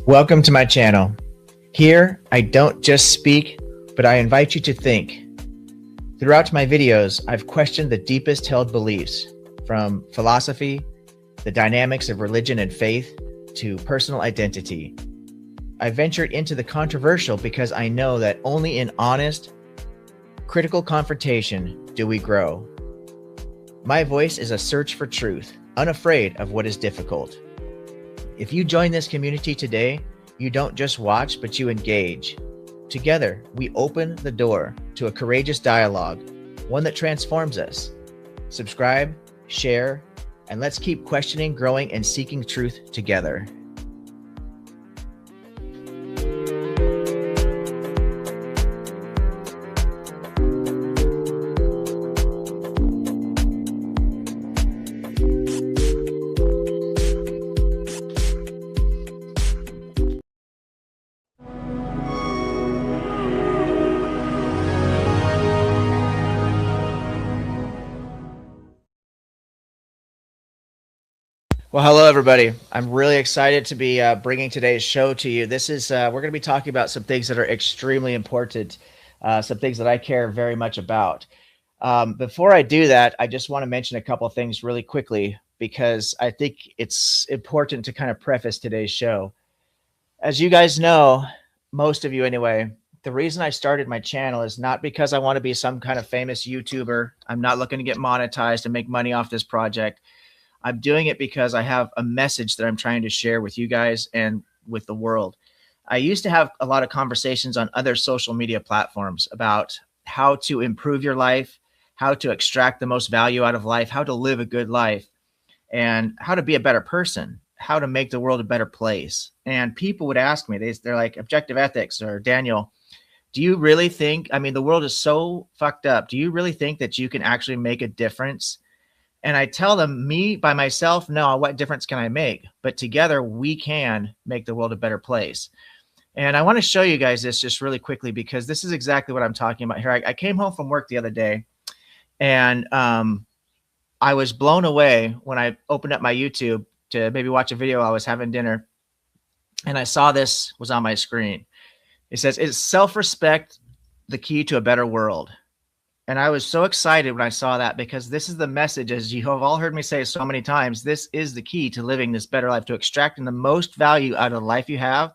Welcome to my channel. Here, I don't just speak, but I invite you to think. Throughout my videos, I've questioned the deepest held beliefs, from philosophy, the dynamics of religion and faith, to personal identity. I ventured into the controversial because I know that only in honest, critical confrontation do we grow. My voice is a search for truth, unafraid of what is difficult. If you join this community today, you don't just watch, but you engage. Together, we open the door to a courageous dialogue, one that transforms us. Subscribe, share, and let's keep questioning, growing, and seeking truth together. Well, hello, everybody. I'm really excited to be bringing today's show to you. This is we're going to be talking about some things that are extremely important, some things that I care very much about. Before I do that, I just want to mention a couple of things really quickly because I think it's important to kind of preface today's show. As you guys know, most of you anyway, the reason I started my channel is not because I want to be some kind of famous YouTuber. I'm not looking to get monetized and make money off this project. I'm doing it because I have a message that I'm trying to share with you guys and with the world. I used to have a lot of conversations on other social media platforms about how to improve your life, how to extract the most value out of life, how to live a good life, and how to be a better person, how to make the world a better place. And people would ask me, they're like, objective ethics, or Daniel, do you really think, I mean, the world is so fucked up. Do you really think that you can actually make a difference? And I tell them, me by myself, no, what difference can I make? But together we can make the world a better place. And I want to show you guys this just really quickly because this is exactly what I'm talking about here. I came home from work the other day and I was blown away when I opened up my YouTube to maybe watch a video. I was having dinner and I saw this was on my screen. It says, "Is self-respect the key to a better world?" And I was so excited when I saw that because this is the message, as you have all heard me say so many times, this is the key to living this better life, to extracting the most value out of the life you have.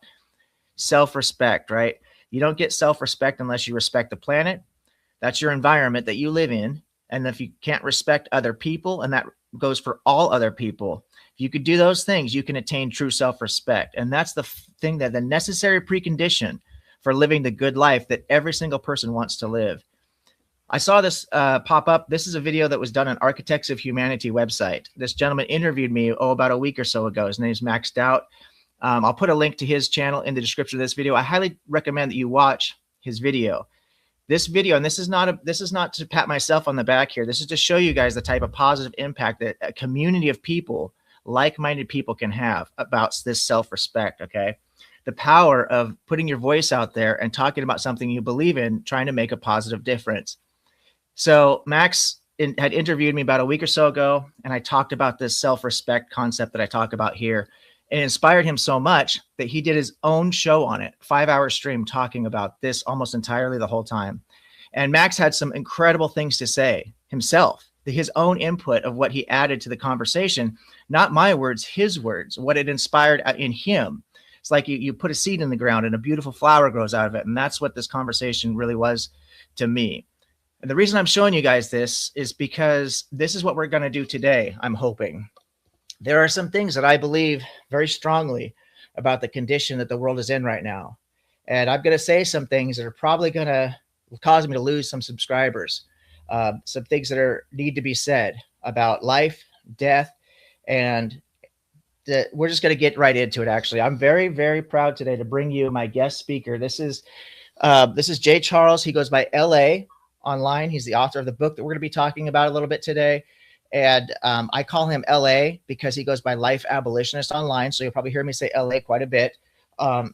Self-respect, right? You don't get self-respect unless you respect the planet. That's your environment that you live in. And if you can't respect other people, and that goes for all other people, if you could do those things, you can attain true self-respect. And that's the thing, that the necessary precondition for living the good life that every single person wants to live. I saw this pop up. This is a video that was done on Architects of Humanity website. This gentleman interviewed me, about a week or so ago. His name's Max Stout. I'll put a link to his channel in the description of this video. I highly recommend that you watch his video. This video, and this is not to pat myself on the back here. This is to show you guys the type of positive impact that a community of people, like-minded people, can have about this self-respect, okay? The power of putting your voice out there and talking about something you believe in, trying to make a positive difference. So Max had interviewed me about a week or so ago, and I talked about this self-respect concept that I talk about here. It inspired him so much that he did his own show on it, 5-hour stream, talking about this almost entirely the whole time. And Max had some incredible things to say himself, his own input of what he added to the conversation, not my words, his words, what it inspired in him. It's like you put a seed in the ground and a beautiful flower grows out of it. And that's what this conversation really was to me. And the reason I'm showing you guys this is because this is what we're going to do today, I'm hoping. There are some things that I believe very strongly about the condition that the world is in right now. And I'm going to say some things that are probably going to cause me to lose some subscribers. Some things that need to be said about life, death, and we're just going to get right into it, actually. I'm very, very proud today to bring you my guest speaker. This is Jay Charles. He goes by LA online. He's the author of the book that we're going to be talking about a little bit today. And I call him LA because he goes by Life Abolitionist online. So you'll probably hear me say LA quite a bit.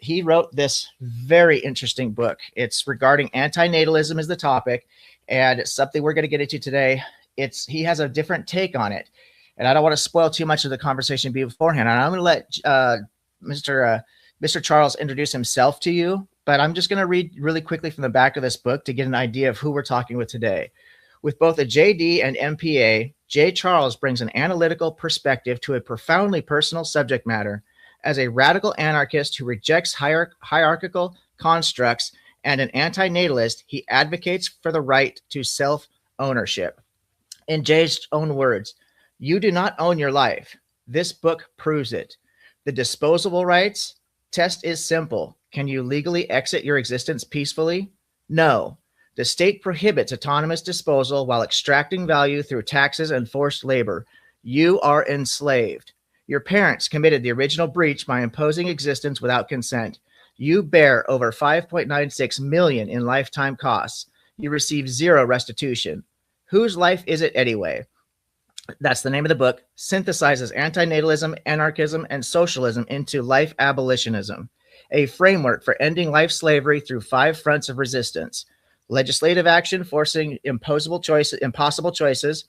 He wrote this very interesting book. It's regarding antinatalism is the topic. And it's something we're going to get into today. He has a different take on it. And I don't want to spoil too much of the conversation beforehand. And I'm going to let Mr. Mr. Charles introduce himself to you, but I'm just going to read really quickly from the back of this book to get an idea of who we're talking with today. With both a JD and MPA, J. Charles brings an analytical perspective to a profoundly personal subject matter. As a radical anarchist who rejects hierarchical constructs and an anti-natalist, he advocates for the right to self-ownership. In Jay's own words, you do not own your life. This book proves it. The disposable rights test is simple. Can you legally exit your existence peacefully? No. The state prohibits autonomous disposal while extracting value through taxes and forced labor. You are enslaved. Your parents committed the original breach by imposing existence without consent. You bear over $5.96 million in lifetime costs. You receive zero restitution. Whose life is it anyway? That's the name of the book. Synthesizes antinatalism, anarchism, and socialism into life abolitionism, a framework for ending life slavery through 5 fronts of resistance: legislative action forcing impossible choices,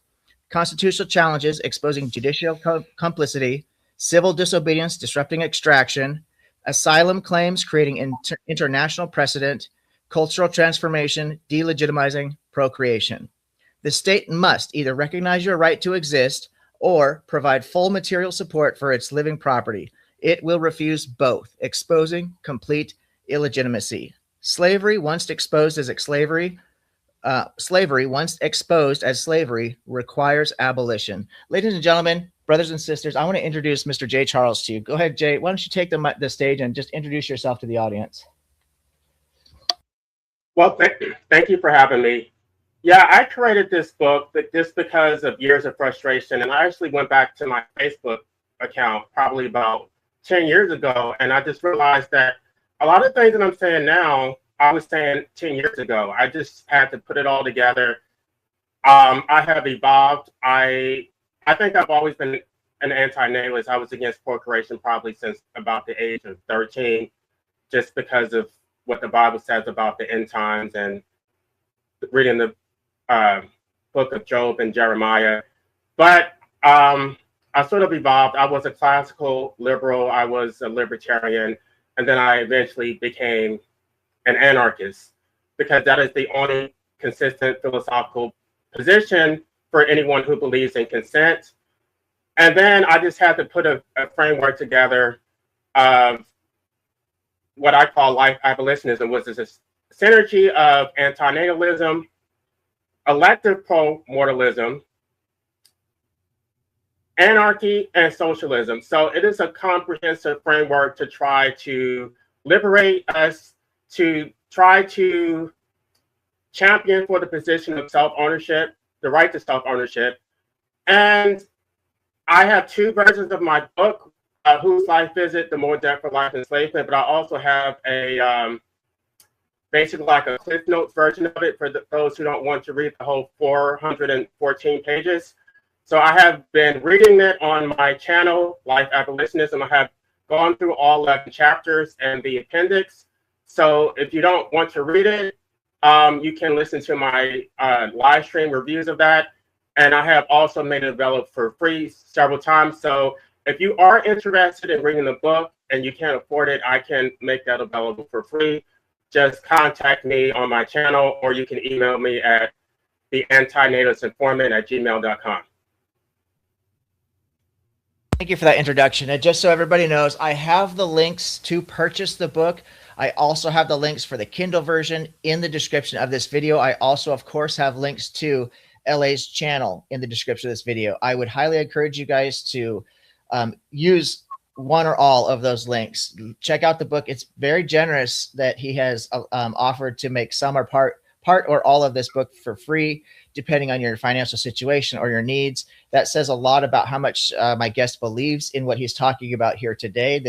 constitutional challenges exposing judicial complicity, civil disobedience disrupting extraction, asylum claims creating international precedent, cultural transformation delegitimizing procreation. The state must either recognize your right to exist or provide full material support for its living property. It will refuse both, exposing complete illegitimacy. Slavery, once exposed as slavery, requires abolition. Ladies and gentlemen, brothers and sisters, I want to introduce Mr. J. Charles to you. Go ahead, Jay. Why don't you take the stage and just introduce yourself to the audience? Well, thank you for having me. Yeah, I created this book just because of years of frustration. And I actually went back to my Facebook account probably about 10 years ago. And I just realized that a lot of things that I'm saying now, I was saying 10 years ago. I just had to put it all together. I have evolved. I think I've always been an anti-natalist. I was against procreation probably since about the age of 13, just because of what the Bible says about the end times and reading the book of Job and Jeremiah. But I sort of evolved. I was a classical liberal. I was a libertarian. And then I eventually became an anarchist, because that is the only consistent philosophical position for anyone who believes in consent. And then I just had to put a framework together of what I call life abolitionism, which is a synergy of antinatalism, elective pro-mortalism, anarchy, and socialism. So it is a comprehensive framework to try to liberate us, to try to champion for the position of self-ownership, the right to self-ownership. And I have 2 versions of my book, Whose Life Is It? The More Debt for Life Enslavement, but I also have a basically like a Cliff Notes version of it for those who don't want to read the whole 414 pages. So I have been reading it on my channel, Life Abolitionism. I have gone through all 11 chapters and the appendix. So if you don't want to read it, you can listen to my live stream reviews of that. And I have also made it available for free several times. So if you are interested in reading the book and you can't afford it, I can make that available for free. Just contact me on my channel, or you can email me at theantinatalistinformant@gmail.com. Thank you for that introduction. And just so everybody knows, I have the links to purchase the book. I also have the links for the Kindle version in the description of this video. I also, of course, have links to LA's channel in the description of this video. I would highly encourage you guys to use one or all of those links. Check out the book. It's very generous that he has offered to make some or part or all of this book for free, depending on your financial situation or your needs. That says a lot about how much my guest believes in what he's talking about here today.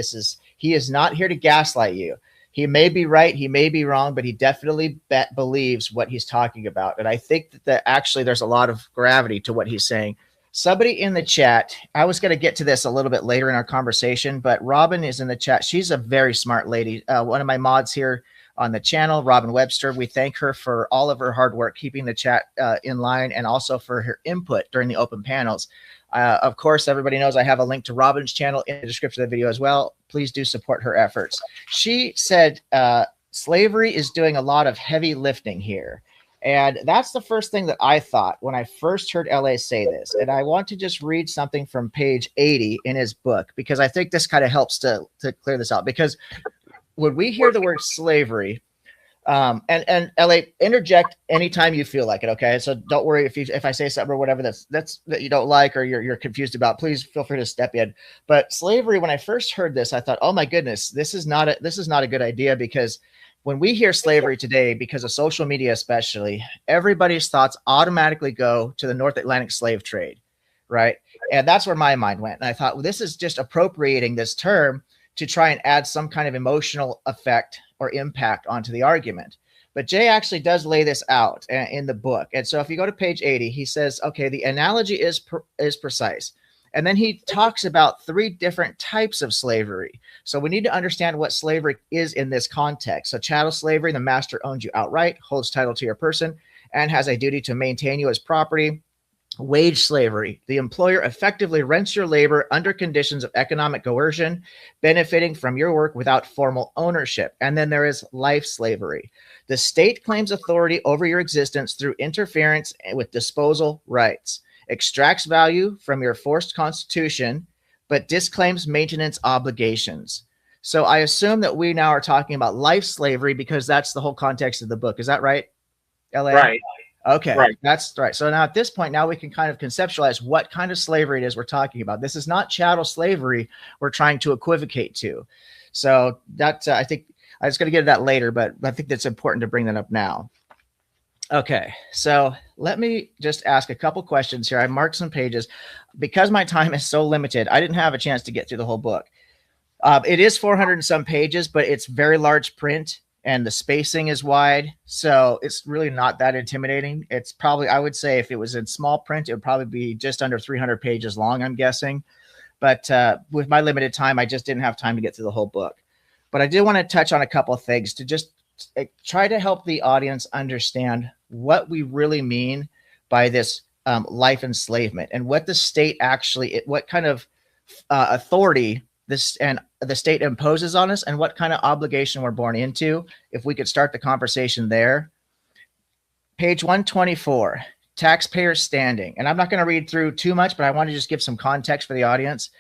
He is not here to gaslight you. He may be right, he may be wrong, but he definitely believes what he's talking about. And I think that actually there's a lot of gravity to what he's saying. Somebody in the chat, I was going to get to this a little bit later in our conversation, but Robin is in the chat. She's a very smart lady. One of my mods here on the channel, Robin Webster. We thank her for all of her hard work keeping the chat in line, and also for her input during the open panels. Of course, everybody knows I have a link to Robin's channel in the description of the video as well. Please do support her efforts. She said slavery is doing a lot of heavy lifting here. And that's the first thing that I thought when I first heard LA say this. And I want to just read something from page 80 in his book, because I think this kind of helps to clear this out. Because when we hear the word slavery, and LA, interject anytime you feel like it. Okay, so don't worry if I say something or whatever that you don't like or you're confused about. Please feel free to step in. But slavery, when I first heard this, I thought, oh my goodness, this is not a good idea, because when we hear slavery today, because of social media especially, everybody's thoughts automatically go to the North Atlantic slave trade, right? And that's where my mind went. And I thought, well, this is just appropriating this term to try and add some kind of emotional effect or impact onto the argument. But Jay actually does lay this out in the book. And so if you go to page 80, he says, okay, the analogy is precise. And then he talks about 3 different types of slavery. So we need to understand what slavery is in this context. So chattel slavery, the master owns you outright, holds title to your person, and has a duty to maintain you as property. Wage slavery, the employer effectively rents your labor under conditions of economic coercion, benefiting from your work without formal ownership. And then there is life slavery. The state claims authority over your existence through interference with disposal rights, extracts value from your forced constitution, but disclaims maintenance obligations. So I assume that we now are talking about life slavery, because that's the whole context of the book. Is that right, LA? Right. Okay, right. That's right. So now at this point, now we can kind of conceptualize what kind of slavery it is we're talking about. This is not chattel slavery we're trying to equivocate to. So that I think I was going to get to that later, but I think that's important to bring that up now. Okay, so let me just ask a couple questions here. I marked some pages. Because my time is so limited, I didn't have a chance to get through the whole book. It is 400 and some pages, but it's very large print, and the spacing is wide, so it's really not that intimidating. It's probably, I would say, if it was in small print, it would probably be just under 300 pages long, I'm guessing. But with my limited time, I just didn't have time to get through the whole book. But I did want to touch on a couple of things to just try to help the audience understand what we really mean by this life enslavement, and what the state actually, what kind of authority this and the state imposes on us, and what kind of obligation we're born into. If we could start the conversation there. Page 124, taxpayer standing. And I'm not going to read through too much, but I want to just give some context for the audience.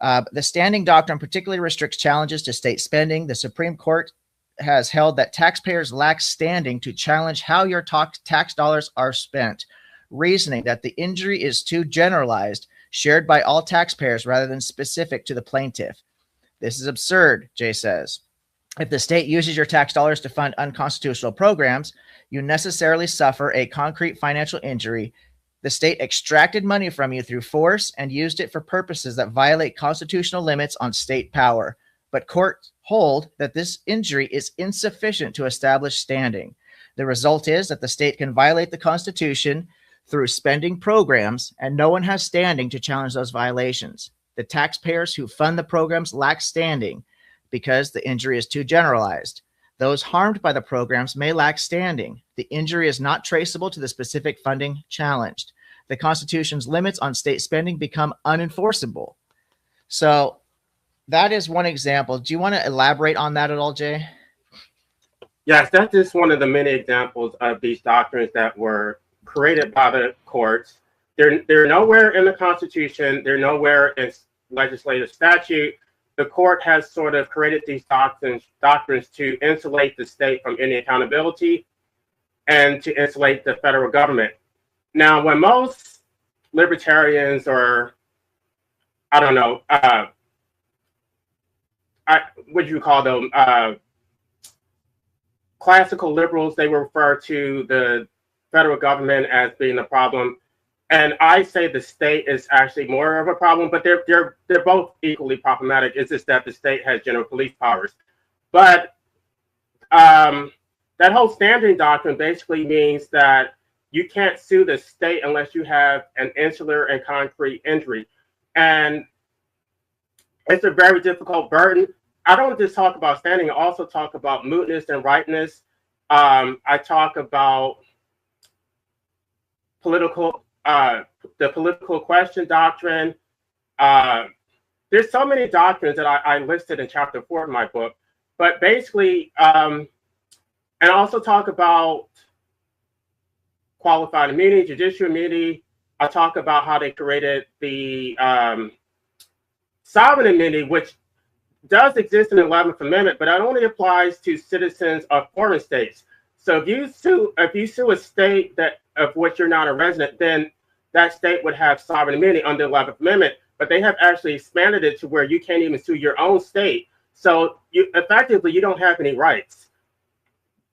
The standing doctrine particularly restricts challenges to state spending. The Supreme Court has held that taxpayers lack standing to challenge how your tax dollars are spent, reasoning that the injury is too generalized, shared by all taxpayers rather than specific to the plaintiff. This is absurd, Jay says. If the state uses your tax dollars to fund unconstitutional programs, you necessarily suffer a concrete financial injury. The state extracted money from you through force and used it for purposes that violate constitutional limits on state power. But courts hold that this injury is insufficient to establish standing. The result is that the state can violate the Constitution through spending programs, and no one has standing to challenge those violations. The taxpayers who fund the programs lack standing because the injury is too generalized. Those harmed by the programs may lack standing. The injury is not traceable to the specific funding challenged. The Constitution's limits on state spending become unenforceable. So that is one example. Do you want to elaborate on that at all, Jay? Yes, that's just one of the many examples of these doctrines that were created by the courts. They're nowhere in the Constitution. They're nowhere in legislative statute. The court has sort of created these doctrines to insulate the state from any accountability and to insulate the federal government. Now, when most libertarians, or I don't know, what do you call them? Classical liberals, they refer to the federal government as being a problem. And I say the state is actually more of a problem, but they're both equally problematic. It's just that the state has general police powers. But that whole standing doctrine basically means that you can't sue the state unless you have an insular and concrete injury. And it's a very difficult burden. I don't just talk about standing, I also talk about mootness and rightness. I talk about political the political question doctrine. Uh, there's so many doctrines that I listed in chapter 4 of my book, but basically, and I also talk about qualified immunity, judicial immunity. I talk about how they created the sovereign immunity, which does exist in the 11th Amendment, but it only applies to citizens of foreign states. So if you sue a state that of which you're not a resident, then that state would have sovereign immunity under the 11th Amendment. But they have actually expanded it to where you can't even sue your own state. So you effectively you don't have any rights.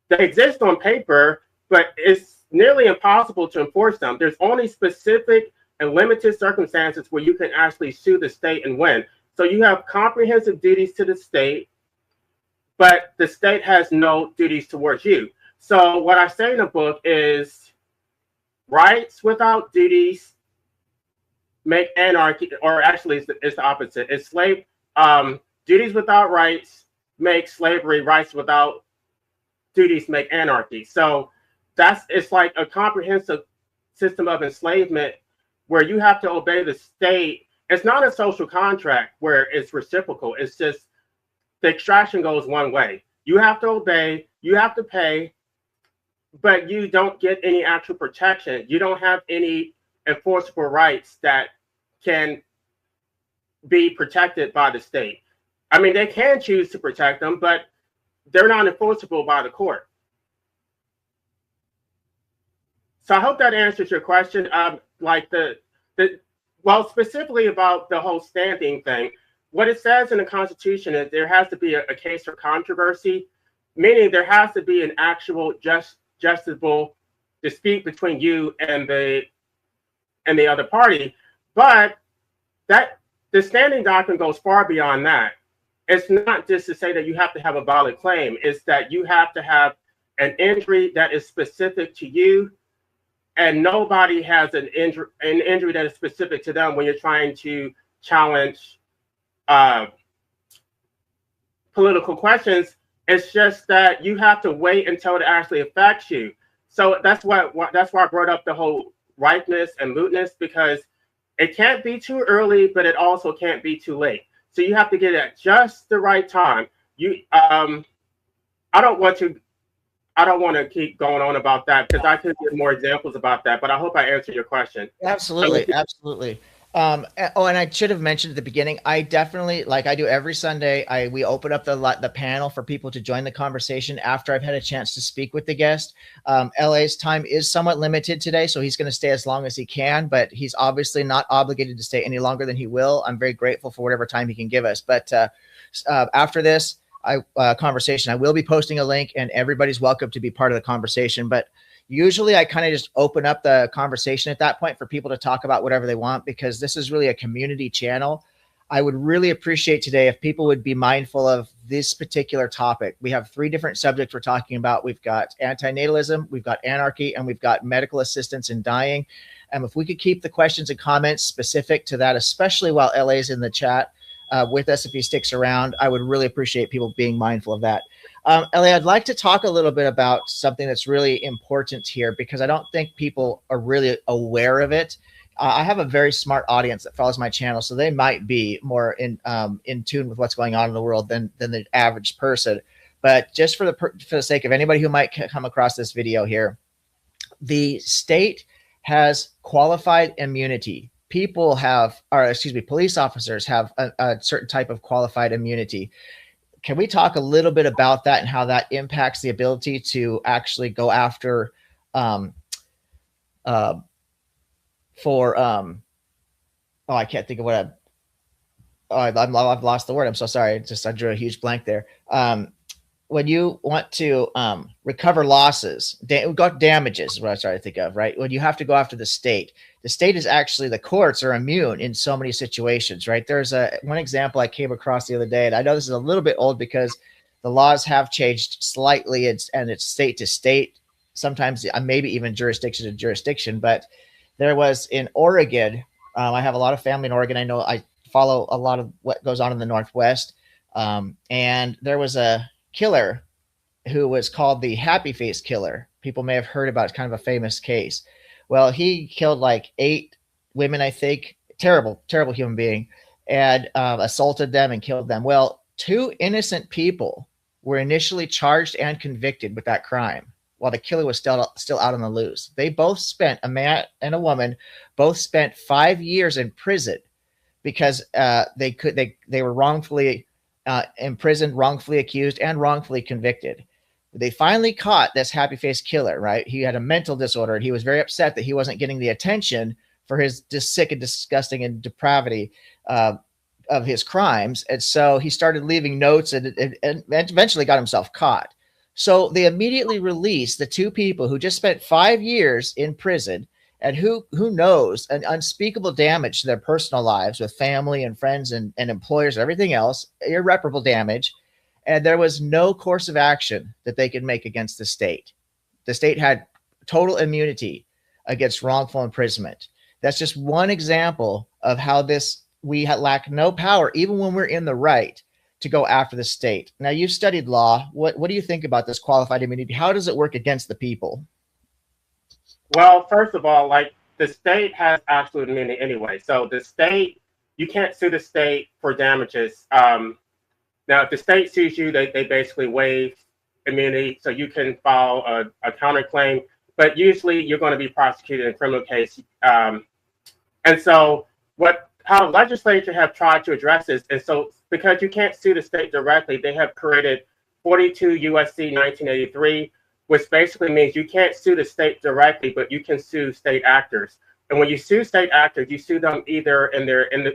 They exist on paper, but it's nearly impossible to enforce them. There's only specific and limited circumstances where you can actually sue the state and win. So you have comprehensive duties to the state, but the state has no duties towards you. So what I say in the book is rights without duties make anarchy, or actually it's the opposite. It's duties without rights make slavery, rights without duties make anarchy. So it's like a comprehensive system of enslavement where you have to obey the state. It's not a social contract where it's reciprocal. It's just the extraction goes one way. You have to obey, you have to pay, but you don't get any actual protection. You don't have any enforceable rights that can be protected by the state. I mean, they can choose to protect them, but they're not enforceable by the court. So I hope that answers your question. Well, specifically about the whole standing thing, what it says in the Constitution is there has to be a case for controversy, meaning there has to be an actual justiciable dispute between you and the other party. But that the standing doctrine goes far beyond that. It's not just to say that you have to have a valid claim. It's that you have to have an injury that is specific to you, and nobody has an injury that is specific to them when you're trying to challenge political questions. It's just that you have to wait until it actually affects you. So that's why I brought up the whole ripeness and mootness, because it can't be too early, but it also can't be too late. So you have to get it at just the right time. I don't want to keep going on about that because I could give more examples about that, but I hope I answered your question. Absolutely, absolutely. And I should have mentioned at the beginning, I definitely, like I do every Sunday, we open up the panel for people to join the conversation after I've had a chance to speak with the guest. LA's time is somewhat limited today, so he's going to stay as long as he can, but he's obviously not obligated to stay any longer than he will. I'm very grateful for whatever time he can give us. But after this conversation, I will be posting a link, and everybody's welcome to be part of the conversation. But usually I kind of just open up the conversation at that point for people to talk about whatever they want, because this is really a community channel. I would really appreciate today if people would be mindful of this particular topic. We have 3 different subjects we're talking about. We've got antinatalism, we've got anarchy, and we've got medical assistance in dying. And if we could keep the questions and comments specific to that, especially while LA's in the chat with us, if he sticks around, I would really appreciate people being mindful of that. Ellie, I'd like to talk a little bit about something that's really important here, because I don't think people are really aware of it. I have a very smart audience that follows my channel, so they might be more in tune with what's going on in the world than the average person. But just for the sake of anybody who might come across this video here, the state has qualified immunity. Police officers have a certain type of qualified immunity. Can we talk a little bit about that and how that impacts the ability to actually go after I can't think of what I've lost the word. I'm so sorry. I drew a huge blank there. When you want to recover losses, damages is what I started to think of, right? When you have to go after the state is actually, the courts are immune in so many situations, right? There's one example I came across the other day, and I know this is a little bit old because the laws have changed slightly, and it's state to state, sometimes maybe even jurisdiction to jurisdiction. But there was in Oregon, I have a lot of family in Oregon. I know I follow a lot of what goes on in the Northwest, and there was a killer who was called the Happy Face Killer. People may have heard about it. It's kind of a famous case. Well, he killed like 8 women, I think. Terrible, terrible human being, and assaulted them and killed them. Well, 2 innocent people were initially charged and convicted with that crime, while the killer was still out on the loose. They both spent, a man and a woman, both spent 5 years in prison because they were wrongfully imprisoned, wrongfully accused, and wrongfully convicted. They finally caught this happy face killer. Right, he had a mental disorder, and he was very upset that he wasn't getting the attention for his sick and disgusting and depravity of his crimes, and so he started leaving notes and eventually got himself caught. So they immediately released the 2 people who just spent 5 years in prison and who knows an unspeakable damage to their personal lives with family and friends and employers and everything else, irreparable damage. And there was no course of action that they could make against the state. The state had total immunity against wrongful imprisonment. That's just one example of how we lack no power, even when we're in the right, to go after the state. Now, you've studied law. What do you think about this qualified immunity? How does it work against the people? Well, first of all, like the state has absolute immunity anyway. So the state, you can't sue the state for damages. Now, if the state sues you, they basically waive immunity, so you can file a counterclaim. But usually, you're going to be prosecuted in a criminal case. And so, how the legislature have tried to address this, and so because you can't sue the state directly, they have created 42 USC 1983, which basically means you can't sue the state directly, but you can sue state actors. And when you sue state actors, you sue them either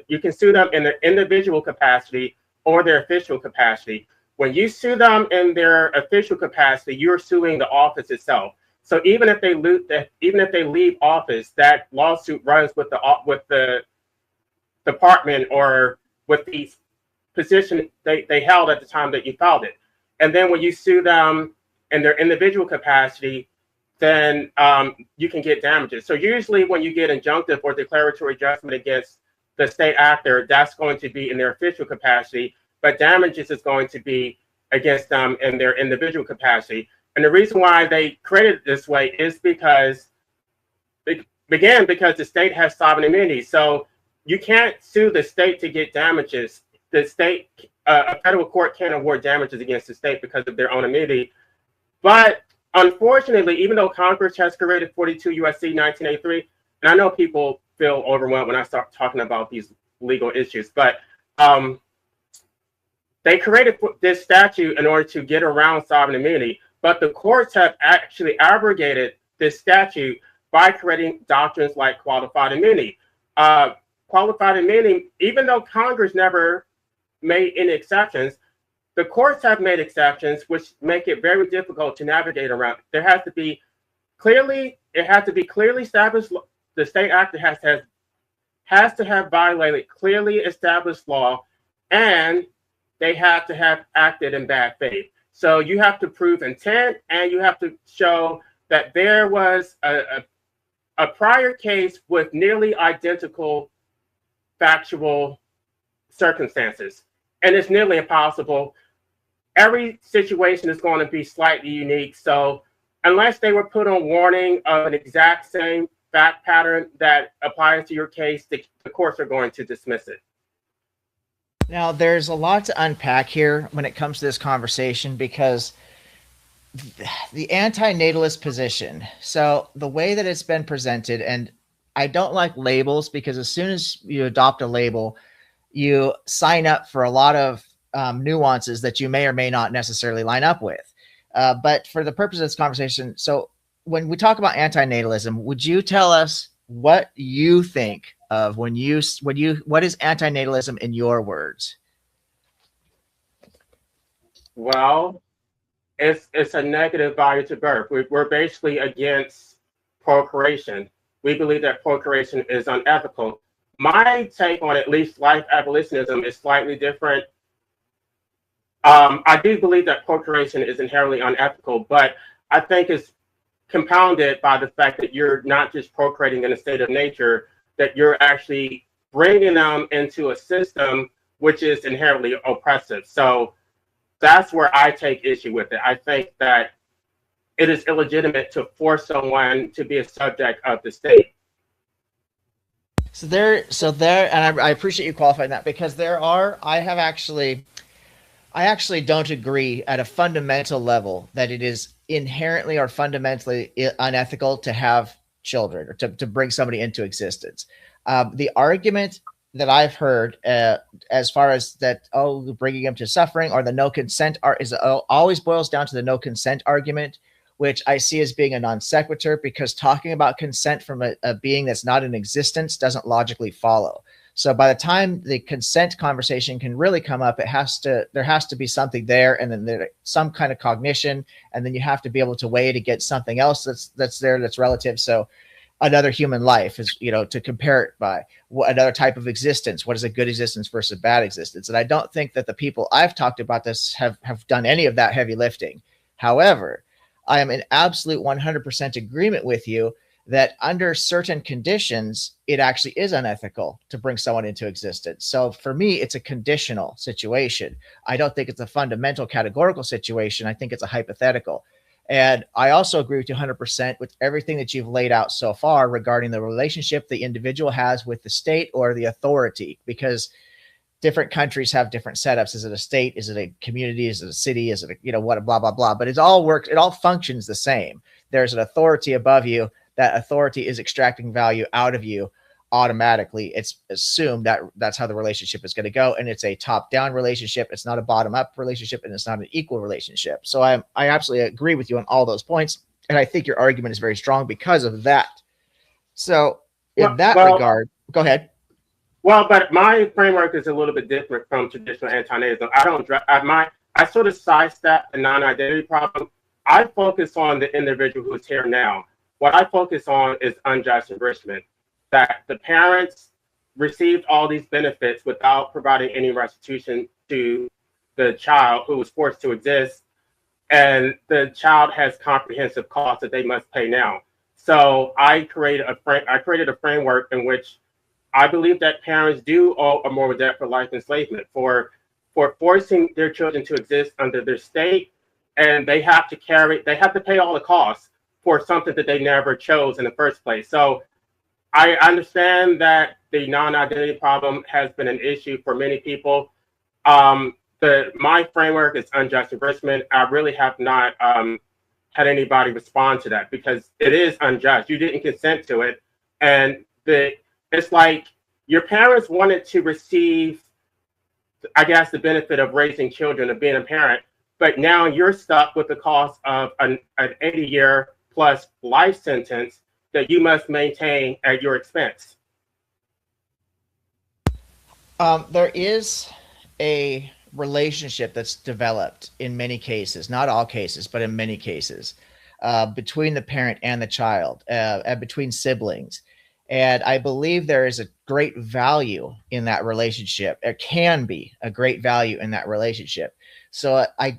you can sue them in their individual capacity or their official capacity. When you sue them in their official capacity, you're suing the office itself. So even if they leave office, that lawsuit runs with the department or with the position they held at the time that you filed it. And then when you sue them in their individual capacity, then you can get damages. So usually when you get injunctive or declaratory judgment against the state actor, that's going to be in their official capacity, but damages is going to be against them in their individual capacity. And the reason why they created it this way is because the state has sovereign immunity. So you can't sue the state to get damages. The state, a federal court can't award damages against the state because of their own immunity. But unfortunately, even though Congress has created 42 USC 1983, and I know people feel overwhelmed when I start talking about these legal issues, but they created this statute in order to get around sovereign immunity. But the courts have actually abrogated this statute by creating doctrines like qualified immunity. Qualified immunity, even though Congress never made any exceptions, the courts have made exceptions, which make it very difficult to navigate around. There has to be clearly established. The state actor has to have violated clearly established law, and they have to have acted in bad faith. So you have to prove intent, and you have to show that there was a prior case with nearly identical factual circumstances. And it's nearly impossible. Every situation is going to be slightly unique. So unless they were put on warning of an exact same fact pattern that applies to your case, the courts are going to dismiss it. Now, there's a lot to unpack here when it comes to this conversation because the anti-natalist position, so the way that it's been presented, and I don't like labels because as soon as you adopt a label, you sign up for a lot of nuances that you may or may not necessarily line up with. But for the purpose of this conversation, so when we talk about anti-natalism, would you tell us what you think of what is anti-natalism in your words? Well, it's a negative value to birth. We're basically against procreation. We believe that procreation is unethical. My take on at least life abolitionism is slightly different. I do believe that procreation is inherently unethical, but I think it's compounded by the fact that you're not just procreating in a state of nature, that you're actually bringing them into a system which is inherently oppressive. So that's where I take issue with it. I think that it is illegitimate to force someone to be a subject of the state. And I appreciate you qualifying that, because I actually don't agree at a fundamental level that it is inherently or fundamentally unethical to have children, or to bring somebody into existence. The argument that I've heard, as far as that, oh, bringing them to suffering or the no consent is always boils down to the no consent argument, which I see as being a non sequitur, because talking about consent from a being that's not in existence doesn't logically follow. So by the time the consent conversation can really come up, there has to be something there, and then there some kind of cognition, and then you have to be able to weigh it against something else that's there, that's relative. So another human life is, to compare it by another type of existence. What is a good existence versus a bad existence? And I don't think that the people I've talked about this have done any of that heavy lifting. However, I am in absolute 100% agreement with you that under certain conditions, it actually is unethical to bring someone into existence. So for me, it's a conditional situation. I don't think it's a fundamental categorical situation. I think it's a hypothetical. And I also agree with you 100% with everything that you've laid out so far regarding the relationship the individual has with the state or the authority, because different countries have different setups. Is it a state? Is it a community? Is it a city? Is it what, blah, blah, blah. But it all functions the same. There's an authority above you. That authority is extracting value out of you automatically. It's assumed that that's how the relationship is going to go. And it's a top-down relationship. It's not a bottom-up relationship, and it's not an equal relationship. So I absolutely agree with you on all those points. And I think your argument is very strong because of that. So in that regard, go ahead. Well, but my framework is a little bit different from traditional anti-natalism. I sort of sidestep the non-identity problem. I focus on the individual who's here now. What I focus on is unjust enrichment, that the parents received all these benefits without providing any restitution to the child who was forced to exist, and the child has comprehensive costs that they must pay now. So I created a framework in which I believe that parents do owe a moral debt for life enslavement, for forcing their children to exist under their state, and they have to pay all the costs for something that they never chose in the first place. So I understand that the non-identity problem has been an issue for many people. My framework is unjust enrichment. I really have not had anybody respond to that, because it is unjust. You didn't consent to it, and it's like your parents wanted to receive, I guess, the benefit of raising children, of being a parent, but now you're stuck with the cost of an 80-year plus life sentence that you must maintain at your expense. There is a relationship that's developed in many cases, not all cases, but in many cases, between the parent and the child, and between siblings. And I believe there is a great value in that relationship. There can be a great value in that relationship. So I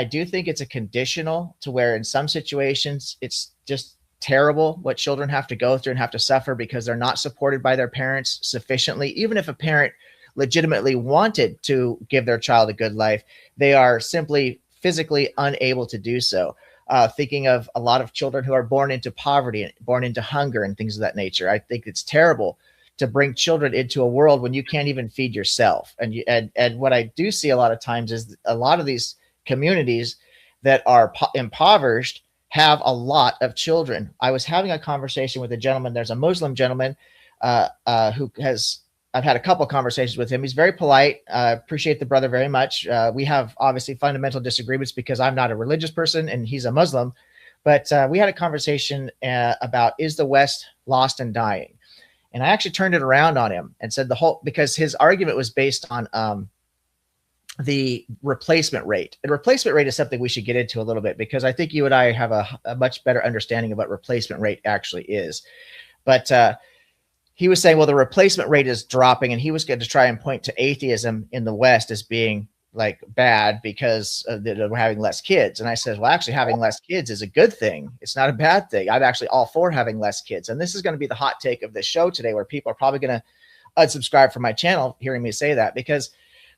do think it's a conditional, to where in some situations it's just terrible what children have to go through and have to suffer because they're not supported by their parents sufficiently. Even if a parent legitimately wanted to give their child a good life, they are simply physically unable to do so. Thinking of a lot of children who are born into poverty, born into hunger and things of that nature. I think it's terrible to bring children into a world when you can't even feed yourself. And what I do see a lot of times is a lot of these communities that are impoverished have a lot of children. I was having a conversation with a gentleman. There's a Muslim gentleman I've had a couple conversations with him. He's very polite. I appreciate the brother very much. We have obviously fundamental disagreements because I'm not a religious person and he's a Muslim. But we had a conversation about, is the West lost and dying? And I actually turned it around on him and said because his argument was based on the replacement rate. And replacement rate is something we should get into a little bit, because I think you and I have a much better understanding of what replacement rate actually is. But he was saying, well, the replacement rate is dropping, and he was going to try and point to atheism in the West as being like bad because we're having less kids. And I said, well, actually having less kids is a good thing. It's not a bad thing. I'm actually all for having less kids. And this is going to be the hot take of this show today, where people are probably going to unsubscribe from my channel hearing me say that, because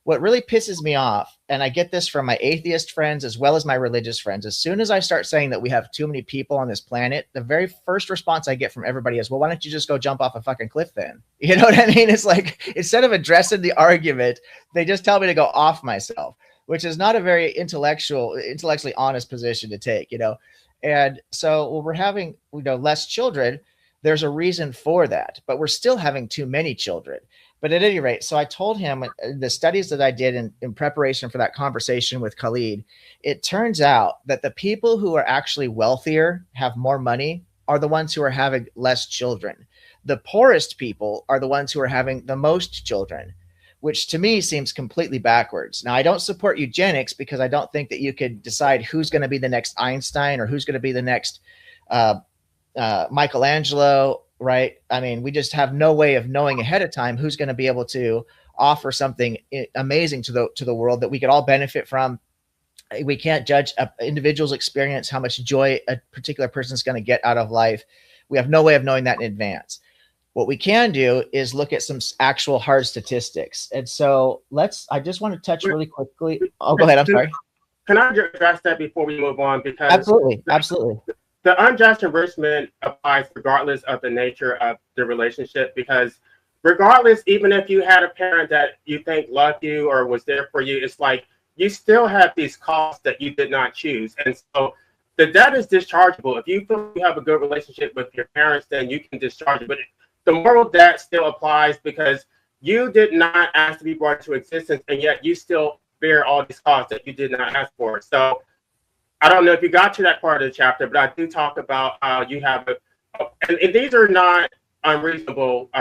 what really pisses me off, and I get this from my atheist friends as well as my religious friends, as soon as I start saying that we have too many people on this planet, the very first response I get from everybody is, well, why don't you just go jump off a fucking cliff then? You know what I mean? It's like, instead of addressing the argument, they just tell me to go off myself, which is not a very intellectually honest position to take, you know? And so when we're having, you know, less children, there's a reason for that, but we're still having too many children. But at any rate, so I told him the studies that I did in preparation for that conversation with Khalid, it turns out that the people who are actually wealthier, have more money, are the ones who are having less children. The poorest people are the ones who are having the most children, which to me seems completely backwards. Now, I don't support eugenics because I don't think that you could decide who's going to be the next Einstein or who's going to be the next Michelangelo, right? I mean, we just have no way of knowing ahead of time who's going to be able to offer something amazing to the world that we could all benefit from. We can't judge an individual's experience, how much joy a particular person is going to get out of life. We have no way of knowing that in advance. What we can do is look at some actual hard statistics. And so I just want to touch really quickly. Oh, go ahead. I'm sorry. Can I address that before we move on? Because absolutely. The unjust enrichment applies regardless of the nature of the relationship, because regardless, even if you had a parent that you think loved you or was there for you, it's like you still have these costs that you did not choose. And so the debt is dischargeable. If you feel you have a good relationship with your parents, then you can discharge it. But the moral debt still applies because you did not ask to be brought into existence, and yet you still bear all these costs that you did not ask for. So I don't know if you got to that part of the chapter, but I do talk about how you have and these are not unreasonable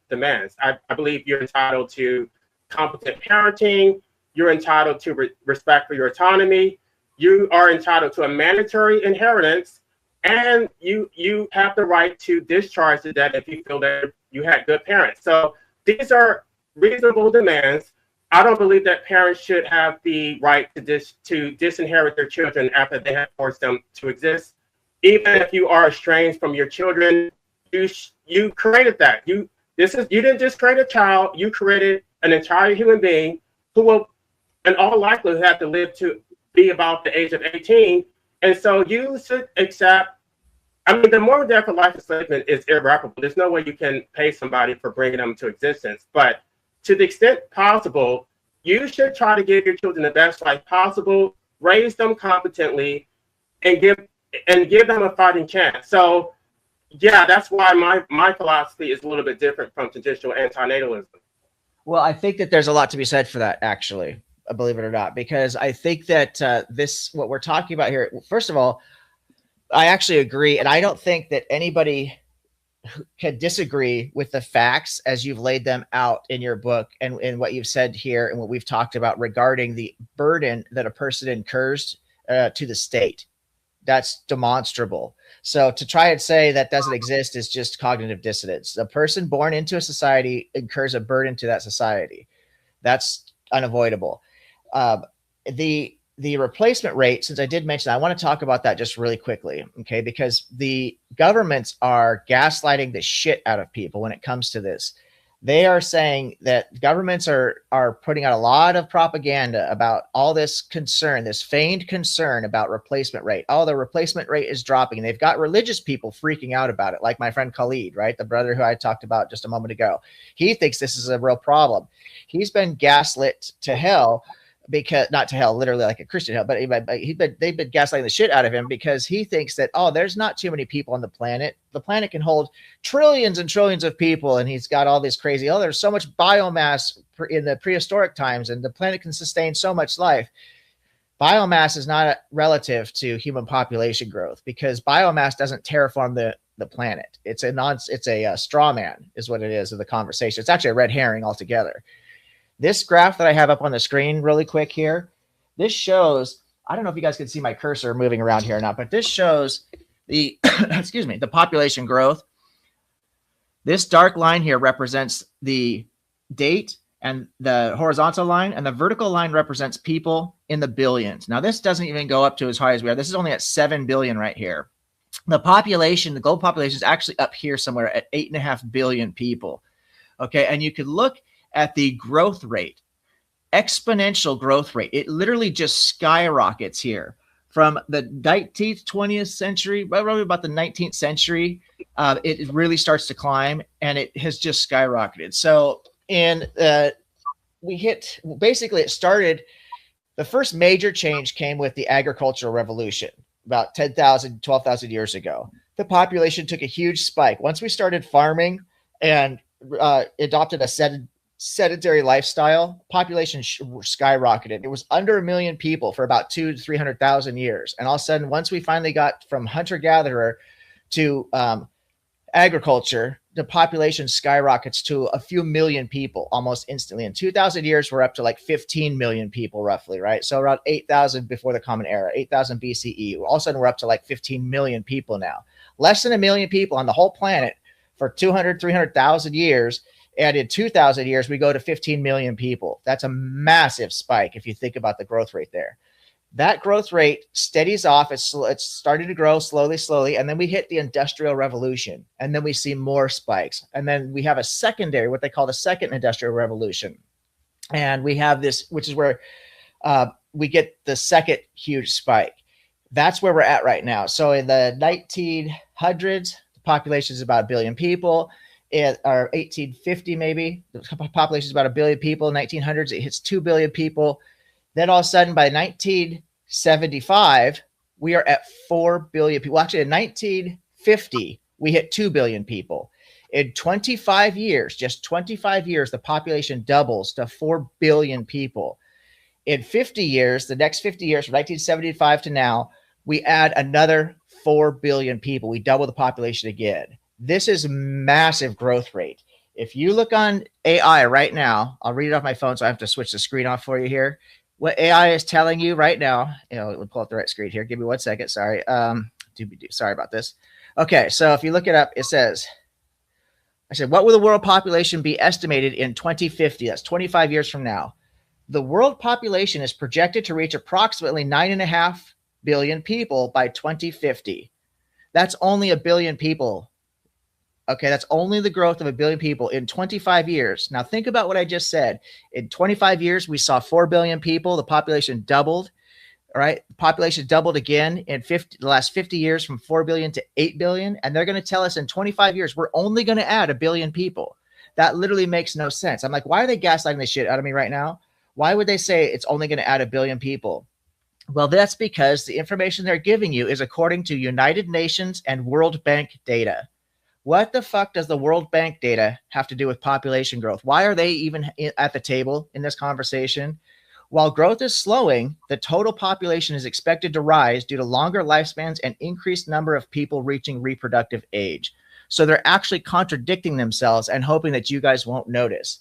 demands. I believe you're entitled to competent parenting. You're entitled to respect for your autonomy. You are entitled to a mandatory inheritance, and you have the right to discharge the debt if you feel that you had good parents. So these are reasonable demands. I don't believe that parents should have the right to disinherit their children after they have forced them to exist. Even if you are estranged from your children, you created that. You didn't just create a child. You created an entire human being who will, in all likelihood, have to live to be about the age of 18. And so you should accept. I mean, the moral debt for life enslavement is irreparable. There's no way you can pay somebody for bringing them to existence, but to the extent possible, you should try to give your children the best life possible, raise them competently, and give them a fighting chance. So, yeah, that's why my philosophy is a little bit different from traditional antinatalism. Well, I think that there's a lot to be said for that, actually, believe it or not, because I think that what we're talking about here, first of all, I actually agree, and I don't think that anybody can disagree with the facts as you've laid them out in your book and what you've said here and what we've talked about regarding the burden that a person incurs to the state. That's demonstrable. So to try and say that doesn't exist is just cognitive dissonance. A person born into a society incurs a burden to that society. That's unavoidable. The replacement rate, since I did mention that, I want to talk about that just really quickly, okay? Because the governments are gaslighting the shit out of people when it comes to this. They are saying that governments are putting out a lot of propaganda about all this concern, this feigned concern about replacement rate. Oh, the replacement rate is dropping. And they've got religious people freaking out about it, like my friend Khalid, right? The brother who I talked about just a moment ago. He thinks this is a real problem. He's been gaslit to hell. Because not to hell, literally like a Christian hell, but they've been gaslighting the shit out of him because he thinks that, oh, there's not too many people on the planet. The planet can hold trillions and trillions of people. And he's got all this crazy, oh, there's so much biomass in the prehistoric times and the planet can sustain so much life. Biomass is not relative to human population growth because biomass doesn't terraform the planet. It's a straw man is what it is of the conversation. It's actually a red herring altogether. This graph that I have up on the screen really quick here, this shows, I don't know if you guys can see my cursor moving around here or not, but this shows the, excuse me, the population growth. This dark line here represents the date and the horizontal line, and the vertical line represents people in the billions. Now, this doesn't even go up to as high as we are. This is only at 7 billion right here. The population, the global population is actually up here somewhere at 8.5 billion people. Okay, and you could look at the growth rate. exponential growth rate. It literally just skyrockets here from the 19th, 20th century, probably about the 19th century. It really starts to climb, and it has just skyrocketed. So, and we hit, basically, it started, the first major change came with the agricultural revolution about 10,000, 12,000 years ago. The population took a huge spike. Once we started farming and adopted a sedentary lifestyle, population skyrocketed. It was under 1 million people for about 200,000 to 300,000 years. And all of a sudden, once we finally got from hunter-gatherer to agriculture, the population skyrockets to a few million people almost instantly. In 2,000 years, we're up to like 15 million people roughly, right? So around 8,000 before the Common Era, 8,000 BCE. All of a sudden, we're up to like 15 million people now. Less than 1 million people on the whole planet for 200,000, 300,000 years. And in 2,000 years, we go to 15 million people. That's a massive spike if you think about the growth rate there. That growth rate steadies off. It's starting to grow slowly. And then we hit the Industrial Revolution. And then we see more spikes. And then we have a secondary, what they call the Second Industrial Revolution. And we have this, which is where we get the second huge spike. That's where we're at right now. So in the 1900s, the population is about 1 billion people. Or 1850 maybe, the population is about 1 billion people. 1900s, it hits 2 billion people. Then all of a sudden, by 1975, we are at 4 billion people. Actually, in 1950, we hit 2 billion people. In 25 years, just 25 years, the population doubles to 4 billion people. In 50 years, the next 50 years, from 1975 to now, we add another 4 billion people. We double the population again. This is massive growth rate. If you look on AI right now, I'll read it off my phone, so I have to switch the screen off for you here. What AI is telling you right now, let me pull up the right screen here. Give me 1 second. Sorry. Sorry about this. Okay, so if you look it up, it says, I said, what will the world population be estimated in 2050? That's 25 years from now. The world population is projected to reach approximately 9.5 billion people by 2050. That's only 1 billion people. Okay, that's only the growth of 1 billion people in 25 years. Now, think about what I just said. In 25 years, we saw 4 billion people. The population doubled, all right? The population doubled again in the last 50 years from 4 billion to 8 billion. And they're going to tell us in 25 years, we're only going to add 1 billion people. That literally makes no sense. I'm like, why are they gaslighting this shit out of me right now? Why would they say it's only going to add 1 billion people? Well, that's because the information they're giving you is according to United Nations and World Bank data. What the fuck does the World Bank data have to do with population growth? Why are they even at the table in this conversation? While growth is slowing, the total population is expected to rise due to longer lifespans and increased number of people reaching reproductive age. So they're actually contradicting themselves and hoping that you guys won't notice.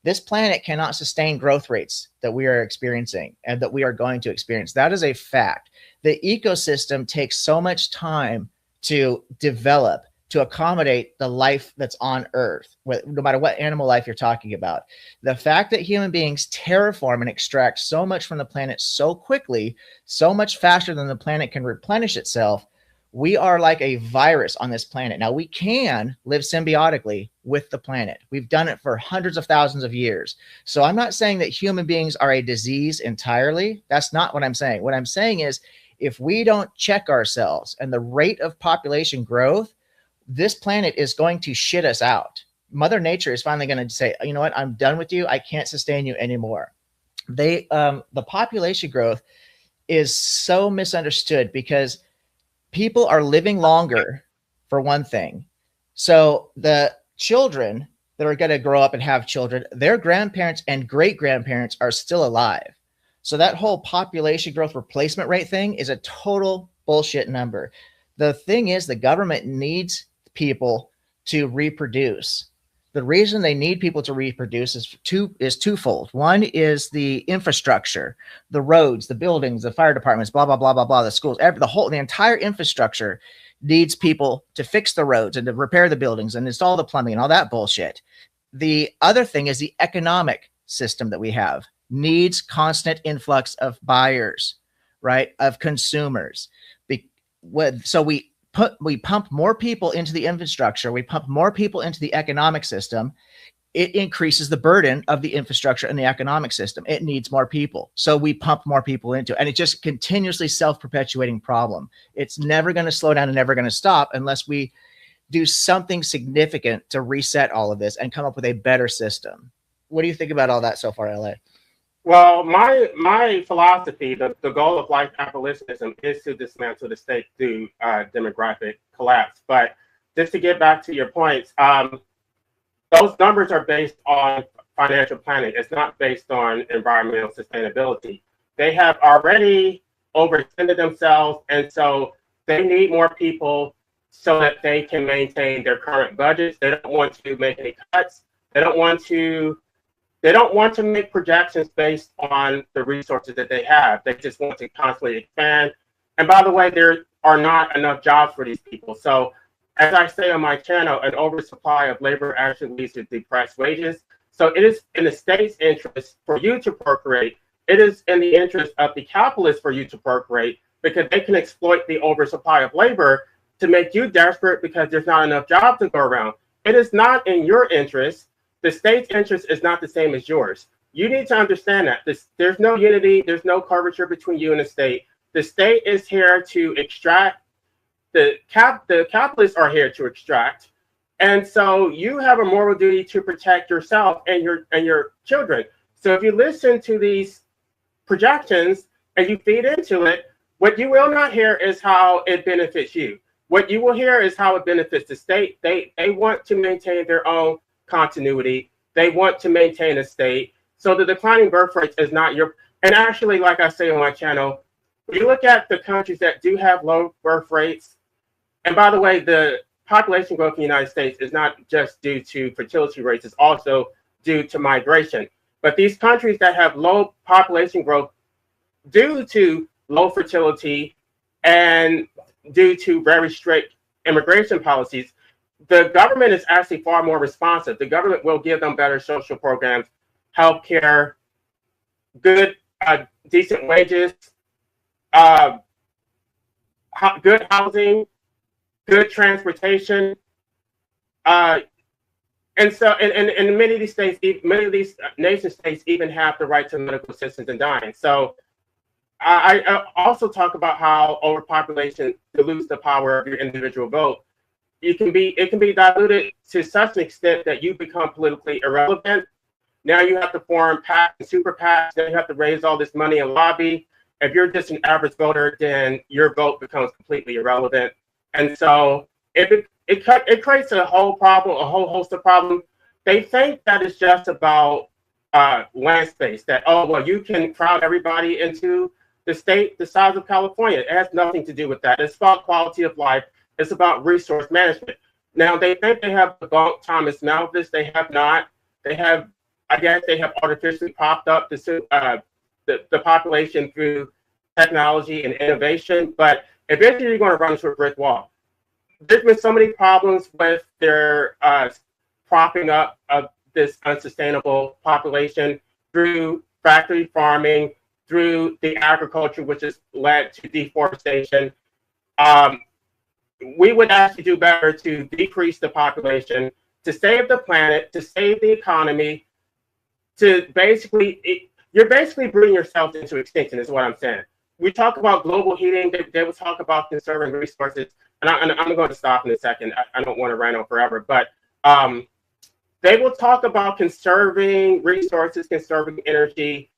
This planet cannot sustain growth rates that we are experiencing and that we are going to experience. That is a fact. The ecosystem takes so much time to develop, to accommodate the life that's on Earth, no matter what animal life you're talking about. The fact that human beings terraform and extract so much from the planet so quickly, so much faster than the planet can replenish itself, we are like a virus on this planet. Now, we can live symbiotically with the planet. We've done it for hundreds of thousands of years. So I'm not saying that human beings are a disease entirely. That's not what I'm saying. What I'm saying is, if we don't check ourselves and the rate of population growth, this planet is going to shit us out. Mother Nature is finally going to say, you know what, I'm done with you. I can't sustain you anymore. The population growth is so misunderstood because people are living longer, for one thing. So the children that are going to grow up and have children, their grandparents and great-grandparents are still alive. So that whole population growth replacement rate thing is a total bullshit number. The thing is, the government needs people to reproduce. The reason they need people to reproduce is twofold. One is the infrastructure, the roads, the buildings, the fire departments, blah, blah, blah, blah, blah, the schools, the entire infrastructure needs people to fix the roads and to repair the buildings and install the plumbing and all that bullshit. The other thing is the economic system that we have needs constant influx of buyers, right? Of consumers. So we pump more people into the infrastructure. We pump more people into the economic system. it increases the burden of the infrastructure and the economic system. It needs more people. So we pump more people into it. And it's just continuously self-perpetuating problem. It's never going to slow down and never going to stop unless we do something significant to reset all of this and come up with a better system. What do you think about all that so far, LA? Well, my philosophy, the goal of life abolitionism is to dismantle the state through demographic collapse. But just to get back to your points, those numbers are based on financial planning. It's not based on environmental sustainability. They have already overextended themselves, and so they need more people so that they can maintain their current budgets. They don't want to make any cuts. They don't want to make projections based on the resources that they have. They just want to constantly expand. And by the way, there are not enough jobs for these people. So as I say on my channel, an oversupply of labor actually leads to depressed wages. So it is in the state's interest for you to procreate. It is in the interest of the capitalists for you to procreate, because they can exploit the oversupply of labor to make you desperate because there's not enough jobs to go around. It is not in your interest. The state's interest is not the same as yours. You need to understand that. There's no unity, there's no curvature between you and the state. The state is here to extract. The capitalists are here to extract. And so you have a moral duty to protect yourself and your children. So if you listen to these projections and you feed into it, what you will not hear is how it benefits you. What you will hear is how it benefits the state. They want to maintain their own continuity. They want to maintain a state. So the declining birth rate is not your, and actually, like I say on my channel, you look at the countries that do have low birth rates, and by the way, the population growth in the United States is not just due to fertility rates, it's also due to migration. But these countries that have low population growth due to low fertility and due to very strict immigration policies, the government is actually far more responsive. The government will give them better social programs, healthcare, good, decent wages, good housing, good transportation, and so, and many of these states, many of these nation states, even have the right to medical assistance in dying. So, I also talk about how overpopulation dilutes the power of your individual vote. It can be diluted to such an extent that you become politically irrelevant. Now you have to form PACs and super PACs. Then you have to raise all this money and lobby. If you're just an average voter, then your vote becomes completely irrelevant. And so it creates a whole host of problems. They think that it's just about land space, that, oh, well, you can crowd everybody into the state the size of California. It has nothing to do with that. It's about quality of life. It's about resource management. Now, they think they have debunked Thomas Malthus. They have not. They have, I guess, they have artificially popped up the population through technology and innovation. But eventually, you're going to run into a brick wall. There's been so many problems with their propping up of this unsustainable population through factory farming, through the agriculture, which has led to deforestation. We would actually do better to decrease the population, to save the planet, to save the economy, to basically, you're basically bringing yourself into extinction, is what I'm saying. We talk about global heating, they will talk about conserving resources, and I'm going to stop in a second. I don't want to rant on forever, but they will talk about conserving resources, conserving energy,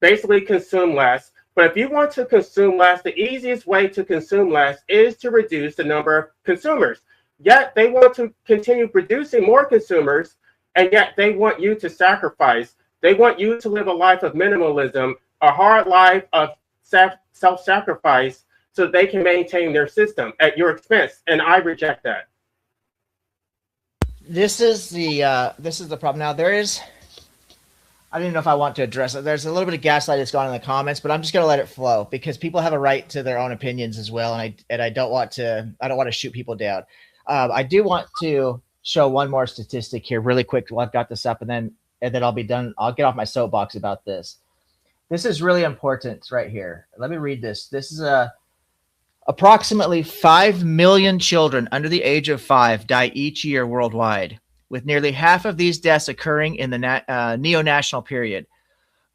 basically consume less. But if you want to consume less, the easiest way to consume less is to reduce the number of consumers. Yet they want to continue producing more consumers, and yet they want you to sacrifice. They want you to live a life of minimalism, a hard life of self-sacrifice, so they can maintain their system at your expense. And I reject that. This is the problem. Now I don't even know if I want to address it. There's a little bit of gaslight that's gone in the comments, but I'm just going to let it flow because people have a right to their own opinions as well, and I don't want to shoot people down. I do want to show one more statistic here really quick while I've got this up, and then I'll be done. I'll get off my soapbox about this. This is really important right here. Let me read this. This is approximately 5 million children under the age of 5 die each year worldwide. with nearly half of these deaths occurring in the neo-national period.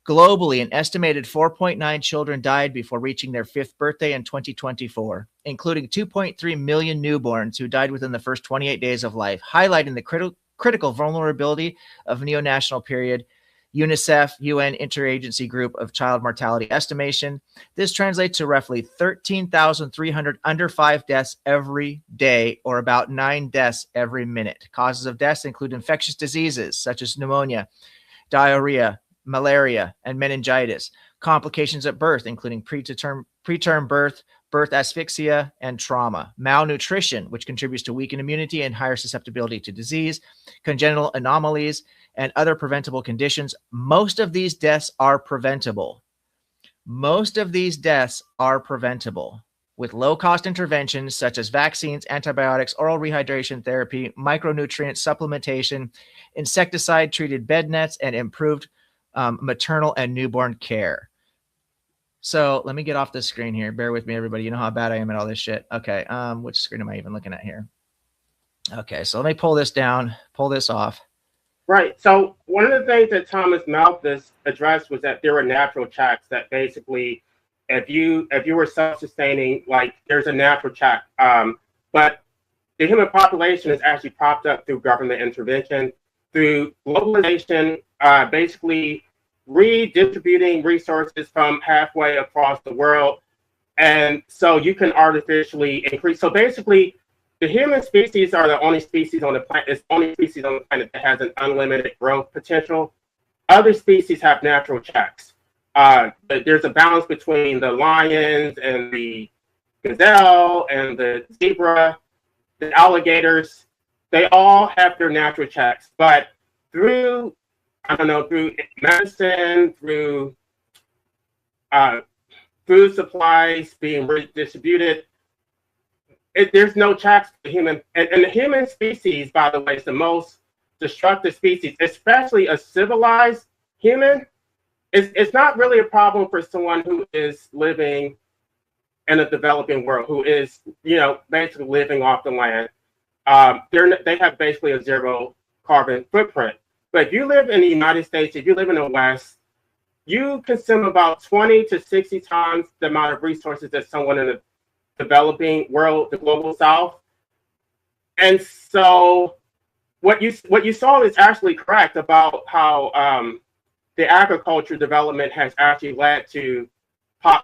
Globally, an estimated 4.9 children died before reaching their 5th birthday in 2024, including 2.3 million newborns who died within the first 28 days of life, highlighting the critical vulnerability of neo-national period. UNICEF, UN Interagency Group of Child Mortality Estimation. This translates to roughly 13,300 under 5 deaths every day, or about 9 deaths every minute. Causes of deaths include infectious diseases such as pneumonia, diarrhea, malaria, and meningitis. Complications at birth, including preterm birth, birth asphyxia, and trauma. Malnutrition, which contributes to weakened immunity and higher susceptibility to disease. Congenital anomalies, and other preventable conditions. Most of these deaths are preventable. Most of these deaths are preventable with low-cost interventions such as vaccines, antibiotics, oral rehydration therapy, micronutrient supplementation, insecticide-treated bed nets, and improved maternal and newborn care. So let me get off this screen here. Bear with me, everybody. You know how bad I am at all this shit. Okay, which screen am I even looking at here? Okay, so let me pull this down, pull this off. Right. So one of the things that Thomas Malthus addressed was that there were natural checks that basically, if you were self-sustaining, like there's a natural check. But the human population is actually propped up through government intervention, through globalization, basically redistributing resources from halfway across the world. And so you can artificially increase. So basically, the human species are the only species on the planet. It's the only species on the planet that has an unlimited growth potential. Other species have natural checks. There's a balance between the lions and the gazelle and the zebra, the alligators. They all have their natural checks, but through medicine, through food supplies being redistributed, there's no checks for the human. And the human species, by the way, is the most destructive species, especially a civilized human. It's not really a problem for someone who is living in a developing world, who is, basically living off the land. They have basically a zero carbon footprint. But if you live in the United States, if you live in the West, you consume about 20 to 60 times the amount of resources that someone in the developing world, the global South. And so what you saw is actually correct about how the agriculture development has actually led to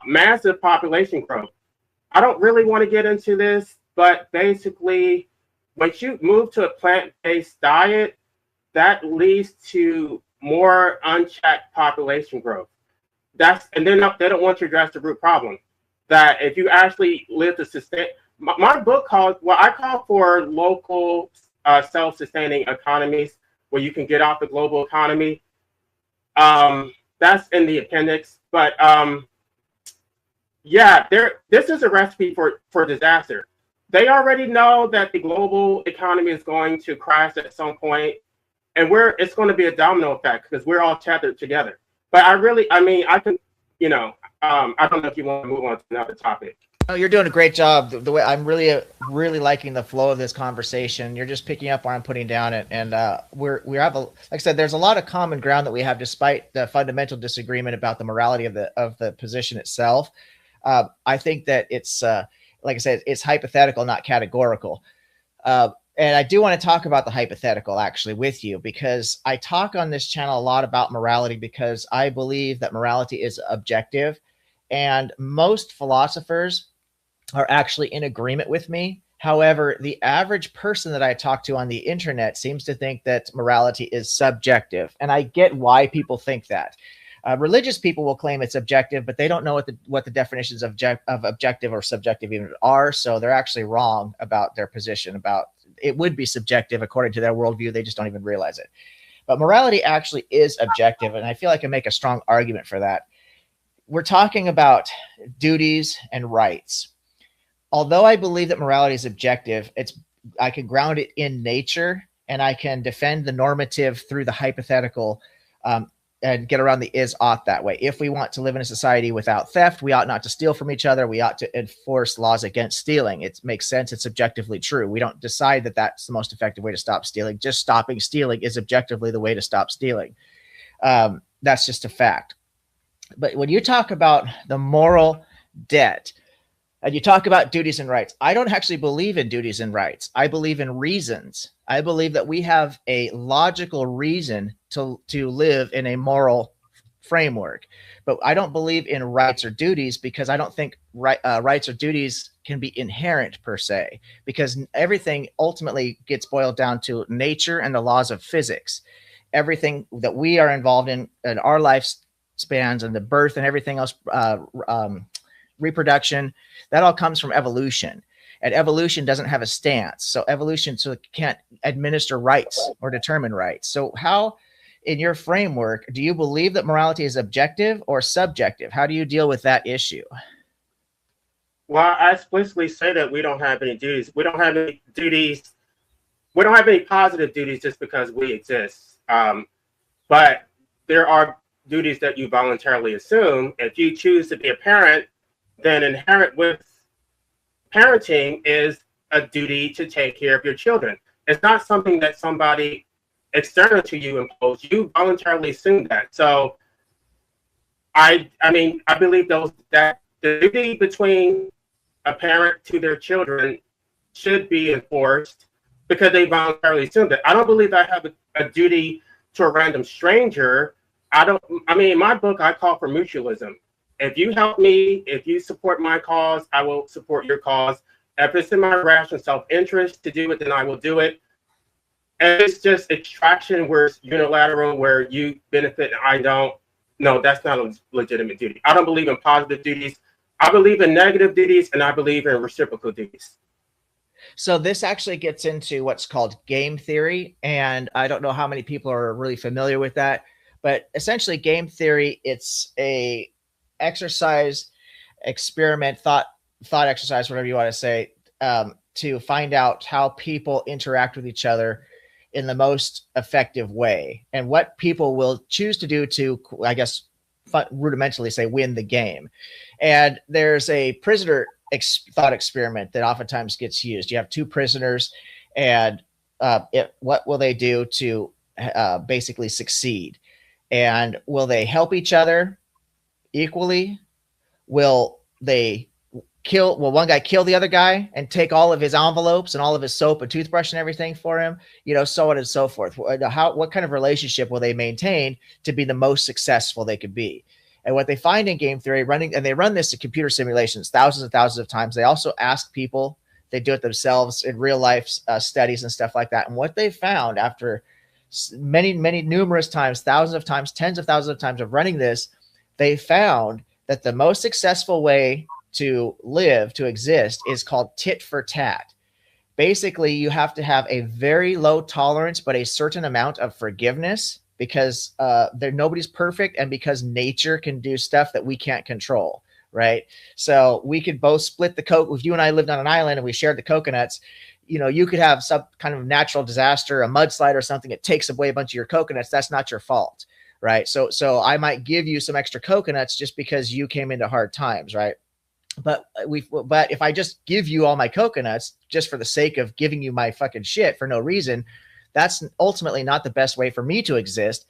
massive population growth. I don't really want to get into this, but basically, once you move to a plant-based diet, that leads to more unchecked population growth. They don't want to address the root problem. That if you actually live to sustain, my book I call for local self-sustaining economies where you can get off the global economy. That's in the appendix, but this is a recipe for disaster. They already know that the global economy is going to crash at some point, and it's going to be a domino effect because we're all tethered together. But I don't know if you want to move on to another topic. Oh, you're doing a great job. The way I'm really liking the flow of this conversation. You're just picking up where I'm putting down it, and we have like I said, there's a lot of common ground that we have despite the fundamental disagreement about the morality of the position itself. I think that it's like I said, it's hypothetical, not categorical. And I do want to talk about the hypothetical actually with you, because I talk on this channel a lot about morality because I believe that morality is objective, and most philosophers are actually in agreement with me. However, the average person that I talk to on the internet seems to think that morality is subjective, and I get why people think that. Religious people will claim it's objective, but they don't know what the definitions of objective or subjective even are, so they're actually wrong about their position about it would be subjective according to their worldview. They just don't even realize it. But morality actually is objective, and I feel like I make a strong argument for that. We're talking about duties and rights. Although I believe that morality is objective, I can ground it in nature, and I can defend the normative through the hypothetical and get around the is ought that way. If we want to live in a society without theft, we ought not to steal from each other. We ought to enforce laws against stealing. It makes sense. It's objectively true. We don't decide that that's the most effective way to stop stealing. Just stopping stealing is objectively the way to stop stealing. That's just a fact. But when you talk about the moral debt, and you talk about duties and rights, I don't actually believe in duties and rights. I believe in reasons. I believe that we have a logical reason to live in a moral framework. But I don't believe in rights or duties, because I don't think rights or duties can be inherent per se, because everything ultimately gets boiled down to nature and the laws of physics. Everything that we are involved in our lifespans and the birth and everything else, reproduction, that all comes from evolution, and evolution doesn't have a stance. So evolution can't administer rights or determine rights. So how, in your framework, do you believe that morality is objective or subjective? How do you deal with that issue? Well, I explicitly say that we don't have any duties. We don't have any duties. We don't have any positive duties just because we exist. But there are duties that you voluntarily assume. If you choose to be a parent, then inherent with parenting is a duty to take care of your children. It's not something that somebody external to you imposed. You voluntarily assume that. So I believe that the duty between a parent to their children should be enforced because they voluntarily assumed it. I don't believe I have a duty to a random stranger. In my book, I call for mutualism. If you help me, if you support my cause, I will support your cause. If it's in my rational self-interest to do it, then I will do it. And it's just extraction where it's unilateral, where you benefit and I don't. No, that's not a legitimate duty. I don't believe in positive duties. I believe in negative duties, and I believe in reciprocal duties. So this actually gets into what's called game theory, and I don't know how many people are really familiar with that, but essentially game theory, it's a exercise, experiment, thought exercise, whatever you want to say, to find out how people interact with each other in the most effective way, and what people will choose to do to, I guess, rudimentally say, win the game. And there's a prisoner thought experiment that oftentimes gets used. You have two prisoners, and what will they do to basically succeed? And will they help each other equally? Will one guy kill the other guy and take all of his envelopes and all of his soap and toothbrush and everything for him? So on and so forth. What kind of relationship will they maintain to be the most successful they could be? And what they find in game theory, they run this to computer simulations thousands and thousands of times. They also ask people, they do it themselves in real life studies and stuff like that. And what they found after numerous times, thousands of times, tens of thousands of times of running this, they found that the most successful way to live, to exist, is called tit for tat. Basically, you have to have a very low tolerance, but a certain amount of forgiveness, because nobody's perfect, and because nature can do stuff that we can't control, right? So we could both split the coke. If you and I lived on an island and we shared the coconuts, you could have some kind of natural disaster, a mudslide or something. It takes away a bunch of your coconuts. That's not your fault, right? So I might give you some extra coconuts just because you came into hard times, right? But if I just give you all my coconuts just for the sake of giving you my fucking shit for no reason, that's ultimately not the best way for me to exist.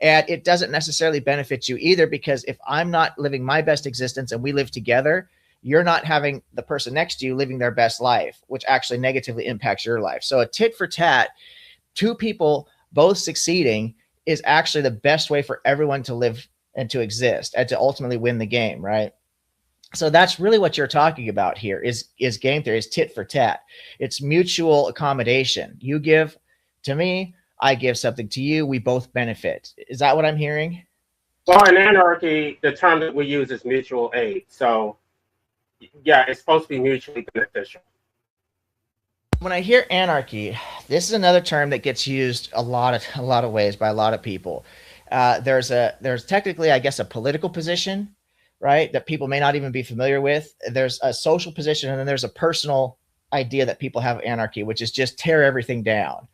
And it doesn't necessarily benefit you either, because if I'm not living my best existence and we live together, you're not having the person next to you living their best life, which actually negatively impacts your life. So a tit for tat, two people both succeeding, is actually the best way for everyone to live and to exist and to ultimately win the game, right? So that's really what you're talking about here is game theory, is tit for tat. It's mutual accommodation. You give to me, I give something to you, we both benefit. Is that what I'm hearing? Well, in anarchy, the term that we use is mutual aid. So yeah, it's supposed to be mutually beneficial. When I hear anarchy, this is another term that gets used a lot of ways by a lot of people. There's technically, I guess, a political position, right, that people may not even be familiar with. There's a social position, and then there's a personal idea that people have of anarchy, which is just tear everything down.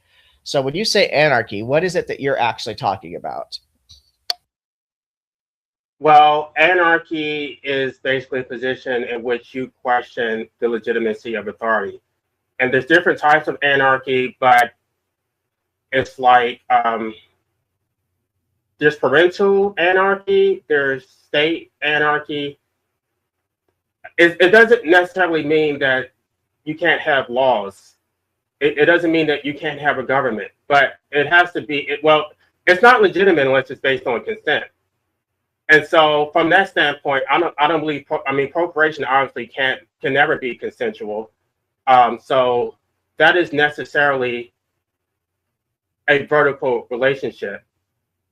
So when you say anarchy, what is it that you're actually talking about? Well, anarchy is basically a position in which you question the legitimacy of authority. And there's different types of anarchy, but it's like there's parental anarchy, there's state anarchy. It doesn't necessarily mean that you can't have laws. It doesn't mean that you can't have a government, but it has to be, well, it's not legitimate unless it's based on consent. And so from that standpoint, I don't believe, I mean, procreation obviously can never be consensual. So that is necessarily a vertical relationship,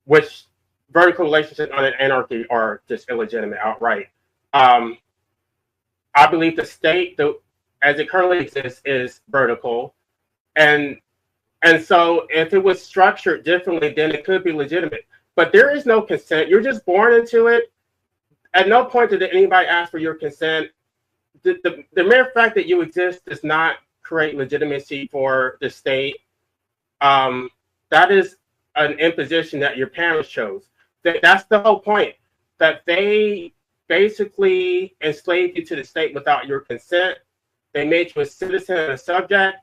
which vertical relationships on an anarchy are just illegitimate outright. Um, I believe the state, as it currently exists, is vertical, and so if it was structured differently, then it could be legitimate. But there is no consent. You're just born into it. At no point did anybody ask for your consent. The mere fact that you exist does not create legitimacy for the state. That is an imposition that your parents chose. That's the whole point, that they basically enslaved you to the state without your consent. They made you a citizen and a subject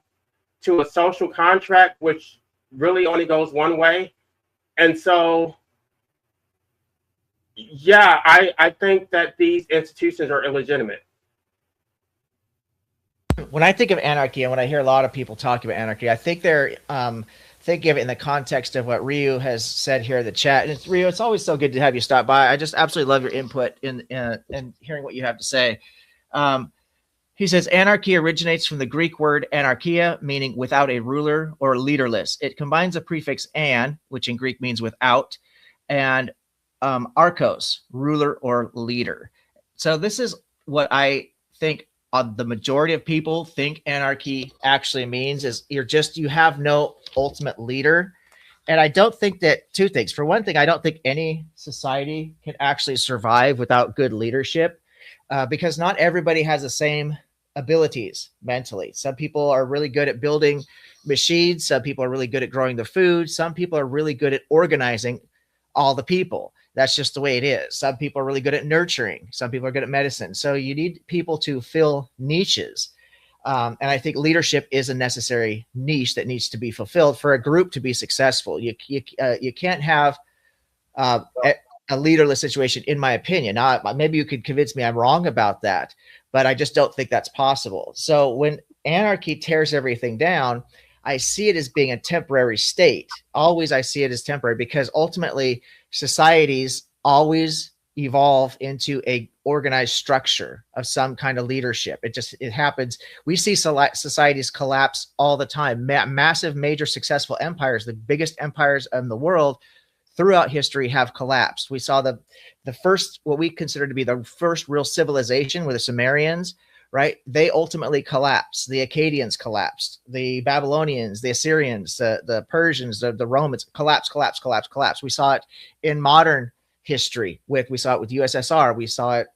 to a social contract, which really only goes one way. And so, yeah, I think that these institutions are illegitimate. When I think of anarchy and when I hear a lot of people talking about anarchy, I think they're thinking of it in the context of what Ryu has said here in the chat. And Ryu, it's always so good to have you stop by. I just absolutely love your input in hearing what you have to say. He says anarchy originates from the Greek word anarchia, meaning without a ruler or leaderless. It combines a prefix "an," which in Greek means without, and archos, ruler or leader. So this is what I think the majority of people think anarchy actually means, is you have no ultimate leader. And I don't think that, two things. For one thing, I don't think any society can actually survive without good leadership, because not everybody has the same abilities mentally. Some people are really good at building machines. Some people are really good at growing the food. Some people are really good at organizing all the people. That's just the way it is. Some people are really good at nurturing. Some people are good at medicine. So you need people to fill niches. And I think leadership is a necessary niche that needs to be fulfilled for a group to be successful. You can't have a leaderless situation, in my opinion. Now, maybe you could convince me I'm wrong about that, but I just don't think that's possible. So when anarchy tears everything down, I see it as being a temporary state. Always I see it as temporary, because ultimately societies always evolve into a organized structure of some kind of leadership. It happens. We see societies collapse all the time. Massive, major, successful empires, the biggest empires in the world throughout history, have collapsed. We saw the first, what we consider to be the first real civilization, with the Sumerians, right? They ultimately collapsed. The Akkadians collapsed. The Babylonians, the Assyrians, the Persians, the Romans collapsed. We saw it in modern history. We saw it with USSR. We saw it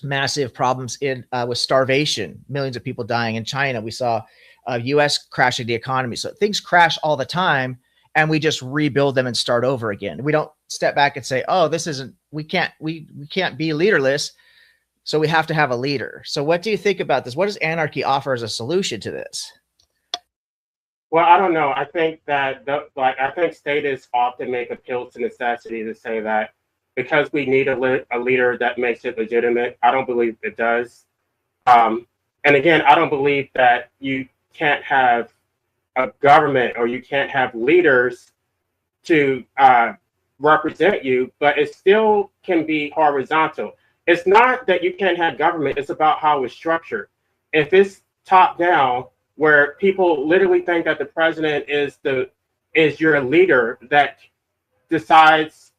massive problems with starvation, millions of people dying in China. We saw U.S. crashing the economy. So things crash all the time, and we just rebuild them and start over again. We don't step back and say, "Oh, this isn't. We can't be leaderless, so we have to have a leader." So, what do you think about this? What does anarchy offer as a solution to this? Well, I don't know. I think that I think statists often make appeals to necessity to say that because we need a leader that makes it legitimate. I don't believe it does. And again, I don't believe that you can't have a government or you can't have leaders to represent you, but it still can be horizontal. It's not that you can't have government, it's about how it's structured. If it's top down, where people literally think that the president is your leader that decides,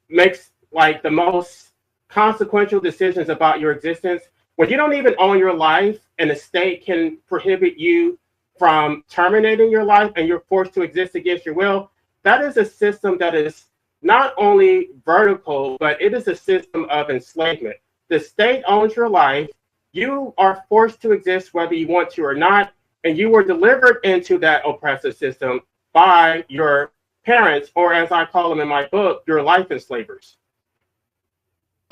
makes like the most consequential decisions about your existence, when you don't even own your life and the state can prohibit you from terminating your life and you're forced to exist against your will, that is a system that is not only vertical, but it is a system of enslavement. The state owns your life. You are forced to exist whether you want to or not, and you were delivered into that oppressive system by your parents, or as I call them in my book, your life enslavers.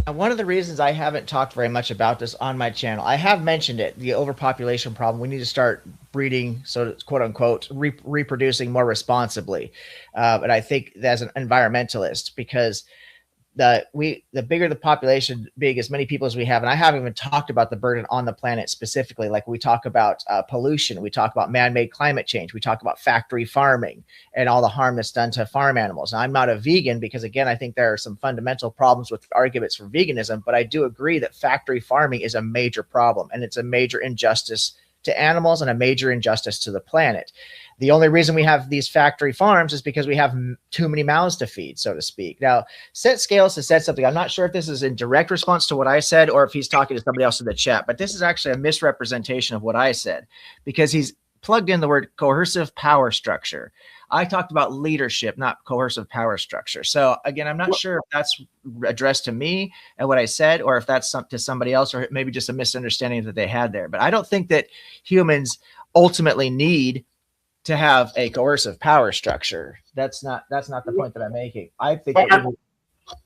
One of the reasons I haven't talked very much about this on my channel, I have mentioned it, the overpopulation problem. We need to start breeding, so to quote unquote, reproducing more responsibly. And I think as an environmentalist, because the bigger the population, being as many people as we have, and I haven't even talked about the burden on the planet specifically. Like we talk about pollution, we talk about man-made climate change, we talk about factory farming and all the harm that's done to farm animals. And I'm not a vegan because, again, I think there are some fundamental problems with arguments for veganism, but I do agree that factory farming is a major problem and it's a major injustice to animals and a major injustice to the planet. The only reason we have these factory farms is because we have too many mouths to feed, so to speak. Now, Set Scales has said something. I'm not sure if this is in direct response to what I said or if he's talking to somebody else in the chat, but this is actually a misrepresentation of what I said because he's plugged in the word coercive power structure. I talked about leadership, not coercive power structure. So again, I'm not sure if that's addressed to me and what I said, or if that's to somebody else, or maybe just a misunderstanding that they had there. But I don't think that humans ultimately need to have a coercive power structure. That's not the point that I'm making. I think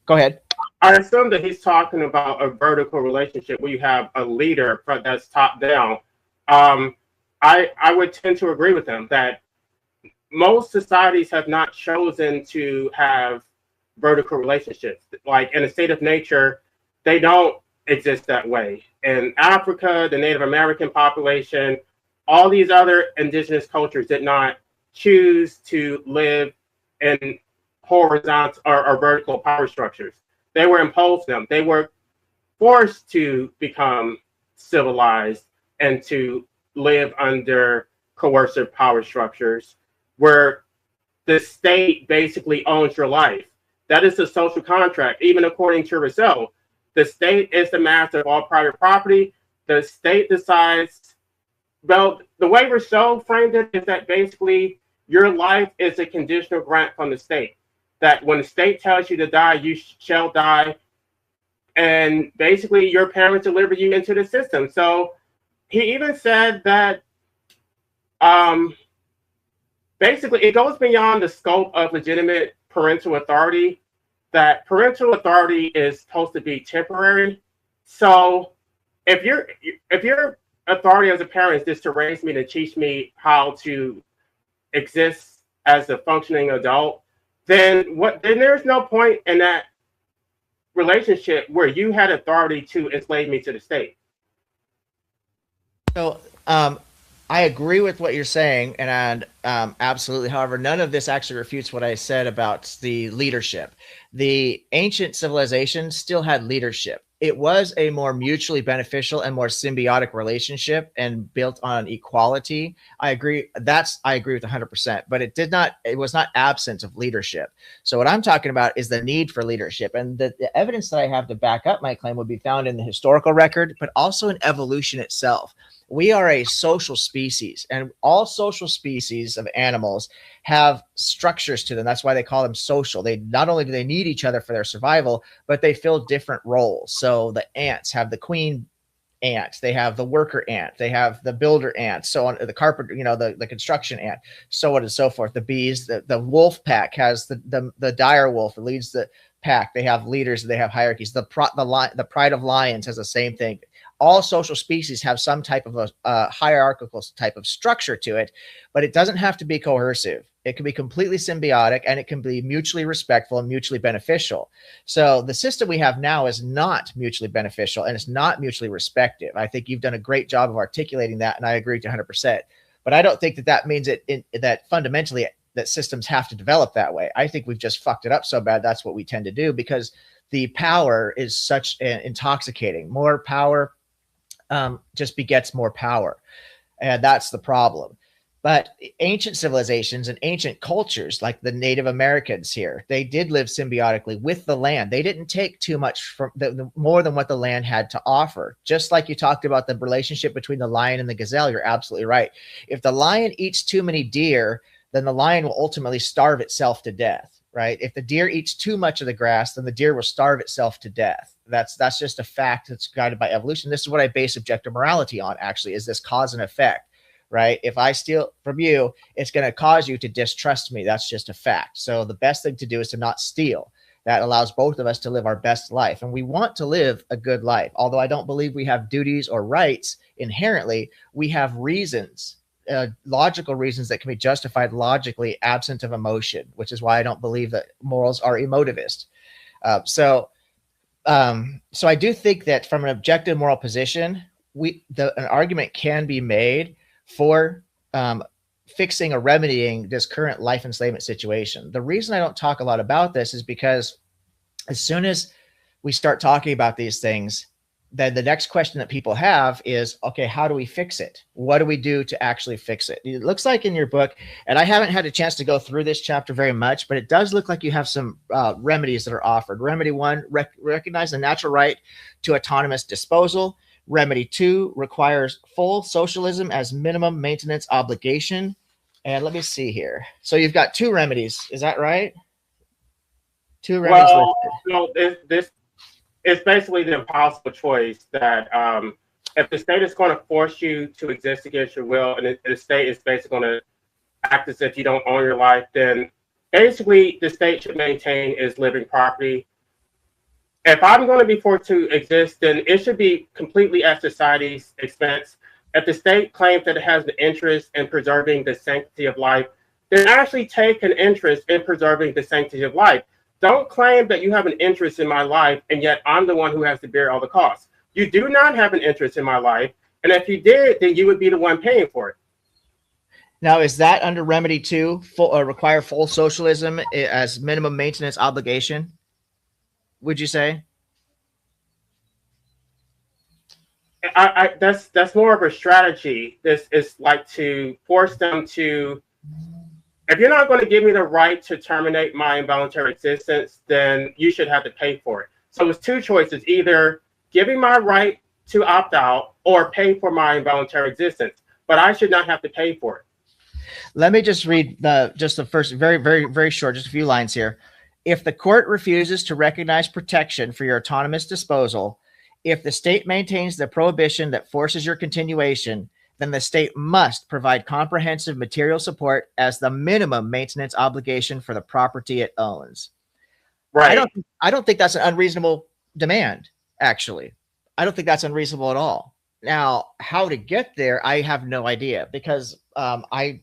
go ahead. I assume that he's talking about a vertical relationship where you have a leader that's top down. I would tend to agree with him that most societies have not chosen to have vertical relationships. Like in a state of nature, they don't exist that way. In Africa, the Native American population, all these other indigenous cultures did not choose to live in horizontal or vertical power structures. They were imposed them. They were forced to become civilized and to live under coercive power structures where the state basically owns your life. That is a social contract, even according to Rousseau. The state is the master of all private property. The state decides, well, the way Rousseau framed it is that basically your life is a conditional grant from the state. That when the state tells you to die, you shall die. And basically your parents deliver you into the system. So he even said that basically it goes beyond the scope of legitimate parental authority, that parental authority is supposed to be temporary. So if your authority as a parent is just to raise me, to teach me how to exist as a functioning adult, then there's no point in that relationship where you had authority to enslave me to the state. So I agree with what you're saying, and absolutely. However, none of this actually refutes what I said about the leadership. The ancient civilizations still had leadership. It was a more mutually beneficial and more symbiotic relationship and built on equality. I agree with 100%, but it was not absence of leadership. So what I'm talking about is the need for leadership. And the evidence that I have to back up my claim would be found in the historical record, but also in evolution itself. We are a social species, and all social species of animals have structures to them. That's why they call them social. They not only do they need each other for their survival, but they fill different roles. So the ants have the queen ant, they have the worker ant, they have the builder ant, so on, the carpenter, the construction ant, so on and so forth. The bees, the wolf pack has the dire wolf that leads the pack. They have leaders, they have hierarchies. The pride of lions has the same thing. All social species have some type of a hierarchical type of structure to it, but it doesn't have to be coercive. It can be completely symbiotic, and it can be mutually respectful and mutually beneficial. So the system we have now is not mutually beneficial, and it's not mutually respective. I think you've done a great job of articulating that, and I agree to 100%. But I don't think that means that fundamentally that systems have to develop that way. I think we've just fucked it up so bad. That's what we tend to do because the power is such intoxicating. More power just begets more power. And that's the problem. But ancient civilizations and ancient cultures, like the Native Americans here, they did live symbiotically with the land. They didn't take too much from more than what the land had to offer. Just like you talked about the relationship between the lion and the gazelle, you're absolutely right. If the lion eats too many deer, then the lion will ultimately starve itself to death, right? If the deer eats too much of the grass, then the deer will starve itself to death. That's just a fact that's guided by evolution. This is what I base objective morality on, actually, is this cause and effect, right? If I steal from you, it's going to cause you to distrust me. That's just a fact. So the best thing to do is to not steal. That allows both of us to live our best life. And we want to live a good life. Although I don't believe we have duties or rights inherently, we have reasons, logical reasons that can be justified logically absent of emotion, which is why I don't believe that morals are emotivist. So I do think that from an objective moral position, an argument can be made for fixing or remedying this current life enslavement situation. The reason I don't talk a lot about this is because as soon as we start talking about these things, then the next question that people have is, okay, how do we fix it? What do we do to actually fix it? It looks like in your book, and I haven't had a chance to go through this chapter very much, but it does look like you have some remedies that are offered. Remedy 1, recognize the natural right to autonomous disposal. Remedy 2 requires full socialism as minimum maintenance obligation. And let me see here. So you've got 2 remedies. Is that right? 2 remedies listed. This is basically the impossible choice that if the state is going to force you to exist against your will, and the state is basically going to act as if you don't own your life, then basically the state should maintain its living property. If I'm going to be forced to exist, then it should be completely at society's expense. If the state claims that it has an interest in preserving the sanctity of life, then actually take an interest in preserving the sanctity of life. Don't claim that you have an interest in my life, and yet I'm the one who has to bear all the costs. You do not have an interest in my life, and if you did, then you would be the one paying for it. Now, is that under Remedy 2, require full socialism as minimum maintenance obligation? Would you say? That's more of a strategy. This is like to force them to, if you're not going to give me the right to terminate my involuntary existence, then you should have to pay for it. So it's 2 choices, either giving my right to opt out or pay for my involuntary existence, but I should not have to pay for it. Let me just read the first, very, very, very short, just a few lines here. If the court refuses to recognize protection for your autonomous disposal, if the state maintains the prohibition that forces your continuation, then the state must provide comprehensive material support as the minimum maintenance obligation for the property it owns. Right. I don't think that's an unreasonable demand, actually. I don't think that's unreasonable at all. Now, how to get there, I have no idea, because I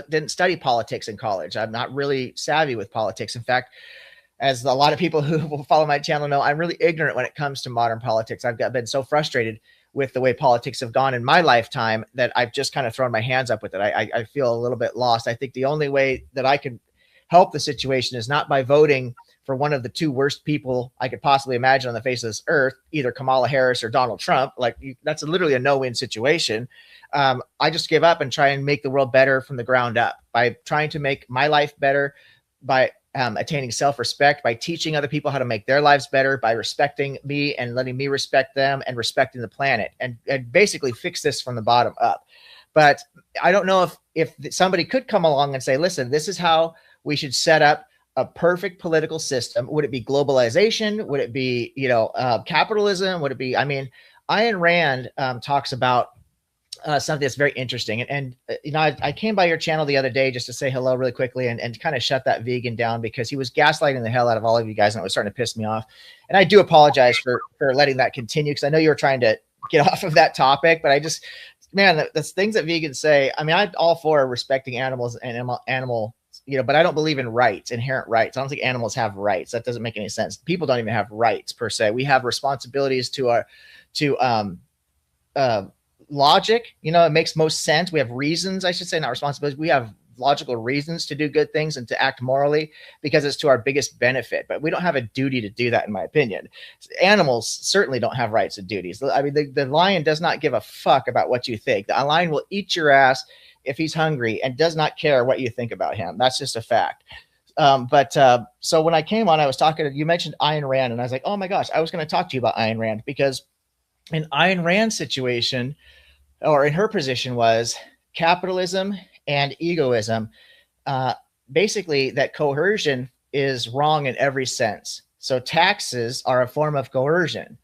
didn't study politics in college. I'm not really savvy with politics. In fact, as a lot of people who will follow my channel know, I'm really ignorant when it comes to modern politics. I've been so frustrated with the way politics have gone in my lifetime that I've just kind of thrown my hands up with it. I feel a little bit lost. I think the only way that I can help the situation is not by voting for one of the 2 worst people I could possibly imagine on the face of this earth, either Kamala Harris or Donald Trump. That's literally a no-win situation. I just give up and try and make the world better from the ground up by trying to make my life better, by attaining self-respect, by teaching other people how to make their lives better, by respecting me and letting me respect them, and respecting the planet, and basically fix this from the bottom up. But I don't know if somebody could come along and say, listen, this is how we should set up a perfect political system. Would it be globalization? Would it be, capitalism? Would it be, Ayn Rand talks about something that's very interesting. And I came by your channel the other day just to say hello really quickly and kind of shut that vegan down, because he was gaslighting the hell out of all of you guys, and it was starting to piss me off. And I do apologize for letting that continue, because I know you were trying to get off of that topic, but I just, man, the things that vegans say, I'm all for respecting animals and animal, but I don't believe in rights, inherent rights. I don't think animals have rights. That doesn't make any sense. People don't even have rights per se. We have responsibilities to logic. It makes most sense. We have reasons, I should say, not responsibilities. We have logical reasons to do good things and to act morally because it's to our biggest benefit. But we don't have a duty to do that, in my opinion. Animals certainly don't have rights and duties. The lion does not give a fuck about what you think. The lion will eat your ass if he's hungry and does not care what you think about him. That's just a fact. So when I came on, I was talking, you mentioned Ayn Rand, and I was like, oh my gosh, I was going to talk to you about Ayn Rand, because in Ayn Rand's situation, or in her position, was capitalism and egoism. Basically, that coercion is wrong in every sense. So taxes are a form of coercion.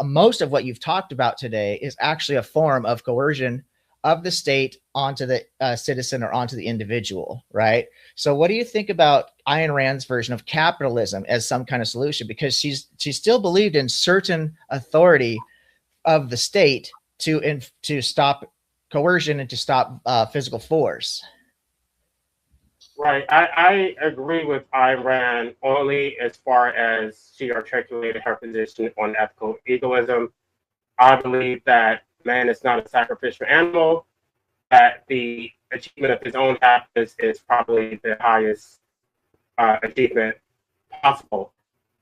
Most of what you've talked about today is actually a form of coercion of the state onto the citizen or onto the individual, right? So, what do you think about Ayn Rand's version of capitalism as some kind of solution? Because she still believed in certain authority of the state to stop coercion and to stop physical force. Right. I agree with Ayn Rand only as far as she articulated her position on ethical egoism. I believe that man is not a sacrificial animal, that the achievement of his own happiness is probably the highest achievement possible.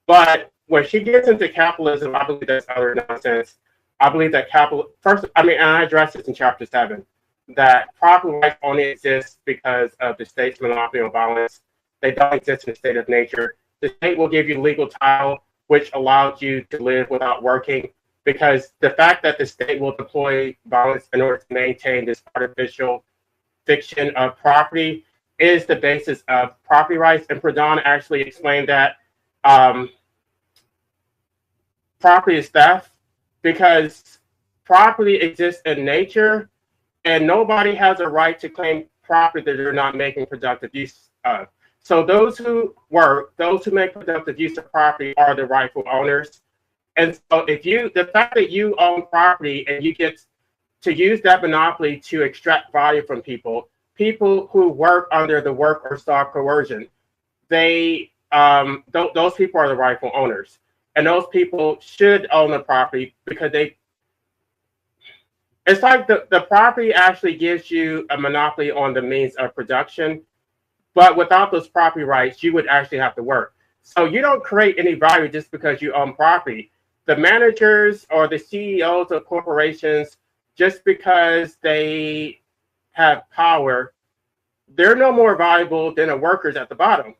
But when she gets into capitalism, I believe that's utter nonsense. I believe that first, I mean, and I addressed this in chapter 7, that property rights only exist because of the state's monopoly on violence. They don't exist in a state of nature. The state will give you legal title, which allows you to live without working, because the fact that the state will deploy violence in order to maintain this artificial fiction of property is the basis of property rights. And Pradhan actually explained that property is theft because property exists in nature and nobody has a right to claim property that they're not making productive use of. So those who work, those who make productive use of property are the rightful owners. And so the fact that you own property and you get to use that monopoly to extract value from people who work under the work or starve coercion, those people are the rightful owners. And those people should own the property because it's like the property actually gives you a monopoly on the means of production, but without those property rights, you would actually have to work. So you don't create any value just because you own property. The managers or the CEOs of corporations, just because they have power, they're no more valuable than the workers at the bottom.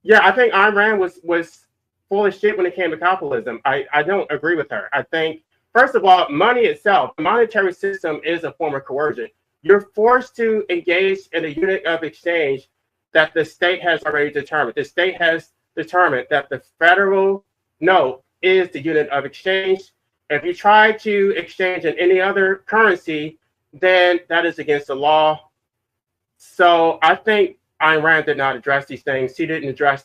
Yeah, I think Ayn Rand was full of shit when it came to capitalism. I don't agree with her. I think, first of all, money itself, the monetary system is a form of coercion. You're forced to engage in a unit of exchange that the state has already determined. The state has determined that the federal note is the unit of exchange. If you try to exchange in any other currency, then that is against the law. So I think Ayn Rand did not address these things. She didn't address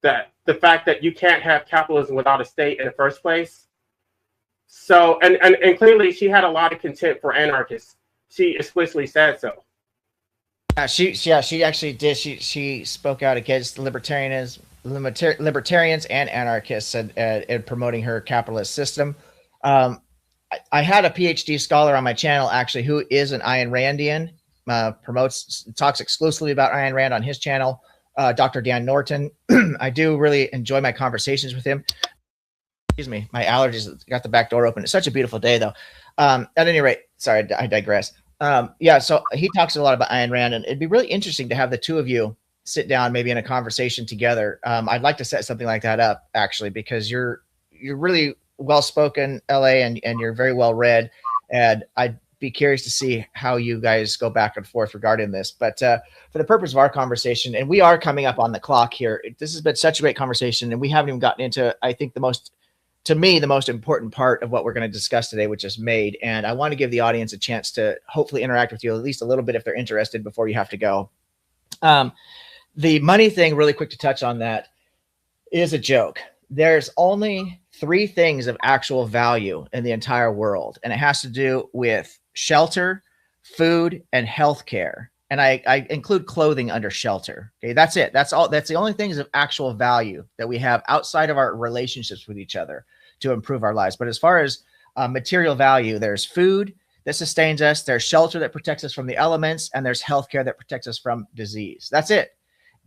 that the fact that you can't have capitalism without a state in the first place. So, and clearly she had a lot of contempt for anarchists. She explicitly said so. She actually did. She spoke out against libertarians and anarchists and promoting her capitalist system. I had a PhD scholar on my channel actually who is an Ayn Randian, talks exclusively about Ayn Rand on his channel, Dr. Dan Norton. I do really enjoy my conversations with him. Excuse me, my allergies got the back door open. It's such a beautiful day though. At any rate, sorry, I digress. Yeah, so he talks a lot about Ayn Rand, and it'd be really interesting to have the two of you sit down maybe in a conversation together. I'd like to set something like that up actually, because you're really well spoken, LA, and you're very well read, and I'd be curious to see how you guys go back and forth regarding this. But for the purpose of our conversation, and we are coming up on the clock here, this has been such a great conversation, and we haven't even gotten into, I think, the most important part of what we're going to discuss today, which is MAID. And I want to give the audience a chance to hopefully interact with you at least a little bit if they're interested before you have to go. The money thing, really quick to touch on that, is a joke. There's only 3 things of actual value in the entire world, and it has to do with shelter, food, and healthcare. And I include clothing under shelter. Okay, that's it. That's all. That's the only things of actual value that we have outside of our relationships with each other to improve our lives. But as far as material value, there's food that sustains us, there's shelter that protects us from the elements, and there's healthcare that protects us from disease. That's it.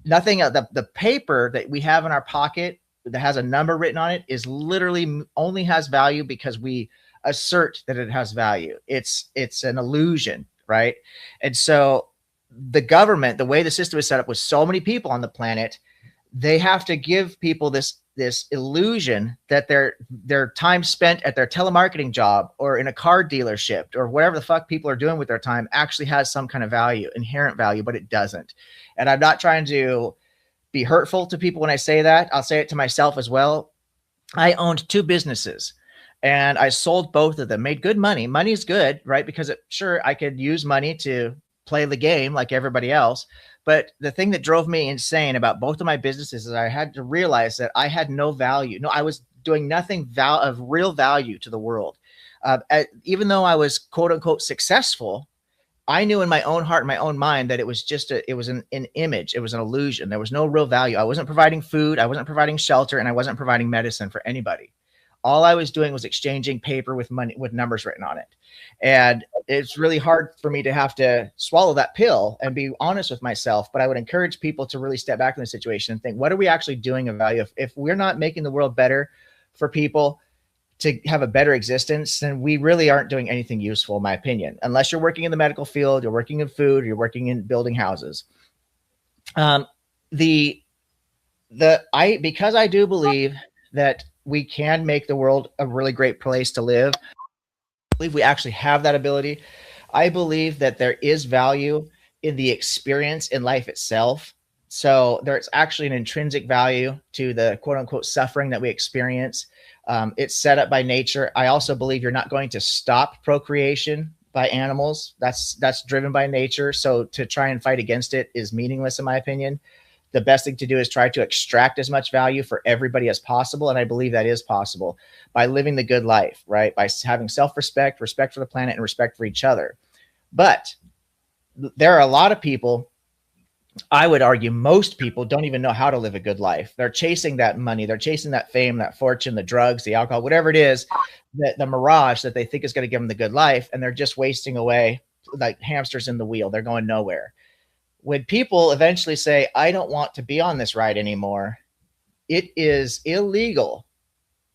Nothing. The paper that we have in our pocket that has a number written on it is literally only has value because we assert that it has value. It's an illusion, right? And so the government, the way the system is set up with so many people on the planet, they have to give people this illusion that their time spent at their telemarketing job or in a car dealership or whatever the fuck people are doing with their time actually has some kind of value, inherent value, but it doesn't. And I'm not trying to be hurtful to people when I say that. I'll say it to myself as well. I owned 2 businesses. and I sold both of them, made good money. Money's good, right? Because sure, I could use money to play the game like everybody else. But the thing that drove me insane about both of my businesses is I had to realize that I had no value. No, I was doing nothing of real value to the world. Even though I was quote unquote successful, I knew in my own heart, in my own mind, that it was just it was an image. It was an illusion. There was no real value. I wasn't providing food. I wasn't providing shelter, and I wasn't providing medicine for anybody. All I was doing was exchanging paper with money, with numbers written on it. And it's really hard for me to have to swallow that pill and be honest with myself. But I would encourage people to really step back from the situation and think, what are we actually doing of value? If we're not making the world better for people to have a better existence, then we really aren't doing anything useful, in my opinion, unless you're working in the medical field, you're working in food, you're working in building houses. Because I do believe that we can make the world a really great place to live. I believe we actually have that ability. I believe that there is value in the experience in life itself. So there's actually an intrinsic value to the quote unquote suffering that we experience. It's set up by nature. I also believe you're not going to stop procreation by animals. That's driven by nature. So to try and fight against it is meaningless, in my opinion. The best thing to do is try to extract as much value for everybody as possible. And I believe that is possible by living the good life, right? By having self-respect, respect for the planet, and respect for each other. But there are a lot of people, I would argue most people don't even know how to live a good life. They're chasing that money. They're chasing that fame, that fortune, the drugs, the alcohol, whatever it is, the mirage that they think is going to give them the good life. And they're just wasting away like hamsters in the wheel. They're going nowhere. When people eventually say, I don't want to be on this ride anymore, it is illegal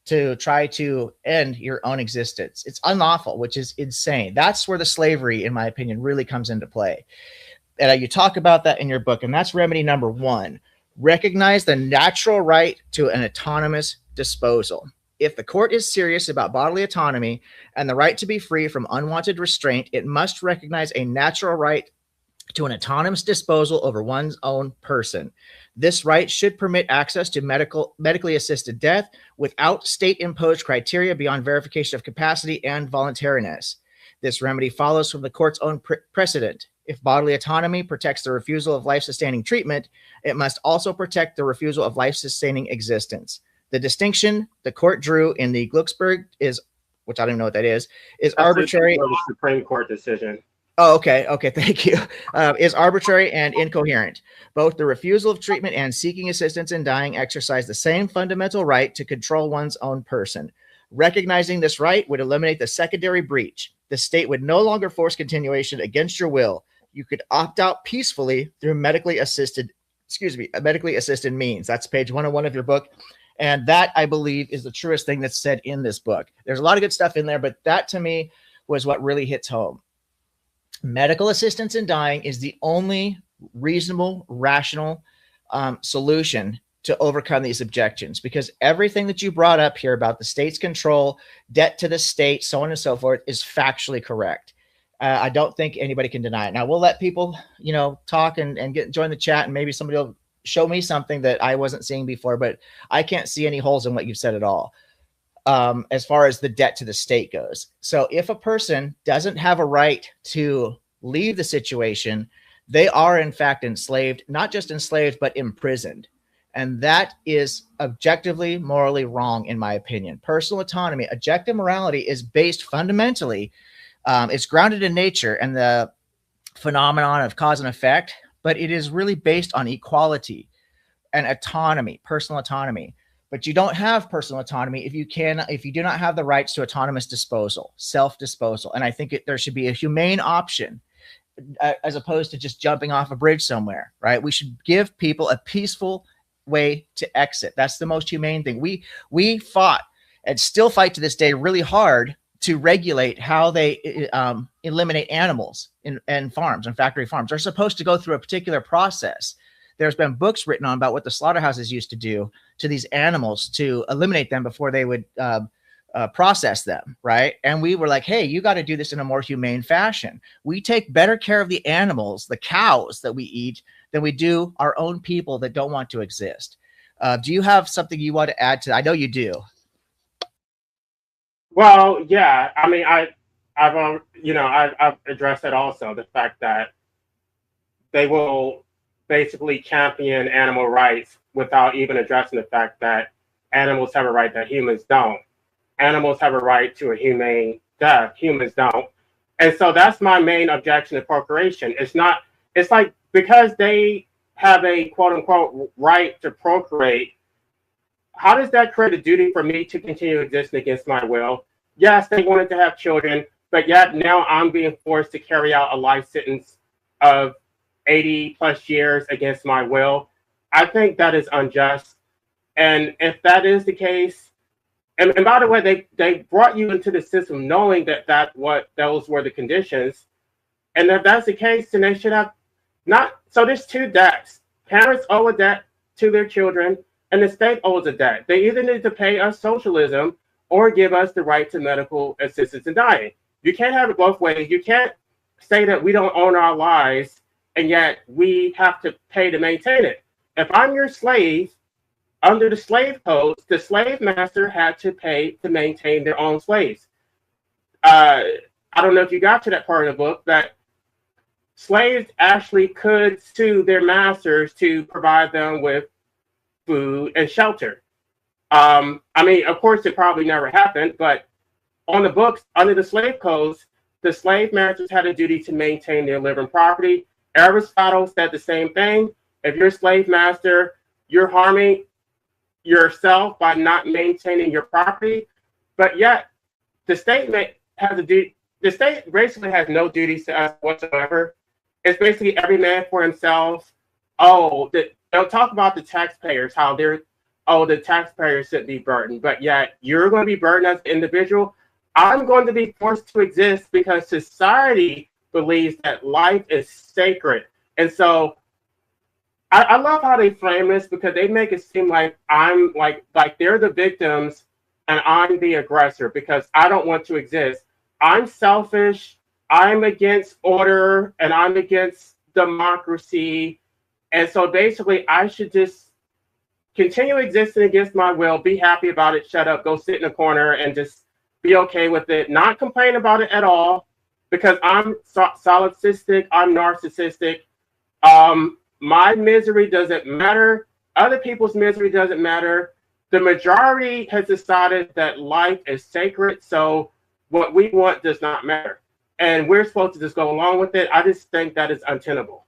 to try to end your own existence. It's unlawful, which is insane. That's where the slavery, in my opinion, really comes into play. And you talk about that in your book, and that's remedy number 1. Recognize the natural right to an autonomous disposal. If the court is serious about bodily autonomy and the right to be free from unwanted restraint, it must recognize a natural right to an autonomous disposal over one's own person. This right should permit access to medically assisted death without state-imposed criteria beyond verification of capacity and voluntariness. This remedy follows from the court's own precedent. If bodily autonomy protects the refusal of life-sustaining treatment, it must also protect the refusal of life-sustaining existence. The distinction the court drew in the Glucksberg is, which I don't even know what that is arbitrary. The Supreme Court decision. Oh, okay. Okay. Thank you. Is arbitrary and incoherent. Both the refusal of treatment and seeking assistance in dying exercise the same fundamental right to control one's own person. Recognizing this right would eliminate the secondary breach. The state would no longer force continuation against your will. You could opt out peacefully through medically assisted means. That's page 101 of your book. And that, I believe, is the truest thing that's said in this book. There's a lot of good stuff in there, but that to me was what really hits home. Medical assistance in dying is the only reasonable, rational solution to overcome these objections, because everything that you brought up here about the state's control, debt to the state, so on and so forth, is factually correct. I don't think anybody can deny it. Now, we'll let people, talk and join the chat, and maybe somebody will show me something that I wasn't seeing before, but I can't see any holes in what you've said at all. As far as the debt to the state goes. So if a person doesn't have a right to leave the situation, they are in fact enslaved, not just enslaved, but imprisoned. And that is objectively morally wrong, in my opinion. Personal autonomy, objective morality is based fundamentally, it's grounded in nature and the phenomenon of cause and effect, but it is really based on equality and autonomy, personal autonomy. But you don't have personal autonomy if you do not have the rights to autonomous disposal, self-disposal. And I think there should be a humane option as opposed to just jumping off a bridge somewhere, right? We should give people a peaceful way to exit. That's the most humane thing. We fought and still fight to this day really hard to regulate how they eliminate animals in farms and factory farms. They're supposed to go through a particular process. There's been books written on about what the slaughterhouses used to do to these animals to eliminate them before they would process them, right? And we were like, hey, you got to do this in a more humane fashion. We take better care of the animals, the cows that we eat, than we do our own people that don't want to exist. Do you have something you want to add to that? I know you do. Well, yeah. I mean, I've addressed that also. The fact that they will basically champion animal rights without even addressing the fact that animals have a right that humans don't. Animals have a right to a humane death. Humans don't. And so that's my main objection to procreation. It's not, it's like because they have a quote unquote right to procreate, how does that create a duty for me to continue existing against my will? Yes, they wanted to have children, but yet now I'm being forced to carry out a life sentence of 80 plus years against my will. I think that is unjust. And if that is the case, and by the way, they brought you into the system knowing that those were the conditions. And if that's the case, then they should have not. So there's two debts. Parents owe a debt to their children, and the state owes a debt. They either need to pay us socialism or give us the right to medical assistance in dying. You can't have it both ways. You can't say that we don't own our lives and yet we have to pay to maintain it. If I'm your slave, under the slave codes, the slave master had to pay to maintain their own slaves. I don't know if you got to that part of the book, but slaves actually could sue their masters to provide them with food and shelter. I mean, of course, it probably never happened, but on the books, under the slave codes, the slave masters had a duty to maintain their living property. Aristotle said the same thing. If you're a slave master, you're harming yourself by not maintaining your property, but yet the state has a duty. The state basically has no duties to us whatsoever. It's basically every man for himself. They'll talk about the taxpayers, how the taxpayers should be burdened, but yet you're going to be burdened as an individual. I'm going to be forced to exist because society believes that life is sacred. And so I love how they frame this because they make it seem like I'm like they're the victims and I'm the aggressor because I don't want to exist. I'm selfish. I'm against order and I'm against democracy. And so basically I should just continue existing against my will, be happy about it, shut up, go sit in a corner and just be okay with it, not complain about it at all because I'm solipsistic, I'm narcissistic. My misery doesn't matter. Other people's misery doesn't matter. The majority has decided that life is sacred, so what we want does not matter. And we're supposed to just go along with it. I just think that is untenable.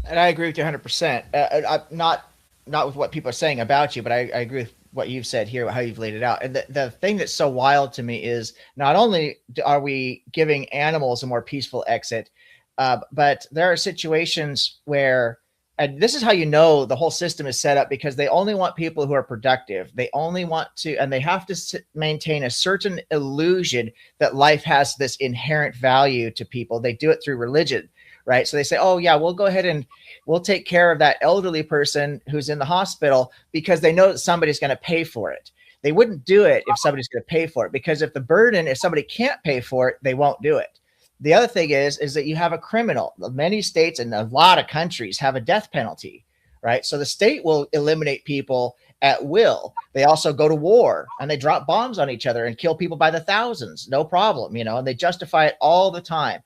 And I agree with you 100%. Not with what people are saying about you, but I agree with what you've said here, how you've laid it out. And the thing that's so wild to me is not only are we giving animals a more peaceful exit, but there are situations where, and this is how you know the whole system is set up because they only want people who are productive. They only want to, and they have to maintain a certain illusion that life has this inherent value to people. They do it through religion, right? So they say, oh yeah, we'll go ahead and we'll take care of that elderly person who's in the hospital because they know that somebody's going to pay for it. They wouldn't do it if somebody's going to pay for it because if somebody can't pay for it, they won't do it. The other thing is that you have a criminal. Many states and a lot of countries have a death penalty, right? So the state will eliminate people at will. They also go to war and they drop bombs on each other and kill people by the thousands, no problem, and they justify it all the time.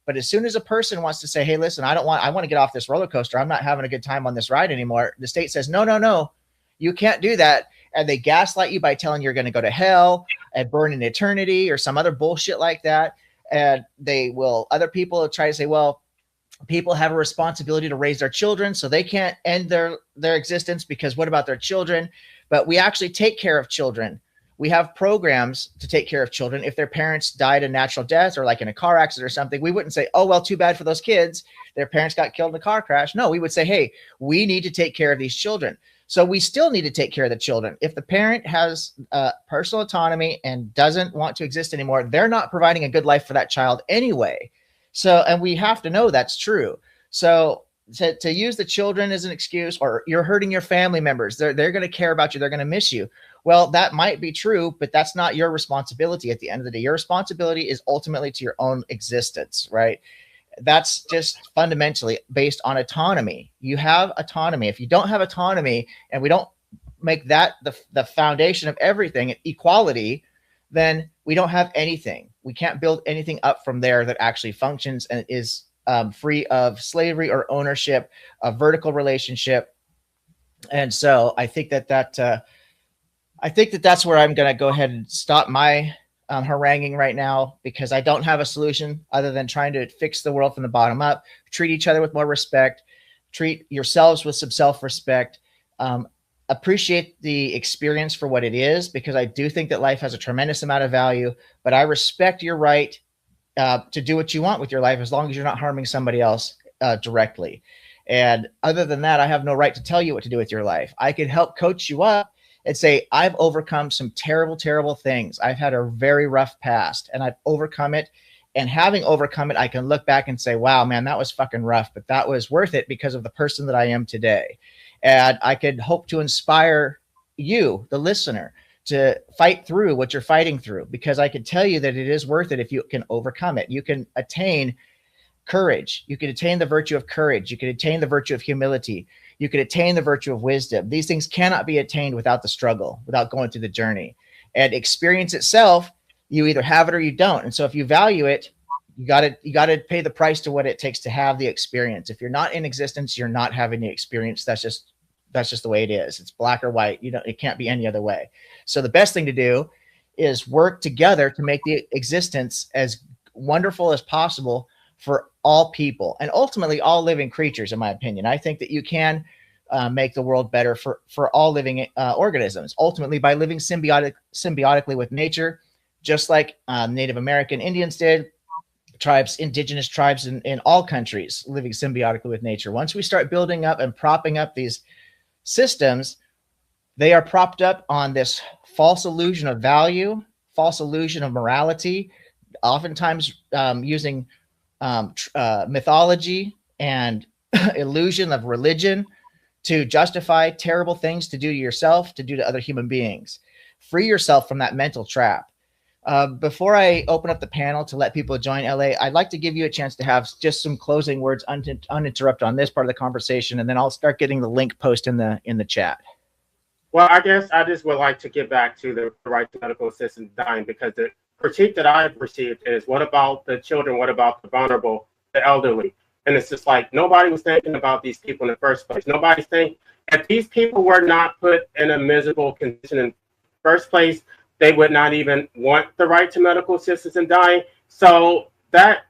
But as soon as a person wants to say, hey, listen, I want to get off this roller coaster. I'm not having a good time on this ride anymore. The state says, no, you can't do that. And they gaslight you by telling you're going to go to hell and burn in eternity or some other bullshit like that. And other people try to say, well, people have a responsibility to raise their children, so they can't end their existence because what about their children? But we actually take care of children. We have programs to take care of children. If their parents died a natural death or like in a car accident or something, we wouldn't say, oh, well, too bad for those kids. Their parents got killed in a car crash. No, we would say, hey, we need to take care of these children. So we still need to take care of the children. If the parent has personal autonomy and doesn't want to exist anymore, they're not providing a good life for that child anyway. So, and we have to know that's true. So to use the children as an excuse, or you're hurting your family members, they're going to care about you, they're going to miss you. Well, that might be true, but that's not your responsibility at the end of the day. Your responsibility is ultimately to your own existence, right? That's just fundamentally based on autonomy. You have autonomy. If you don't have autonomy and we don't make that the foundation of everything, equality, then we don't have anything. We can't build anything up from there that actually functions and is free of slavery or ownership, a vertical relationship. And so I think that that's where I'm going to go ahead and stop my haranguing right now, because I don't have a solution other than trying to fix the world from the bottom up, treat each other with more respect, treat yourselves with some self-respect, appreciate the experience for what it is, because I do think that life has a tremendous amount of value, but I respect your right to do what you want with your life as long as you're not harming somebody else directly. And other than that, I have no right to tell you what to do with your life. I could help coach you up and say, I've overcome some terrible, terrible things. I've had a very rough past and I've overcome it. And having overcome it, I can look back and say, wow, man, that was fucking rough, but that was worth it because of the person that I am today. And I could hope to inspire you, the listener, to fight through what you're fighting through, because I can tell you that it is worth it if you can overcome it. You can attain courage. You can attain the virtue of courage. You can attain the virtue of humility. You can attain the virtue of wisdom. These things cannot be attained without the struggle, without going through the journey. And experience itself, you either have it or you don't. And so if you value it, you got to pay the price to what it takes to have the experience. If you're not in existence, you're not having the experience. That's just the way it is. It's black or white. It can't be any other way. So the best thing to do is work together to make the existence as wonderful as possible for all people and ultimately all living creatures. In my opinion, I think that you can make the world better for all living organisms, ultimately by living symbiotically with nature, just like Native American Indians did, indigenous tribes in all countries living symbiotically with nature. Once we start building up and propping up these systems, they are propped up on this false illusion of value, false illusion of morality, oftentimes using mythology and illusion of religion to justify terrible things to do to yourself, to do to other human beings. Free yourself from that mental trap. Before I open up the panel to let people join LA, I'd like to give you a chance to have just some closing words uninterrupted on this part of the conversation, and then I'll start getting the link post in the chat. Well, I guess I just would like to get back to the right to medical assistance dying, because the critique that I've received is, what about the children? What about the vulnerable, the elderly? And it's just like, nobody was thinking about these people in the first place. Nobody's thinking, if these people were not put in a miserable condition in the first place, they would not even want the right to medical assistance in dying. So that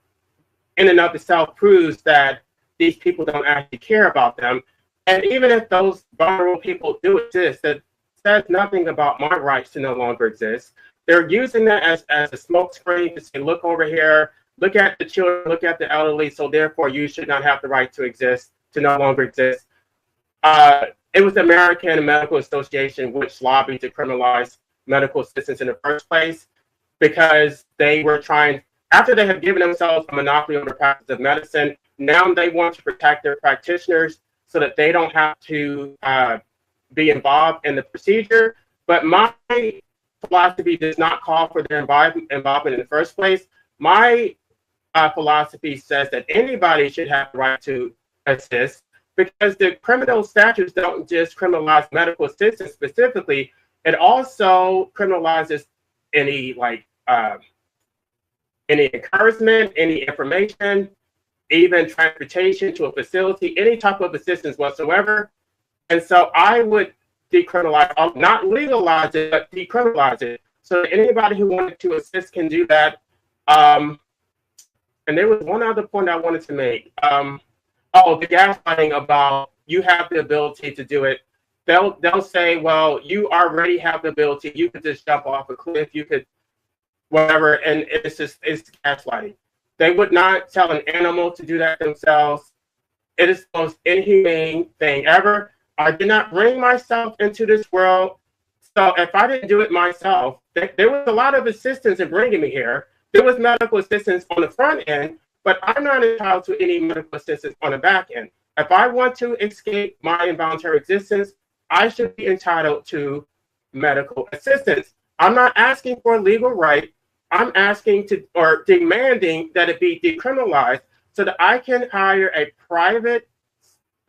in and of itself proves that these people don't actually care about them. And even if those vulnerable people do exist, that says nothing about my rights to no longer exist. They're using that as a smokescreen to say, look over here, look at the children, look at the elderly, so therefore you should not have the right to exist, to no longer exist. It was the American Medical Association which lobbied to criminalize medical assistance in the first place, because they were trying, after they have given themselves a monopoly on the practice of medicine, now they want to protect their practitioners so that they don't have to be involved in the procedure. But my philosophy does not call for their involvement in the first place. My philosophy says that anybody should have the right to assist, because the criminal statutes don't just criminalize medical assistance specifically, it also criminalizes any encouragement, any information, even transportation to a facility, any type of assistance whatsoever. And so I would decriminalize, not legalize it, but decriminalize it, so that anybody who wanted to assist can do that. And there was one other point I wanted to make. The gaslighting about you have the ability to do it. They'll say, well, you already have the ability. You could just jump off a cliff. You could whatever. And it's gaslighting. They would not tell an animal to do that themselves. It is the most inhumane thing ever. I did not bring myself into this world. So if I didn't do it myself, there was a lot of assistance in bringing me here. There was medical assistance on the front end, but I'm not entitled to any medical assistance on the back end. If I want to escape my involuntary existence, I should be entitled to medical assistance. I'm not asking for a legal right. I'm asking or demanding that it be decriminalized so that I can hire a private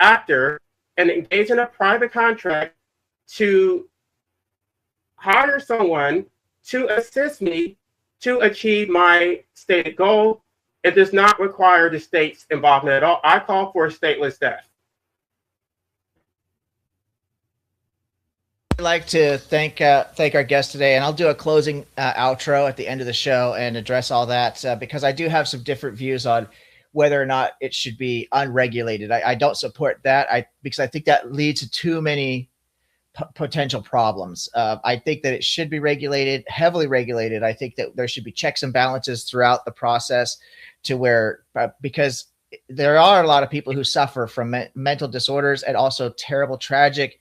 actor and engage in a private contract to hire someone to assist me to achieve my stated goal. It does not require the state's involvement at all. I call for a stateless death. I'd like to thank our guest today, and I'll do a closing outro at the end of the show and address all that because I do have some different views on whether or not it should be unregulated. I don't support that. Because I think that leads to too many potential problems. I think that it should be regulated, heavily regulated. I think that there should be checks and balances throughout the process to where because there are a lot of people who suffer from mental disorders and also terrible, tragic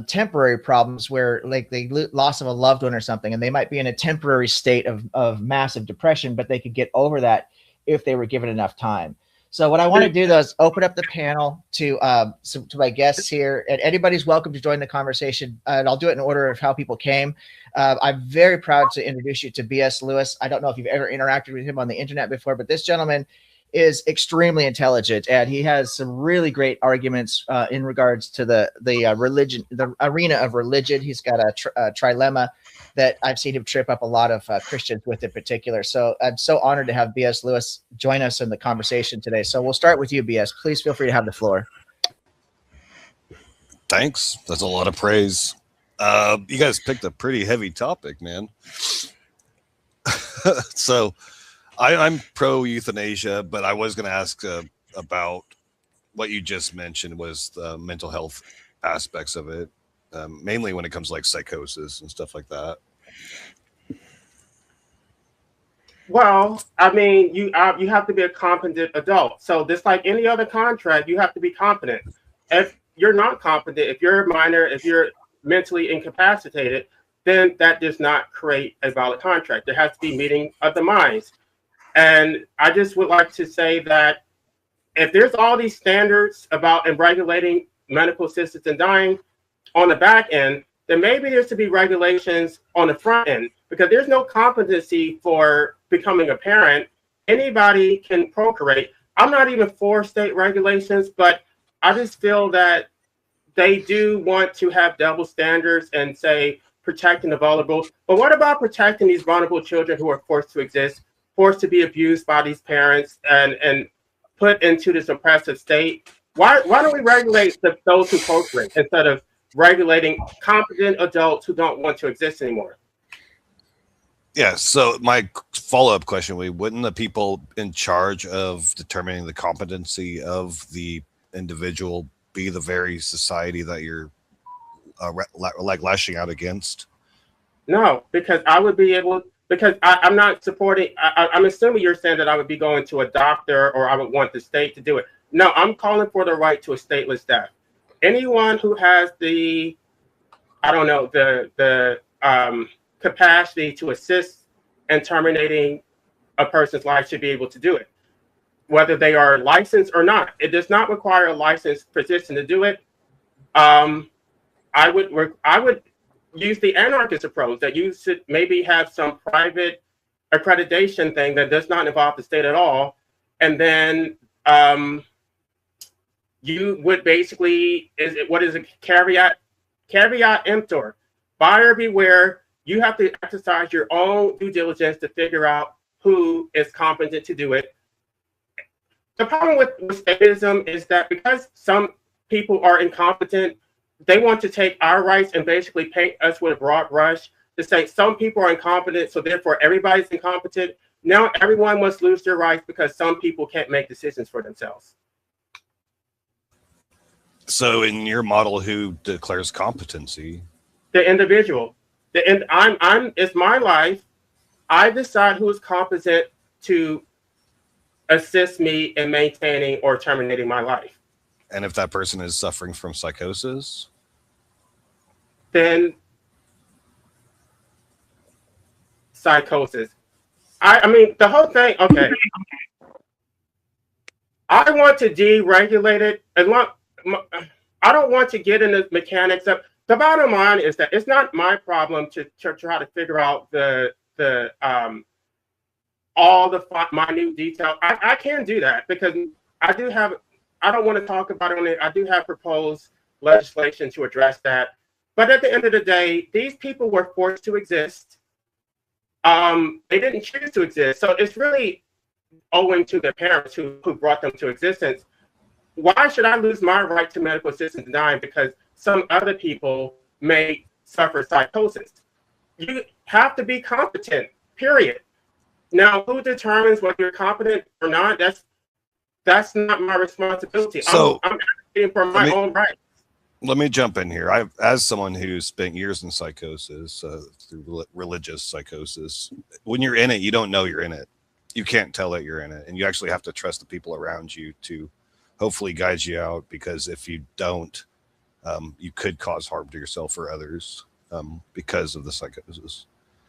temporary problems where like the loss of a loved one or something, and they might be in a temporary state of massive depression, but they could get over that if they were given enough time. So what I want to do though is open up the panel to my guests here, and anybody's welcome to join the conversation. And I'll do it in order of how people came. I'm very proud to introduce you to B.S. Lewis. I don't know if you've ever interacted with him on the internet before, but this gentleman is extremely intelligent, and he has some really great arguments in regards to the religion, the arena of religion. He's got a trilemma that I've seen him trip up a lot of Christians with in particular. So I'm so honored to have B.S. Lewis join us in the conversation today. So we'll start with you, B.S. Please feel free to have the floor. Thanks. That's a lot of praise. You guys picked a pretty heavy topic, man. So I'm pro euthanasia, but I was going to ask about what you just mentioned was the mental health aspects of it, mainly when it comes to like psychosis and stuff like that. Well, I mean, you have to be a competent adult. So just like any other contract, you have to be competent. If you're not competent, if you're a minor, if you're mentally incapacitated, then that does not create a valid contract. There has to be meeting of the minds. And I just would like to say that if there's all these standards about and regulating medical assistance in dying on the back end, then maybe there's to be regulations on the front end, because there's no competency for becoming a parent. Anybody can procreate. I'm not even for state regulations, but I just feel that they do want to have double standards and say protecting the vulnerable. But what about protecting these vulnerable children who are forced to exist, forced to be abused by these parents and put into this oppressive state? Why don't we regulate those who procreate instead of regulating competent adults who don't want to exist anymore? Yeah, so my follow-up question would be, wouldn't the people in charge of determining the competency of the individual be the very society that you're like lashing out against? No, because I would be able, because I'm not supporting, I'm assuming you're saying that I would be going to a doctor or I would want the state to do it. No, I'm calling for the right to a stateless death. Anyone who has the, I don't know, the capacity to assist in terminating a person's life should be able to do it, whether they are licensed or not. It does not require a licensed physician to do it. I would use the anarchist approach that you should maybe have some private accreditation thing that does not involve the state at all, and then you would basically, what is a caveat emptor, buyer beware. You have to exercise your own due diligence to figure out who is competent to do it. The problem with statism is that because some people are incompetent, they want to take our rights and basically paint us with a broad brush to say some people are incompetent, so therefore everybody's incompetent. Now everyone must lose their rights because some people can't make decisions for themselves. So in your model, who declares competency? The individual. It's my life. I decide who is competent to assist me in maintaining or terminating my life. And if that person is suffering from psychosis? Then psychosis. I mean, the whole thing, okay. I want to deregulate it. I don't want to get into mechanics of. The bottom line is that it's not my problem to try to figure out all the minute detail. I can do that because I don't want to talk about it. I do have proposed legislation to address that. But at the end of the day, these people were forced to exist. They didn't choose to exist. So it's really owing to their parents who brought them to existence. Why should I lose my right to medical assistance dying because some other people may suffer psychosis? You have to be competent, period. Now, who determines whether you're competent or not? That's not my responsibility. So I'm advocating for my own rights. Let me jump in here. As someone who's spent years in psychosis, through religious psychosis, when you're in it, you don't know you're in it. You can't tell that you're in it, and you actually have to trust the people around you to hopefully guide you out. Because if you don't, you could cause harm to yourself or others because of the psychosis.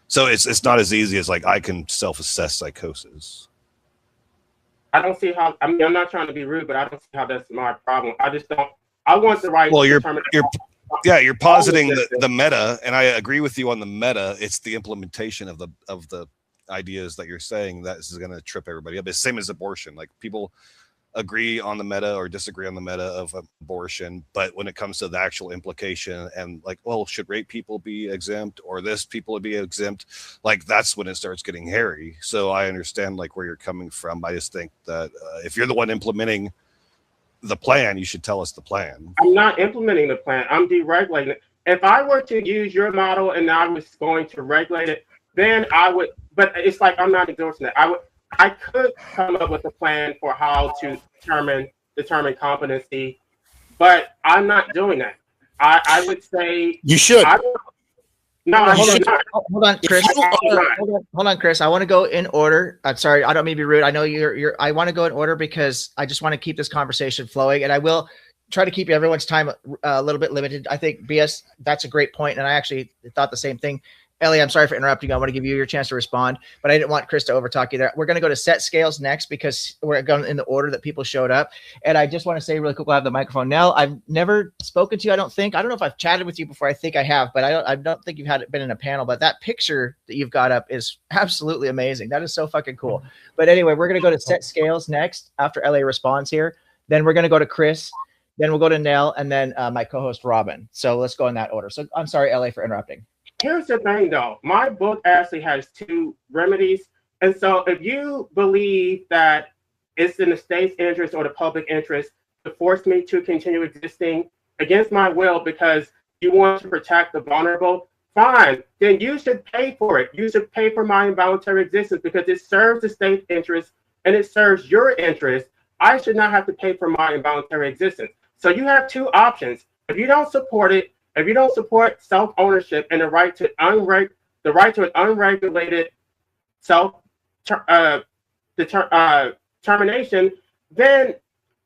So it's not as easy as like I can self-assess psychosis. I don't see how. I mean, I'm not trying to be rude, but I don't see how that's my problem. I just don't. I want the right. Well, to you're determine you're positing the meta, and I agree with you on the meta. It's the implementation of the ideas that you're saying that is going to trip everybody up. It's the same as abortion. Like people agree on the meta or disagree on the meta of abortion, but when it comes to the actual implication and like, well, should rape people be exempt or this people be exempt? Like that's when it starts getting hairy. So I understand like where you're coming from. I just think that if you're the one implementing the plan, you should tell us the plan. I'm not implementing the plan. I'm deregulating it. If I were to use your model and I was going to regulate it, then I would. But it's like I'm not endorsing that. I could come up with a plan for how to determine competency, but I'm not doing that. I would say you should. No, hold on, Chris. Hold on, Chris. I want to go in order. I'm sorry, I don't mean to be rude. I know you're. I want to go in order because I just want to keep this conversation flowing, and I will try to keep everyone's time a little bit limited. I think BS, that's a great point, and I actually thought the same thing. Ellie, I'm sorry for interrupting. I want to give you your chance to respond, but I didn't want Chris to overtalk you there. We're going to go to set scales next because we're going in the order that people showed up. And I just want to say really quick, we'll have the microphone. Nell, I've never spoken to you, I don't think. I don't know if I've chatted with you before. I think I have, but I don't think you've been in a panel. But that picture that you've got up is absolutely amazing. That is so fucking cool. But anyway, we're going to go to set scales next after LA responds here. Then we're going to go to Chris. Then we'll go to Nell and then my co-host Robin. So let's go in that order. So I'm sorry, LA, for interrupting. Here's the thing, though. My book actually has two remedies. And so if you believe that it's in the state's interest or the public interest to force me to continue existing against my will because you want to protect the vulnerable, fine. Then you should pay for it. You should pay for my involuntary existence because it serves the state's interest and it serves your interest. I should not have to pay for my involuntary existence. So you have two options. If you don't support it, if you don't support self-ownership and the right to an unregulated determination, then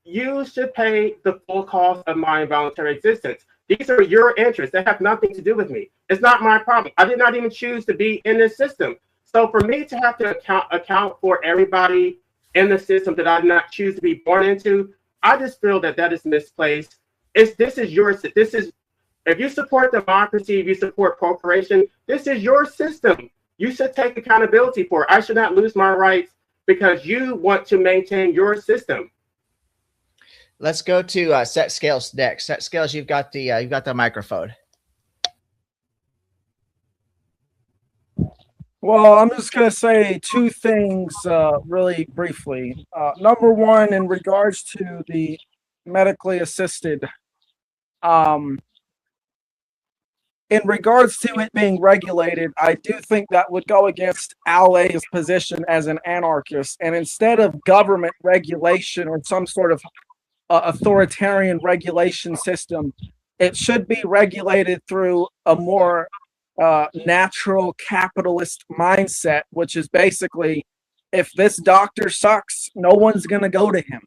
you should pay the full cost of my involuntary existence. These are your interests. They have nothing to do with me. It's not my problem. I did not even choose to be in this system. So for me to have to account for everybody in the system that I did not choose to be born into, I just feel that is misplaced. This is yours. If you support democracy, if you support procreation, this is your system. You should take accountability for it. I should not lose my rights because you want to maintain your system. Let's go to set scales next. Set scales, you've got the microphone. Well, I'm just going to say two things really briefly. Number one, in regards to the medically assisted, in regards to it being regulated, I do think that would go against Alay's position as an anarchist. And instead of government regulation or some sort of authoritarian regulation system, it should be regulated through a more natural capitalist mindset, which is basically, if this doctor sucks, no one's going to go to him.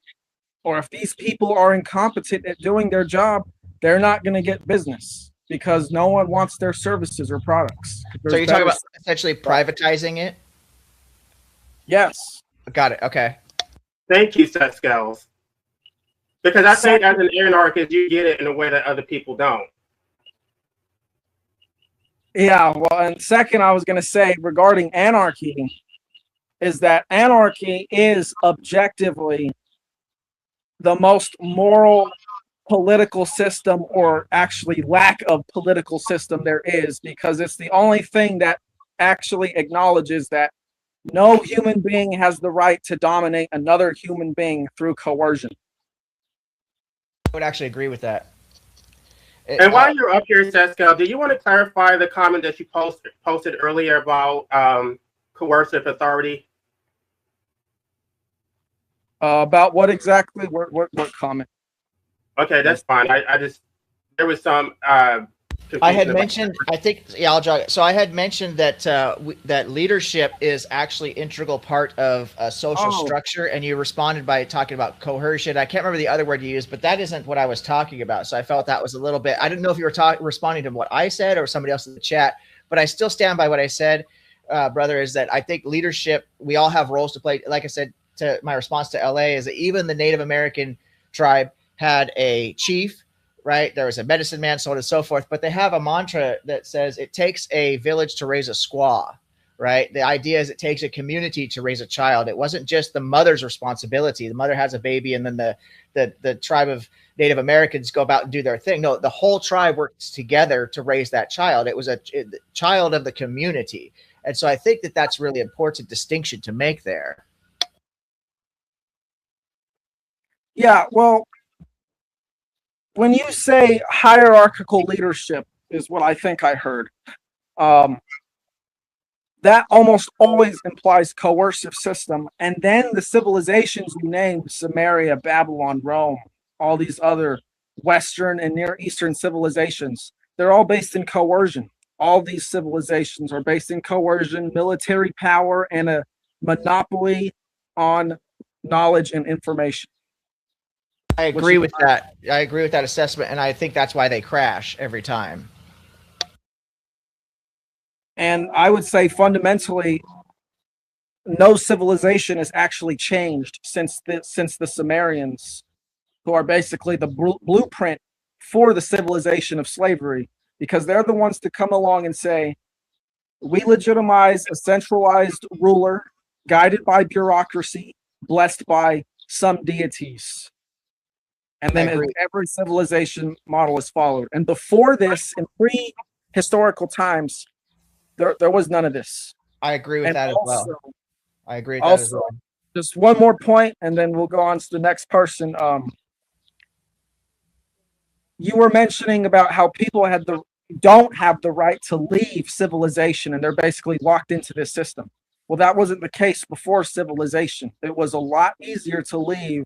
Or if these people are incompetent at doing their job, they're not going to get business because no one wants their services or products. So you're talking about essentially privatizing it? Yes. Got it. Okay. Thank you, Seth Scales. Because I think as an anarchist, you get it in a way that other people don't. Yeah, well, and second, I was going to say regarding anarchy is that anarchy is objectively the most moral political system, or actually lack of political system there is, because it's the only thing that actually acknowledges that no human being has the right to dominate another human being through coercion. I would actually agree with that. And while you're up here, Seska, do you want to clarify the comment that you posted earlier about coercive authority? About what exactly? What comment? Okay, that's fine. I just, there was some I had mentioned, I think, yeah, I'll jog. So I had mentioned that that leadership is actually integral part of a social structure, and you responded by talking about coercion. I can't remember the other word you used, but that isn't what I was talking about. So I felt that was a little bit. I didn't know if you were responding to what I said or somebody else in the chat, but I still stand by what I said, brother. Is that I think leadership, we all have roles to play. Like I said, to my response to LA is that even the Native American tribe had a chief. Right. There was a medicine man, so on and so forth. But they have a mantra that says it takes a village to raise a squaw. Right. The idea is it takes a community to raise a child. It wasn't just the mother's responsibility. The mother has a baby and then the tribe of Native Americans go about and do their thing. No, the whole tribe works together to raise that child. It was a child of the community. And so I think that that's really important distinction to make there. Yeah, well, when you say hierarchical leadership is what I think I heard, that almost always implies coercive system. And then the civilizations you named, Sumeria, Babylon, Rome, all these other Western and Near Eastern civilizations, they're all based in coercion. All these civilizations are based in coercion, military power, and a monopoly on knowledge and information. I agree with that. I agree with that assessment, and I think that's why they crash every time. And I would say fundamentally, no civilization has actually changed since the Sumerians, who are basically the blueprint for the civilization of slavery, because they're the ones to come along and say, we legitimize a centralized ruler guided by bureaucracy, blessed by some deities. And then every civilization model is followed. And before this, in pre-historical times, there was none of this. I agree with that as well. I agree with that as well. Just one more point, and then we'll go on to the next person. You were mentioning about how people don't have the right to leave civilization, and they're basically locked into this system. Well, that wasn't the case before civilization. It was a lot easier to leave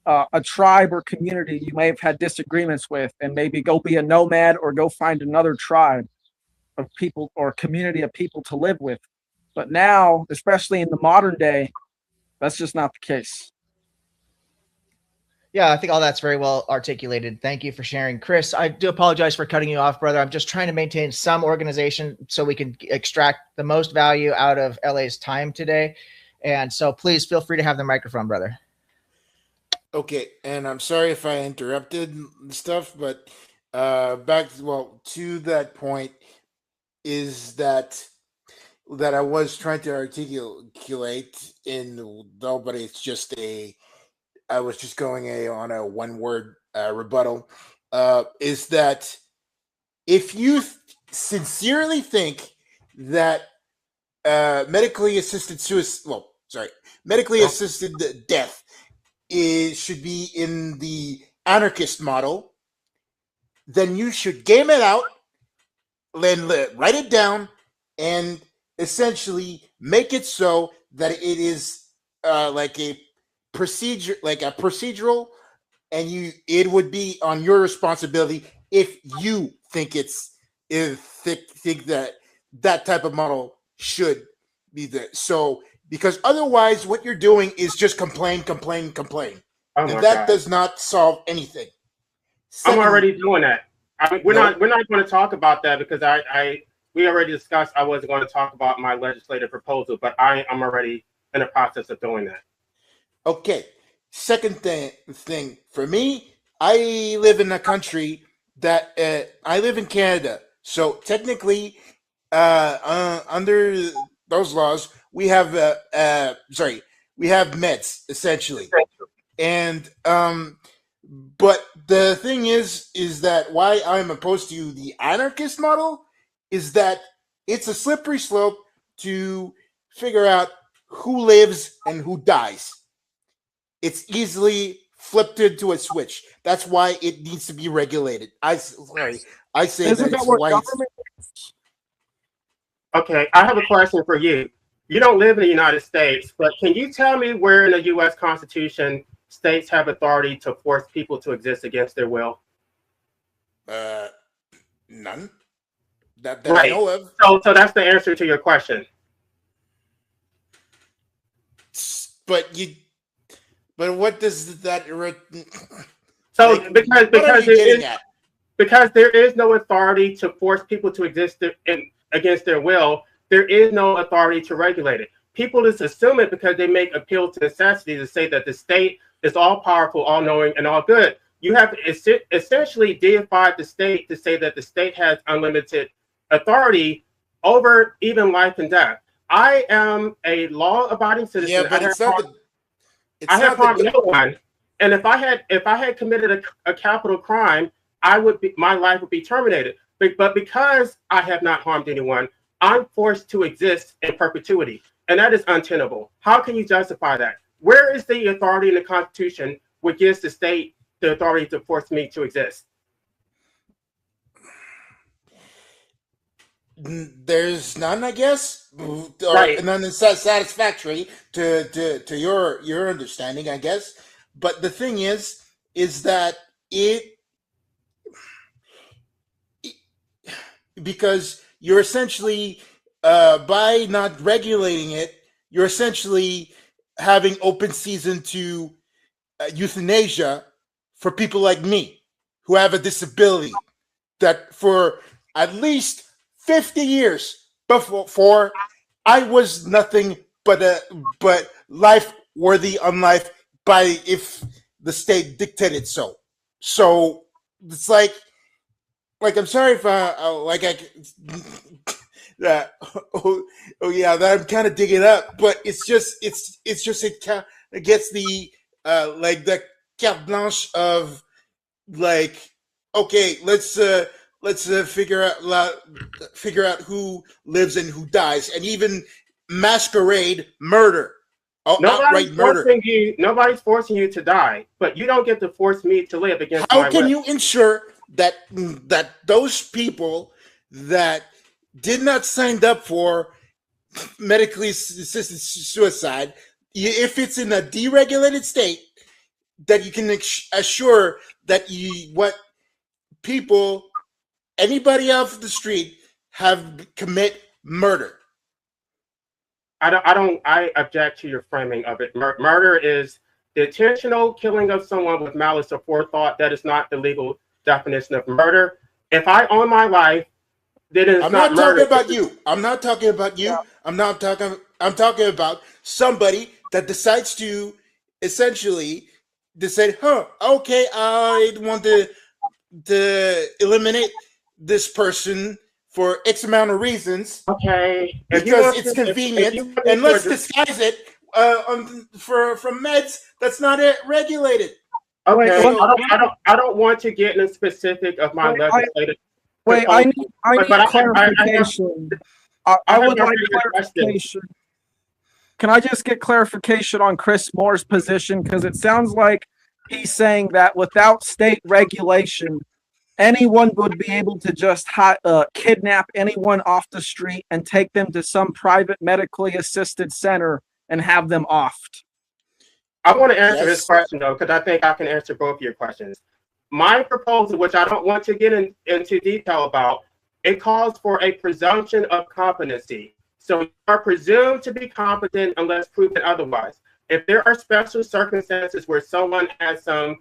a tribe or community you may have had disagreements with and maybe go be a nomad or go find another tribe of people or community of people to live with. But now, especially in the modern day, that's just not the case. Yeah, I think all that's very well articulated. Thank you for sharing. Chris, I do apologize for cutting you off, brother. I'm just trying to maintain some organization so we can extract the most value out of LA's time today. And so please feel free to have the microphone, brother. Okay, and I'm sorry if I interrupted stuff, but back to that point is that I was trying to articulate but it's just I was just going on a one-word rebuttal, is that if you sincerely think that medically assisted death should be in the anarchist model, then you should game it out, then write it down, and essentially make it so that it is like a procedural, and it would be on your responsibility if you think think that type of model should be there. So, because otherwise what you're doing is just complain. And that does not solve anything. I'm already doing that. We're not going to talk about that because we already discussed I wasn't going to talk about my legislative proposal, but I'm already in the process of doing that. Okay. Second thing for me, I live in a country that I live in Canada. So technically, under those laws, we have we have meds essentially, and but the thing is that why I'm opposed to the anarchist model is that it's a slippery slope to figure out who lives and who dies. It's easily flipped into a switch. That's why it needs to be regulated. I say Isn't that what government? Okay, I have a question for you. You don't live in the United States, but can you tell me where in the U.S. Constitution states have authority to force people to exist against their will? None that Right. I know of. So that's the answer to your question. But what does that? So Like, because what are you getting at? because there is no authority to force people to exist against their will, there is no authority to regulate it. People just assume it because they make appeal to necessity to say that the state is all powerful, all knowing, and all good. You have essentially deified the state to say that the state has unlimited authority over even life and death. I am a law-abiding citizen. Yeah, but I have harmed no one, and if I had committed a capital crime, my life would be terminated. But because I have not harmed anyone, I'm forced to exist in perpetuity, and that is untenable. How can you justify that? Where is the authority in the Constitution which gives the state the authority to force me to exist? There's none, I guess, or Right. none is satisfactory to your understanding, I guess. But the thing is that it because you're essentially by not regulating it, you're essentially having open season to euthanasia for people like me who have a disability that for at least 50 years before I was nothing but life worthy on life by if the state dictated so. So it's like I'm sorry if yeah, that I'm kind of digging up, but it gets the like the carte blanche of like, okay, let's figure out who lives and who dies, and even masquerade murder, outright murder. Nobody's forcing you to die, but you don't get to force me to live against my will. How can you ensure that those people that did not sign up for medically assisted suicide, if it's in a deregulated state, that you can assure that anybody off the street have commit murder? I object to your framing of it. Murder is the intentional killing of someone with malice or forethought. That is not the legal definition of murder. If I own my life, then it's I'm not not murder. talking about you. I'm not talking about you. Yeah. I'm talking about somebody that decides to essentially decide, okay, I want to eliminate this person for X amount of reasons. Okay. Because it's convenient, and let's disguise it from meds that's not regulated. Okay, Wait, I don't want to get in the specific of my legislative. I need clarification. I would like clarification. Can I just get clarification on Chris Moore's position? Because it sounds like he's saying that without state regulation, anyone would be able to just kidnap anyone off the street and take them to some private medically assisted center and have them offed. I want to answer this question, though, because I think I can answer both of your questions. My proposal, which I don't want to get into detail about, it calls for a presumption of competency. So you are presumed to be competent unless proven otherwise. If there are special circumstances where someone has some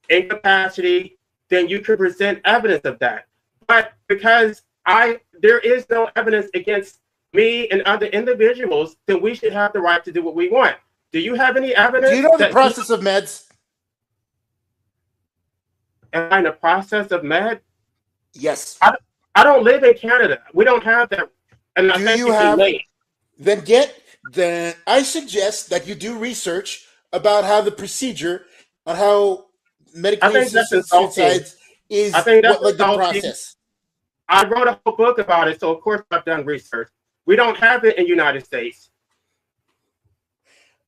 incapacity, then you can present evidence of that. But because there is no evidence against me and other individuals, then we should have the right to do what we want. Do you have any evidence? Do you know the process of meds? Am I in the process of med? Yes. I don't live in Canada. We don't have that. And do you have? Then I suggest that you do research about how the procedure on how medically assisted suicides is, the process. I wrote a whole book about it, so of course I've done research. We don't have it in the United States.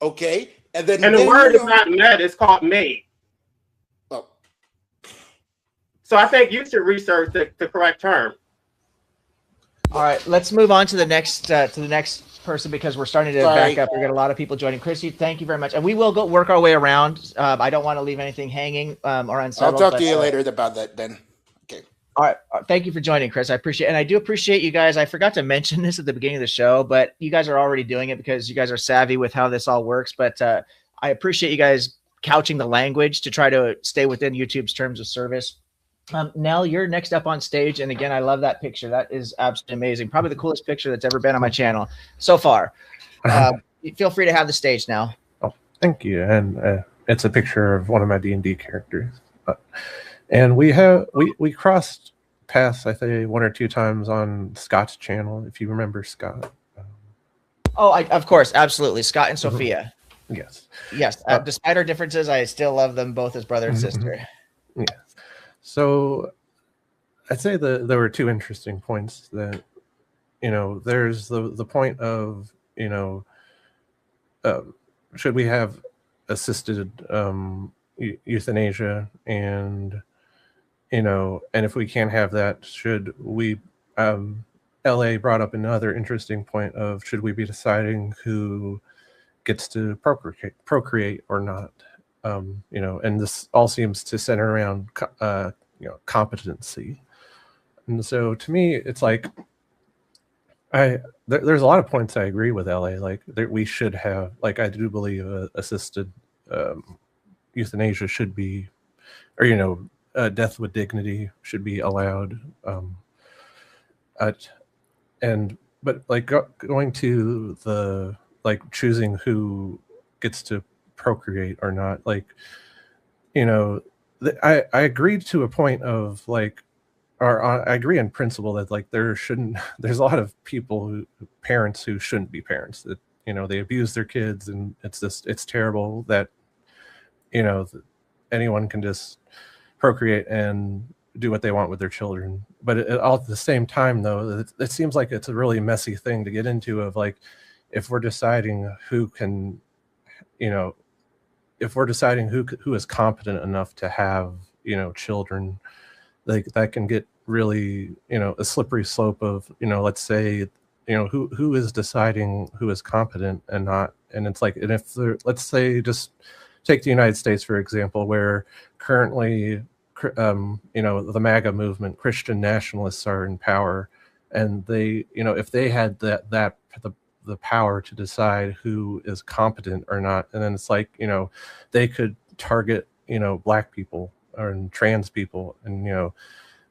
Okay, and then the word is not med; it's called made. Oh. So I think you should research the correct term. All right, let's move on to the next person because we're starting to back up. We got a lot of people joining. Chrissy, thank you very much, and we will go work our way around. I don't want to leave anything hanging or unsettled. I'll talk to you later about that then. Okay. All right. Thank you for joining, Chris. I appreciate it. And I do appreciate you guys. I forgot to mention this at the beginning of the show, but you guys are already doing it because you guys are savvy with how this all works. But I appreciate you guys couching the language to try to stay within YouTube's terms of service. Nell, you're next up on stage. And again, I love that picture. That is absolutely amazing. Probably the coolest picture that's ever been on my channel so far. Feel free to have the stage now. Oh, thank you. And it's a picture of one of my D&D characters. And we crossed paths, I think, 1 or 2 times on Scott's channel, if you remember Scott. Of course, absolutely. Scott and Sophia. Yes. Yes. Despite our differences, I still love them both as brother and sister. Yeah. So I'd say there were 2 interesting points that, there's the point of, should we have assisted euthanasia, and and if we can't have that, should we LA brought up another interesting point of should we be deciding who gets to procreate or not, and this all seems to center around competency. And so to me it's like there's a lot of points I agree with LA, like that we should have, like I do believe assisted euthanasia should be, or death with dignity should be allowed, but like going to the like choosing who gets to procreate or not, like I agreed to a point of like, or I agree in principle that like there's a lot of people parents who shouldn't be parents, that they abuse their kids, and it's terrible that anyone can just procreate and do what they want with their children. But all at the same time, though, it seems like it's a really messy thing to get into, of like, if we're deciding who can, if we're deciding who is competent enough to have, children, like that can get really, a slippery slope of, let's say, who is deciding who is competent and not. And it's like, and if let's say, just take the United States, for example, where currently, the MAGA movement, Christian nationalists are in power, and they, if they had the power to decide who is competent or not, and then it's like, they could target, black people and trans people, and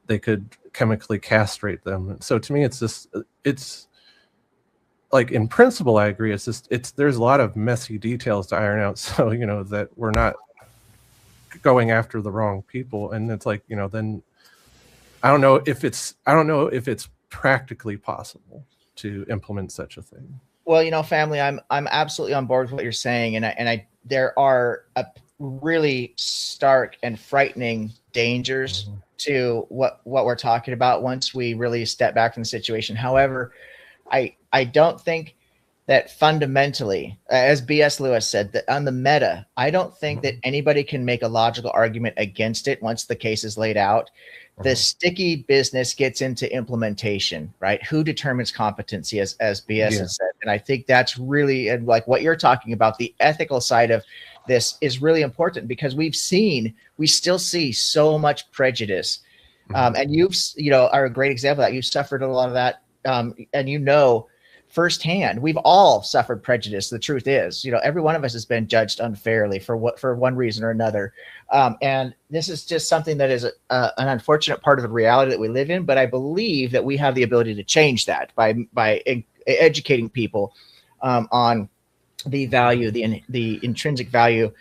they could chemically castrate them. So to me, it's like, in principle, I agree. There's a lot of messy details to iron out, so that we're not going after the wrong people. And it's like, then I don't know if it's practically possible to implement such a thing. Well, family, I'm absolutely on board with what you're saying, and there are really stark and frightening dangers to what we're talking about once we really step back from the situation. However, I don't think that fundamentally, as B.S. Lewis said, that on the meta, I don't think that anybody can make a logical argument against it once the case is laid out. The sticky business gets into implementation, right? Who determines competency, as B.S. has said. And I think that's really, and like what you're talking about, the ethical side of this is really important, because we still see so much prejudice. And you've, are a great example of that. You've suffered a lot of that. And firsthand, we've all suffered prejudice. The truth is, every one of us has been judged unfairly for one reason or another. And this is just something that is an unfortunate part of the reality that we live in. But I believe that we have the ability to change that by educating people on the value, the intrinsic value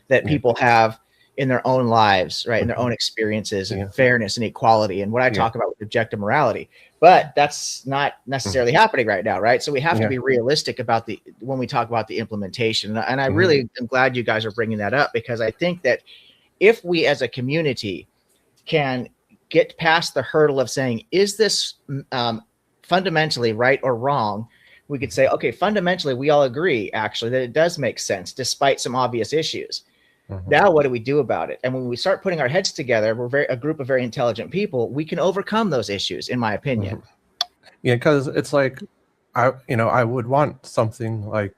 that people have in their own lives, right? In their own experiences, and fairness and equality, and what I talk about with objective morality. But that's not necessarily happening right now, right? So we have to be realistic about when we talk about the implementation. And I really am glad you guys are bringing that up, because I think that if we as a community can get past the hurdle of saying, is this fundamentally right or wrong? We could say, okay, fundamentally, we all agree, actually, that it does make sense, despite some obvious issues. Now, what do we do about it? And when we start putting our heads together, we're a group of very intelligent people. We can overcome those issues, in my opinion. Yeah, because it's like, I would want something like,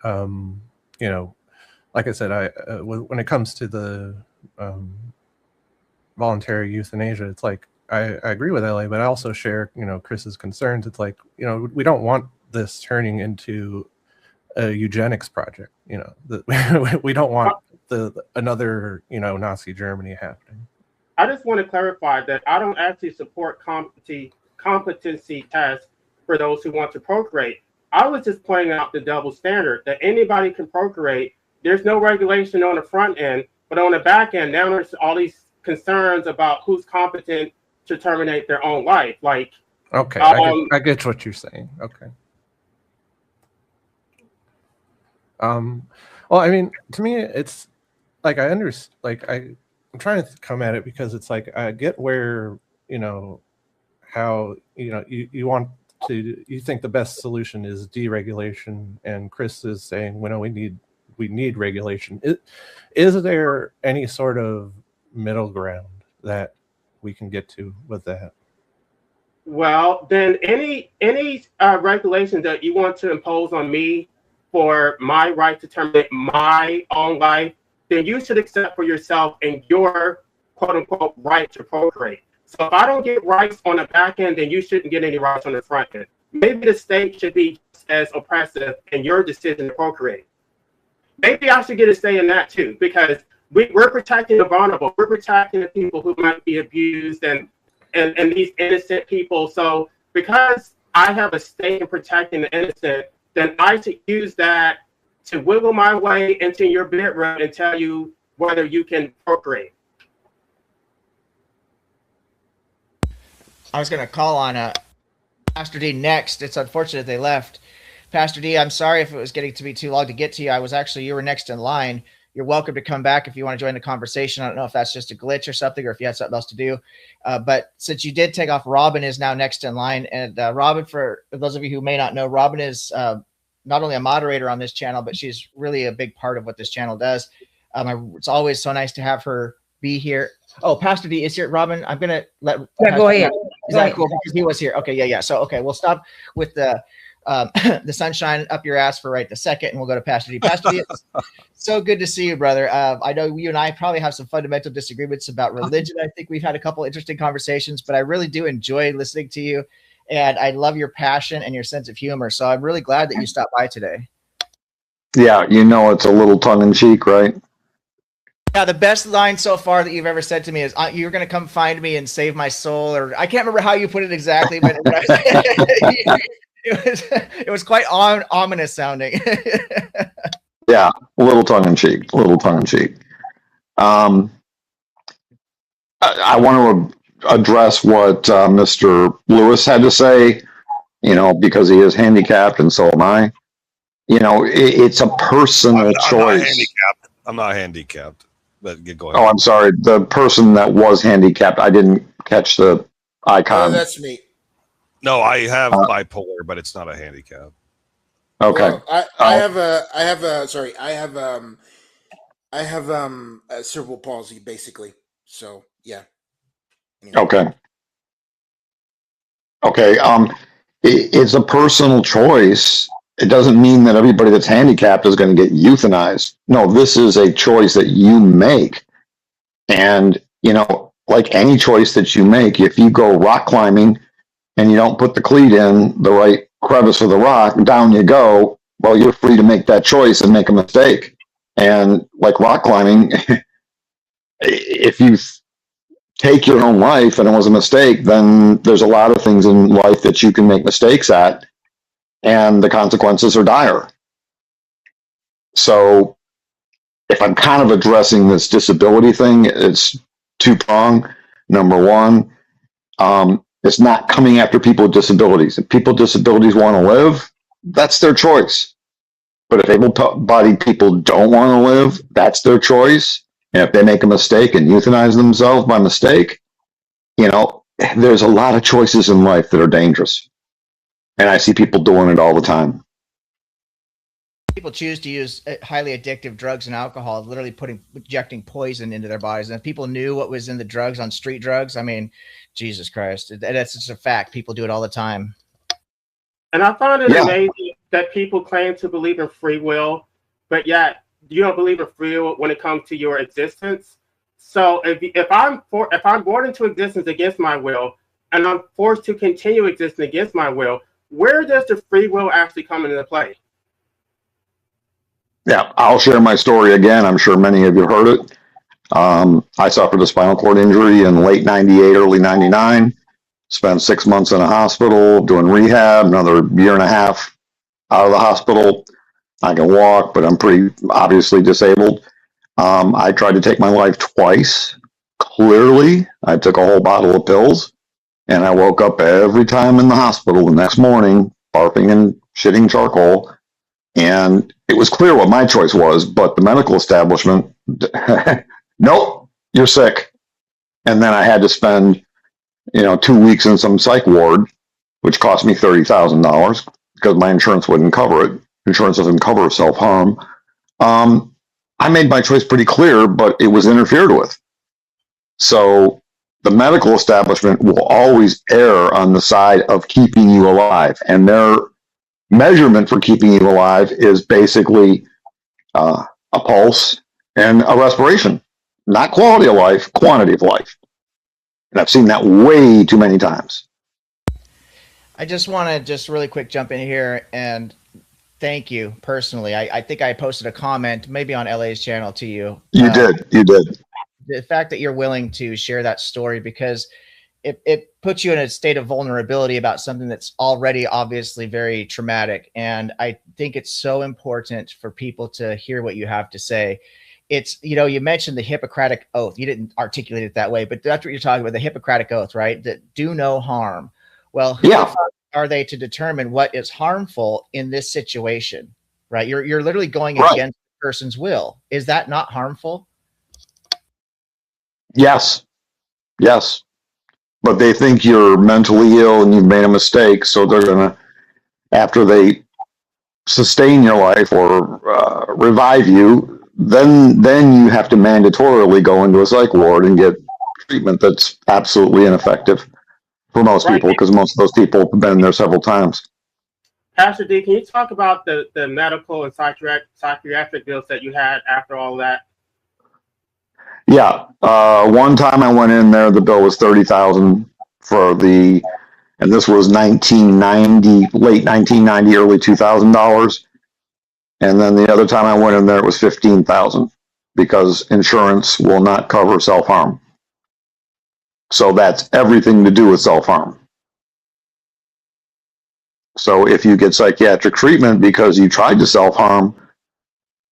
like I said, when it comes to the voluntary euthanasia, it's like I agree with LA, but I also share Chris's concerns. It's like we don't want this turning into a eugenics project. We don't want another Nazi Germany happening. I just want to clarify that I don't actually support competency tests for those who want to procreate. I was just pointing out the double standard that anybody can procreate. There's no regulation on the front end, but on the back end, now there's all these concerns about who's competent to terminate their own life. Like, okay, I get what you're saying. Okay. Well, I mean, to me, it's like I understand. Like I'm trying to come at it because it's like I get where how you want to. You think the best solution is deregulation, and Chris is saying, we need regulation. Is there any sort of middle ground that we can get to with that? Well, then any regulation that you want to impose on me for my right to terminate my own life, then you should accept for yourself and your quote unquote right to procreate. So if I don't get rights on the back end, then you shouldn't get any rights on the front end. Maybe the state should be just as oppressive in your decision to procreate. Maybe I should get a say in that too, because we're protecting the vulnerable. We're protecting the people who might be abused and these innocent people. So because I have a stake in protecting the innocent, then I should use that to wiggle my way into your bedroom and tell you whether you can procreate. I was going to call on Pastor D next. It's unfortunate they left. Pastor D, I'm sorry if it was getting to be too long to get to you. You were next in line. You're welcome to come back if you want to join the conversation. I don't know if that's just a glitch or something, or if you had something else to do. But since you did take off, Robin is now next in line. And Robin, for those of you who may not know, Robin is not only a moderator on this channel, but she's really a big part of what this channel does. It's always so nice to have her be here. Oh, Pastor D is here. Robin, I'm going to let... go ahead. Is that cool? Because he was here. Okay, yeah. So, okay, we'll stop with the sunshine up your ass for right the second, and we'll go to Pastor D. Pastor D, it's so good to see you, brother. I know you and I probably have some fundamental disagreements about religion. I think we've had a couple interesting conversations, but I really do enjoy listening to you, and I love your passion and your sense of humor. So I'm really glad that you stopped by today. Yeah, it's a little tongue-in-cheek, right? Yeah, the best line so far that you've ever said to me is, "You're going to come find me and save my soul," or I can't remember how you put it exactly, but it was quite ominous sounding. Yeah, a little tongue-in-cheek. I want to address what Mr. Lewis had to say, because he is handicapped and so am I. It's a personal choice. I'm not handicapped, but get going. Oh, I'm sorry. The person that was handicapped, I didn't catch the icon. Oh, that's me. No, I have bipolar, but it's not a handicap. Okay. Well, I have cerebral palsy, basically. So yeah. Okay. It's a personal choice. It doesn't mean that everybody that's handicapped is going to get euthanized. No, this is a choice that you make. And, like any choice that you make, if you go rock climbing and you don't put the cleat in the right crevice of the rock, down you go. Well, you're free to make that choice and make a mistake. And like rock climbing, if you take your own life and it was a mistake, then there's a lot of things in life that you can make mistakes at, and the consequences are dire. So if I'm kind of addressing this disability thing, it's two-pronged. Number one, it's not coming after people with disabilities. If people with disabilities want to live, that's their choice. But if able-bodied people don't want to live, that's their choice. And if they make a mistake and euthanize themselves by mistake, You know, there's a lot of choices in life that are dangerous. And I see people doing it all the time. People choose to use highly addictive drugs and alcohol, literally injecting poison into their bodies. And if people knew what was in the drugs on street drugs, I mean, Jesus Christ, that's just a fact. People do it all the time. And I find it amazing that people claim to believe in free will, but yet you don't believe in free will when it comes to your existence. So if I'm born into existence against my will, and I'm forced to continue existing against my will, where does the free will actually come into play? Yeah, I'll share my story again. I'm sure many of you heard it. I suffered a spinal cord injury in late 98, early 99. Spent 6 months in a hospital doing rehab, another year and a half out of the hospital. I can walk, but I'm pretty obviously disabled. I tried to take my life twice. Clearly, I took a whole bottle of pills, and I woke up every time in the hospital the next morning, barfing and shitting charcoal. And it was clear what my choice was, but the medical establishment, nope, you're sick. And then I had to spend 2 weeks in some psych ward, which cost me $30,000 because my insurance wouldn't cover it. Insurance doesn't cover self-harm. I made my choice pretty clear, but it was interfered with. So the medical establishment will always err on the side of keeping you alive. And their measurement for keeping you alive is basically a pulse and a respiration, not quality of life, quantity of life. And I've seen that way too many times. I just want to really quick jump in here and thank you personally. I think I posted a comment maybe on LA's channel to you. You did. The fact that you're willing to share that story, because it puts you in a state of vulnerability about something that's already obviously very traumatic. And I think it's so important for people to hear what you have to say. It's, you mentioned the Hippocratic Oath. You didn't articulate it that way, but that's what you're talking about, the Hippocratic Oath, right? That do no harm. Well, who are they to determine what is harmful in this situation, right? You're literally going against the person's will. Is that not harmful? Yes. But they think you're mentally ill and you've made a mistake, so they're going to, after they sustain your life or revive you, then you have to mandatorily go into a psych ward and get treatment that's absolutely ineffective for most people, because most of those people have been there several times. Pastor D, can you talk about the medical and psychiatric bills that you had after all that? Yeah. One time I went in there, the bill was $30,000 and this was 1990, late 1990, early $2,000. And then the other time I went in there, it was $15,000 because insurance will not cover self-harm. So that's everything to do with self-harm. So if you get psychiatric treatment because you tried to self-harm,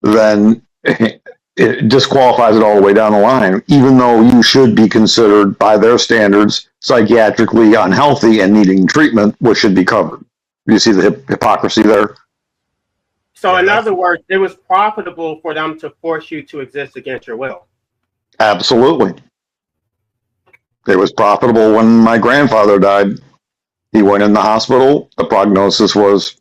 then it disqualifies it all the way down the line, even though you should be considered by their standards psychiatrically unhealthy and needing treatment, which should be covered. You see the hypocrisy there? So in other words, it was profitable for them to force you to exist against your will. Absolutely. It was profitable when my grandfather died. He went in the hospital. The prognosis was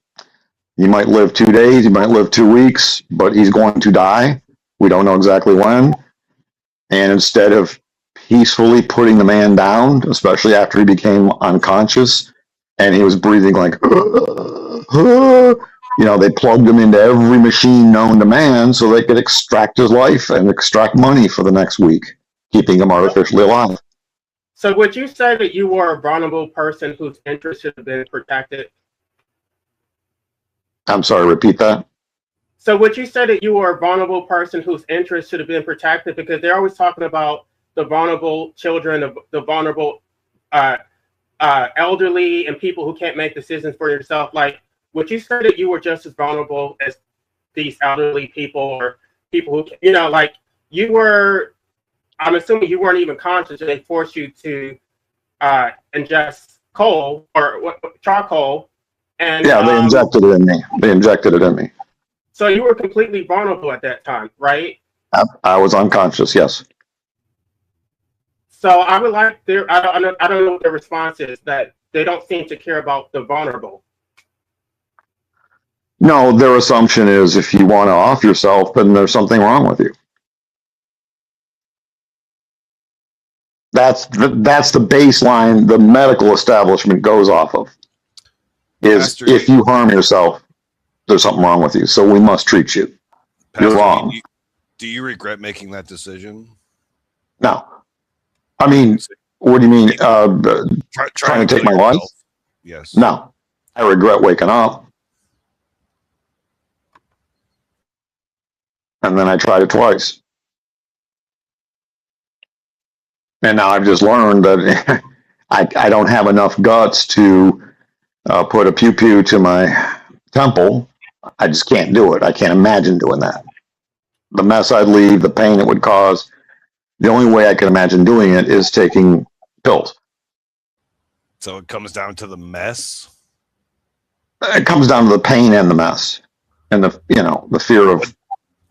he might live 2 days, he might live 2 weeks, but he's going to die. We don't know exactly when. And instead of peacefully putting the man down, especially after he became unconscious and he was breathing like, they plugged him into every machine known to man so they could extract his life and extract money for the next week, keeping him artificially alive. So would you say that you were a vulnerable person whose interests should have been protected? I'm sorry, repeat that. So would you say that you were a vulnerable person whose interests should have been protected? Because they're always talking about the vulnerable children, the vulnerable elderly, and people who can't make decisions for yourself. Like, would you say that you were just as vulnerable as these elderly people or people who, you were? I'm assuming you weren't even conscious and they forced you to ingest coal or charcoal. And yeah, they injected it in me. So you were completely vulnerable at that time, right? I was unconscious, yes. So I would like their, I don't know what their response is, that they don't seem to care about the vulnerable. No, their assumption is if you want to off yourself, then there's something wrong with you. That's the baseline the medical establishment goes off of. Is Pastor, if you harm yourself, there's something wrong with you. So we must treat you. Pastor, You're wrong. Do you regret making that decision? No. I mean, what do you mean? Trying to take my life? Yes. No. I regret waking up. And then I tried it twice. And now I've just learned that I don't have enough guts to put a pew-pew to my temple. I just can't do it. I can't imagine doing that. The mess I'd leave, the pain it would cause. The only way I can imagine doing it is taking pills. So it comes down to the mess? It comes down to the pain and the mess. And the fear of...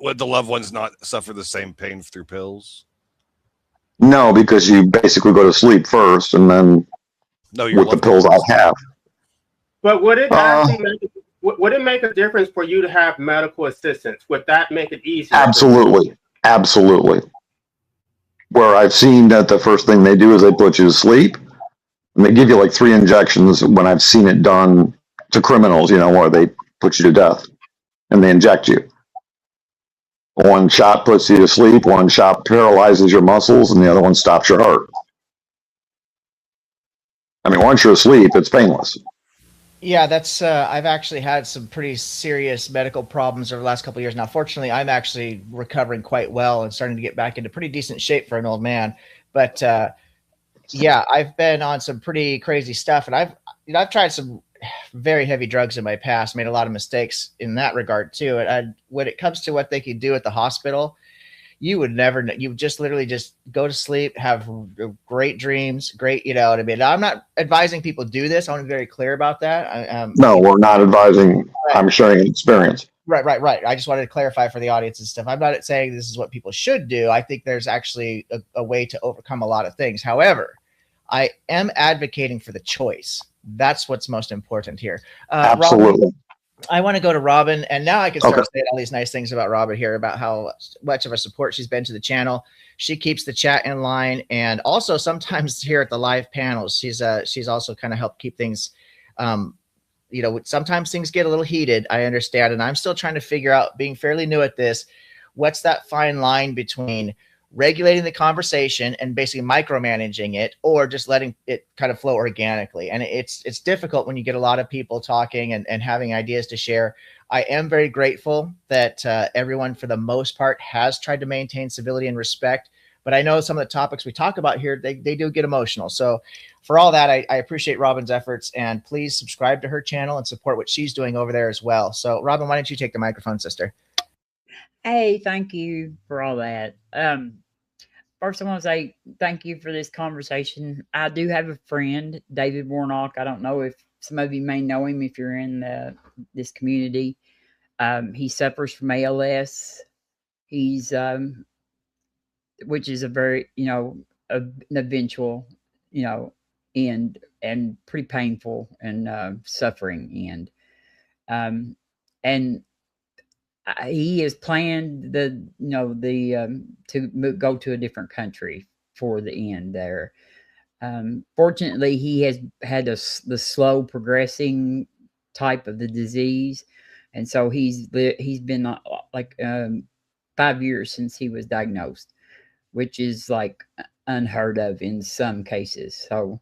Would the loved ones not suffer the same pain through pills? No, because you basically go to sleep first, and then with the pills I have. But would it make a difference for you to have medical assistance? Would that make it easier? Absolutely. Absolutely. Where I've seen that the first thing they do is they put you to sleep, and they give you like 3 injections when I've seen it done to criminals, where they put you to death, and they inject you. 1 shot puts you to sleep, 1 shot paralyzes your muscles, and the other one stops your heart. I mean, once you're asleep, it's painless. Yeah, that's. I've actually had some pretty serious medical problems over the last couple of years. Now, fortunately, I'm actually recovering quite well and starting to get back into pretty decent shape for an old man. But yeah, I've been on some pretty crazy stuff, and I've tried some very heavy drugs in my past, made a lot of mistakes in that regard too. And when it comes to what they can do at the hospital, you would never know. You just literally just go to sleep, have great dreams, great, what I mean? I'm not advising people do this. I want to be very clear about that. No, we're not advising. Right. I'm sharing an experience. Right. I just wanted to clarify for the audience and stuff. I'm not saying this is what people should do. I think there's actually a way to overcome a lot of things. However, I am advocating for the choice. That's what's most important here. Absolutely. Robin, I want to go to Robin, and now I can start saying all these nice things about Robin here, about how much of a support she's been to the channel. She keeps the chat in line, and also sometimes here at the live panels, she's also kind of helped keep things, sometimes things get a little heated, I understand, and I'm still trying to figure out, being fairly new at this, what's that fine line between regulating the conversation and basically micromanaging it, or just letting it kind of flow organically. And it's difficult when you get a lot of people talking and having ideas to share. I am very grateful that everyone, for the most part, has tried to maintain civility and respect. But I know some of the topics we talk about here, they do get emotional. So for all that, I appreciate Robin's efforts, and please subscribe to her channel and support what she's doing over there as well. So Robin, why don't you take the microphone, sister? Hey, thank you for all that. First, I want to say thank you for this conversation. I do have a friend, David Warnock. I don't know if some of you may know him if you're in this community. He suffers from ALS. He's, which is a very, an eventual, end, and pretty painful and suffering end. And he has planned to go to a different country for the end there. Fortunately, he has had the slow progressing type of the disease, and so he's been like 5 years since he was diagnosed, which is like unheard of in some cases. So,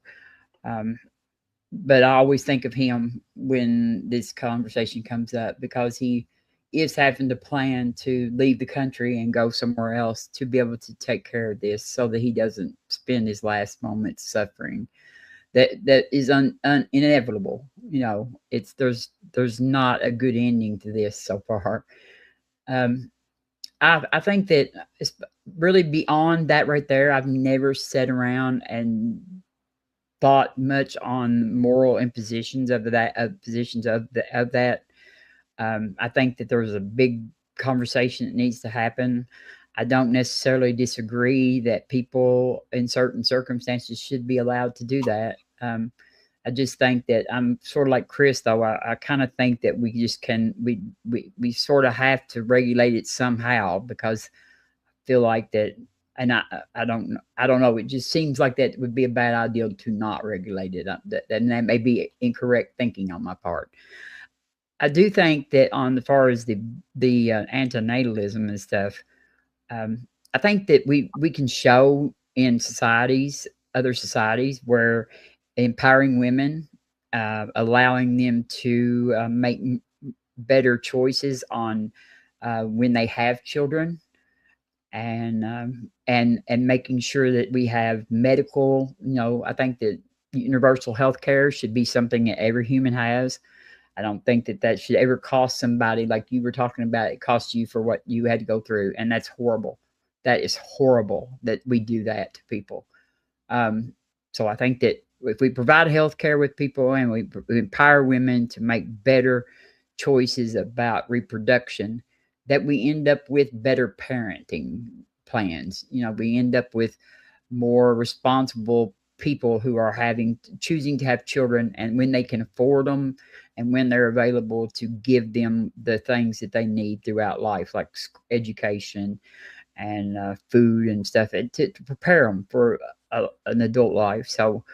but I always think of him when this conversation comes up, because he is having to plan to leave the country and go somewhere else to be able to take care of this, so that he doesn't spend his last moments suffering. That is inevitable. There's not a good ending to this so far. I think that it's really beyond that right there. I've never sat around and thought much on moral impositions of that, I think that there's a big conversation that needs to happen. I don't necessarily disagree that people in certain circumstances should be allowed to do that. I just think that I'm sort of like Chris, though. I kind of think that we just we sort of have to regulate it somehow, because I feel like that, and I don't know. It just seems like that would be a bad idea to not regulate it. And that may be incorrect thinking on my part. I do think that on the far as the antinatalism and stuff, I think that we can show in societies, other societies, where empowering women, allowing them to make better choices on when they have children, and making sure that we have medical. I think that universal health care should be something that every human has. I don't think that that should ever cost somebody, like you were talking about, it costs you for what you had to go through. And that's horrible. That is horrible that we do that to people. So I think that if we provide health care with people, and we empower women to make better choices about reproduction, that we end up with better parenting plans. We end up with more responsible people who are choosing to have children, and when they can afford them, and when they're available to give them the things that they need throughout life, like education and food and stuff, to prepare them for an adult life. So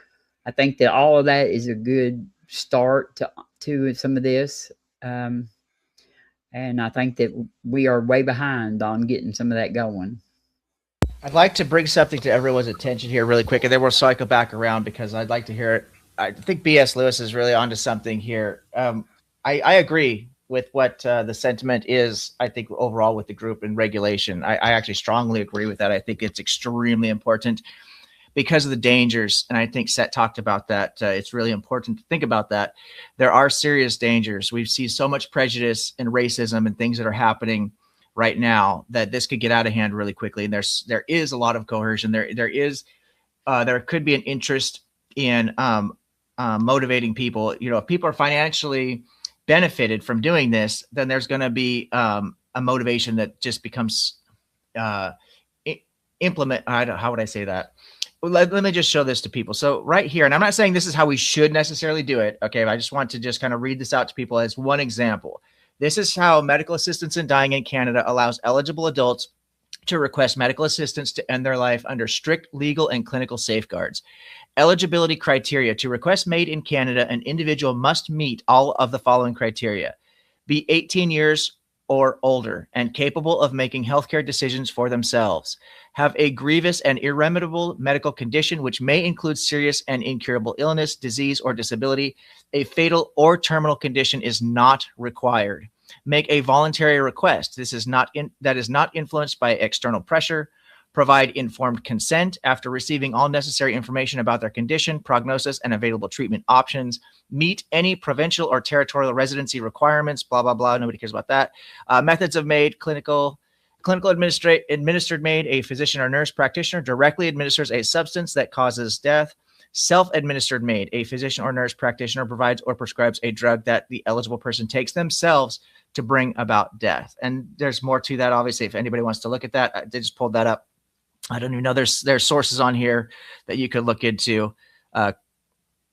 I think that all of that is a good start to some of this. And I think that we are way behind on getting some of that going. I'd like to bring something to everyone's attention here really quick, and then we'll cycle back around because I'd like to hear it. I think B.S. Lewis is really onto something here. I agree with what the sentiment is, I think, overall with the group and regulation. I actually strongly agree with that. I think it's extremely important because of the dangers, and I think Seth talked about that. It's really important to think about that. There are serious dangers. We've seen so much prejudice and racism and things that are happening right now that this could get out of hand really quickly. And there is a lot of coercion. There could be an interest in motivating people. If people are financially benefited from doing this, then there's going to be a motivation that just becomes how would I say that? Let me just show this to people. So right here, and I'm not saying this is how we should necessarily do it. Okay. I just want to just kind of read this out to people as one example. This is how medical assistance in dying in Canada allows eligible adults to request medical assistance to end their life under strict legal and clinical safeguards. Eligibility criteria. To request made in Canada, an individual must meet all of the following criteria: be 18 years or older and capable of making healthcare decisions for themselves, have a grievous and irremediable medical condition, which may include serious and incurable illness, disease, or disability. A fatal or terminal condition is not required. Make a voluntary request. That is not influenced by external pressure. Provide informed consent after receiving all necessary information about their condition, prognosis, and available treatment options. Meet any provincial or territorial residency requirements, blah, blah, blah. Nobody cares about that. Methods of MAID, clinical administered MAID, a physician or nurse practitioner directly administers a substance that causes death. Self-administered MAID, a physician or nurse practitioner provides or prescribes a drug that the eligible person takes themselves to bring about death. And there's more to that, obviously. If anybody wants to look at that, I just pulled that up. I don't even know. There's sources on here that you could look into. Well,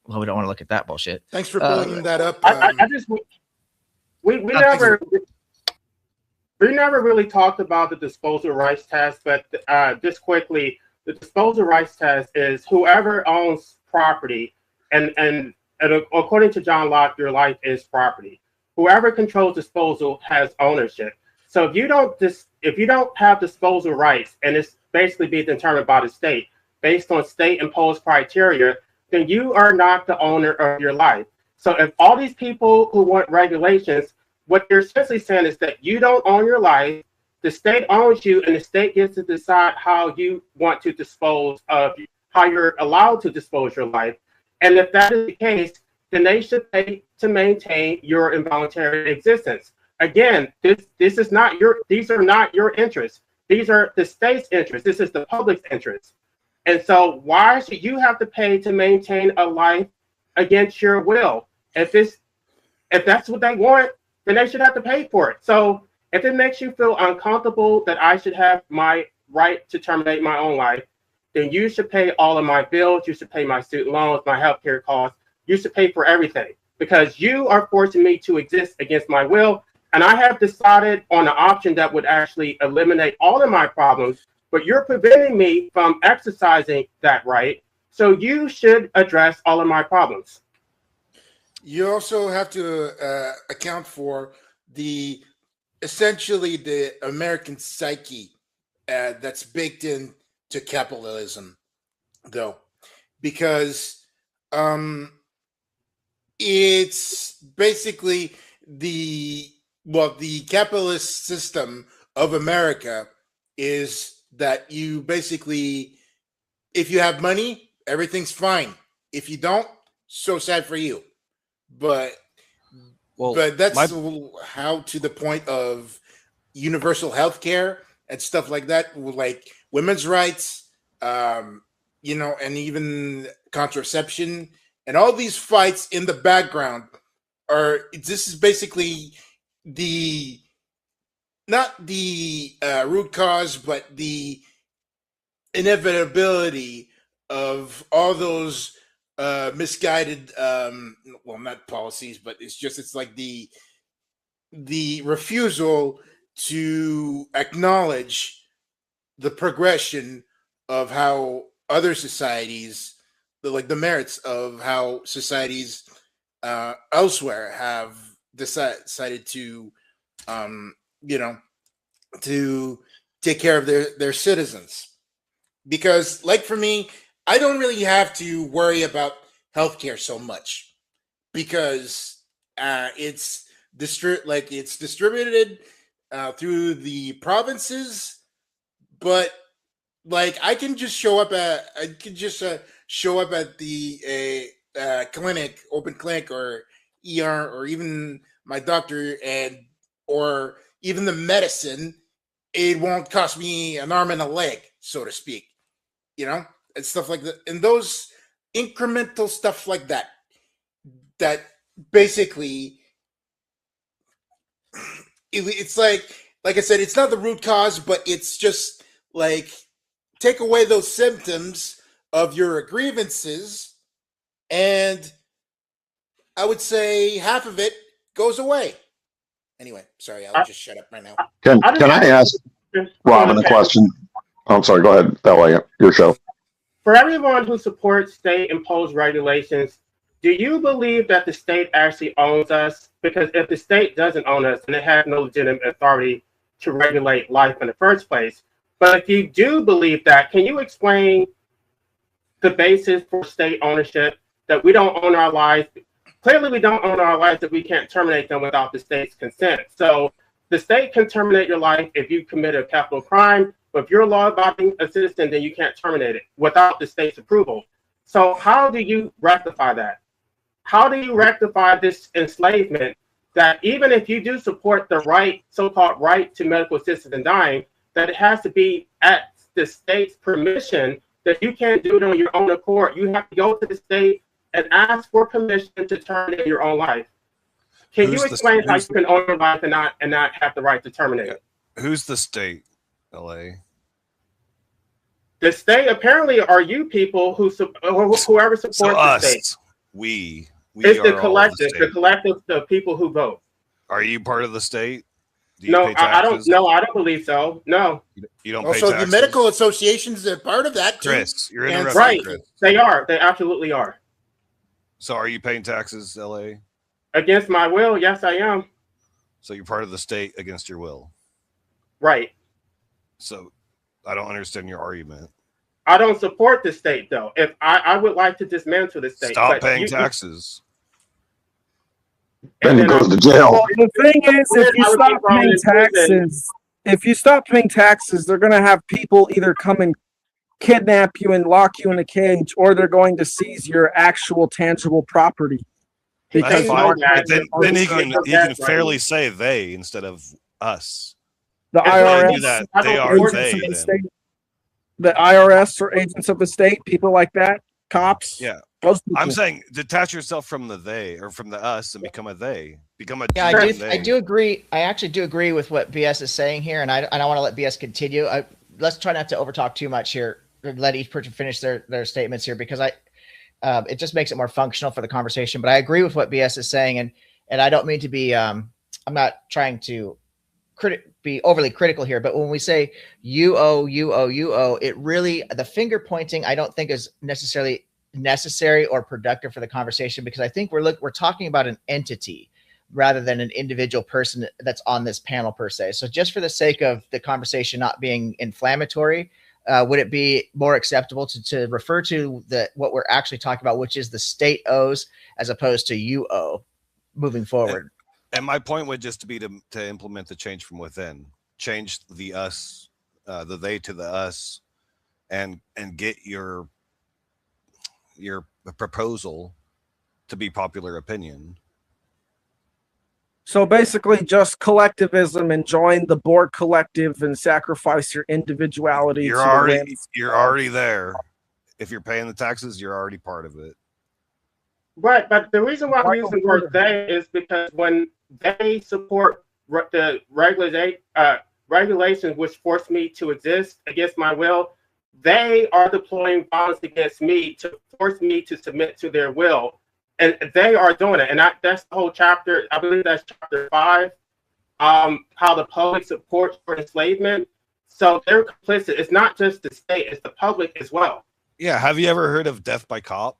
we don't want to look at that bullshit. Thanks for pulling that up. We never really talked about the disposal rights test, but just quickly, the disposal rights test is whoever owns property, and according to John Locke, your life is property. Whoever controls disposal has ownership. So if you don't have disposal rights, and it's basically being determined by the state based on state imposed criteria, then you are not the owner of your life. So if all these people who want regulations, what they're essentially saying is that you don't own your life, the state owns you, and the state gets to decide how you want to dispose of, how you're allowed to dispose your life. And if that is the case, then they should pay to maintain your involuntary existence. Again, these are not your interests. These are the state's interests. This is the public's interest. And so why should you have to pay to maintain a life against your will? If that's what they want, then they should have to pay for it. So If it makes you feel uncomfortable that I should have my right to terminate my own life, then you should pay all of my bills. You should pay my student loans, my healthcare costs. You should pay for everything because you are forcing me to exist against my will. And I have decided on an option that would actually eliminate all of my problems, but you're preventing me from exercising that right. So you should address all of my problems. You also have to account for essentially the American psyche that's baked into capitalism, though, because it's basically the capitalist system of America is that you basically, if you have money, everything's fine. If you don't, so sad for you. But that's how, to the point of universal health care and stuff like that, like women's rights, and even contraception and all these fights in the background this is basically not the root cause, but the inevitability of all those misguided, not policies, but it's like the refusal to acknowledge the progression of how other societies, like the merits of how societies elsewhere have decided to, to take care of their citizens. Because, like, for me, I don't really have to worry about healthcare so much because it's distributed through the provinces, but like I can just show up at the clinic, open clinic, or ER, or even my doctor, or even the medicine. It won't cost me an arm and a leg, so to speak, and stuff like that. And those incremental stuff like that basically, it's like I said, it's not the root cause, but it's just like, take away those symptoms of your grievances, and I would say half of it goes away. Anyway, sorry, I'll just shut up right now. Can I ask Robin a question? I'm sorry, go ahead. That way, your show. For everyone who supports state-imposed regulations, do you believe that the state actually owns us? Because if the state doesn't own us, then it has no legitimate authority to regulate life in the first place. But if you do believe that, can you explain the basis for state ownership, that we don't own our lives? Clearly, we don't own our lives if we can't terminate them without the state's consent. So the state can terminate your life if you commit a capital crime, but if you're a law-abiding citizen, then you can't terminate it without the state's approval. So how do you rectify that? How do you rectify this enslavement that even if you do support the right, so-called right to medical assistance in dying, that it has to be at the state's permission, that you can't do it on your own accord? You have to go to the state and ask for permission to terminate your own life. Can you explain how you can own your life and not have the right to terminate it? Who's the state, LA? The state apparently are you people whoever supports the state. It's the collective, the people who vote. Are you part of the state? No, I don't. No, I don't believe so. No. You don't pay also, taxes? the medical associations are part of that too. Chris, you're interrupting. Right. Chris. They are. They absolutely are. So are you paying taxes, LA? Against my will, yes, I am. So you're part of the state against your will. Right. So I don't understand your argument. I don't support the state, though. If I would like to dismantle the state. Stop paying taxes. Then you go to jail. Well, the thing is, if you stop paying taxes, they're going to have people either come and kidnap you and lock you in a cage, or they're going to seize your actual tangible property. Because then he can fairly say they instead of us. The IRS, they are they. The IRS or agents of the state, people like that, cops. Yeah. I'm saying detach yourself from the they or from the us and become a they. Become a Yeah, they. I do agree. I actually do agree with what BS is saying here, and I want to let BS continue. Let's try not to overtalk too much here. Let each person finish their statements here, because it just makes it more functional for the conversation. But I agree with what BS is saying, and I don't mean to be I'm not trying to be overly critical here, but when we say you owe, it really, the finger pointing, I don't think is necessarily necessary or productive for the conversation, because I think we're talking about an entity rather than an individual person that's on this panel per se. So just for the sake of the conversation not being inflammatory, would it be more acceptable to refer to what we're actually talking about, which is the state owes as opposed to you owe moving forward? And my point would just be to implement the change from within, change the us, the they to the us, and get your proposal to be popular opinion. So basically just collectivism and join the Borg collective and sacrifice your individuality. You're already there. If you're paying the taxes, you're already part of it. Right, but the reason why I'm using the word they is because when they support the regulations which force me to exist against my will, they are deploying violence against me to force me to submit to their will. And they are doing it. And that's the whole chapter. I believe that's chapter 5, how the public supports for enslavement. So they're complicit. It's not just the state, it's the public as well. Yeah. Have you ever heard of death by cop?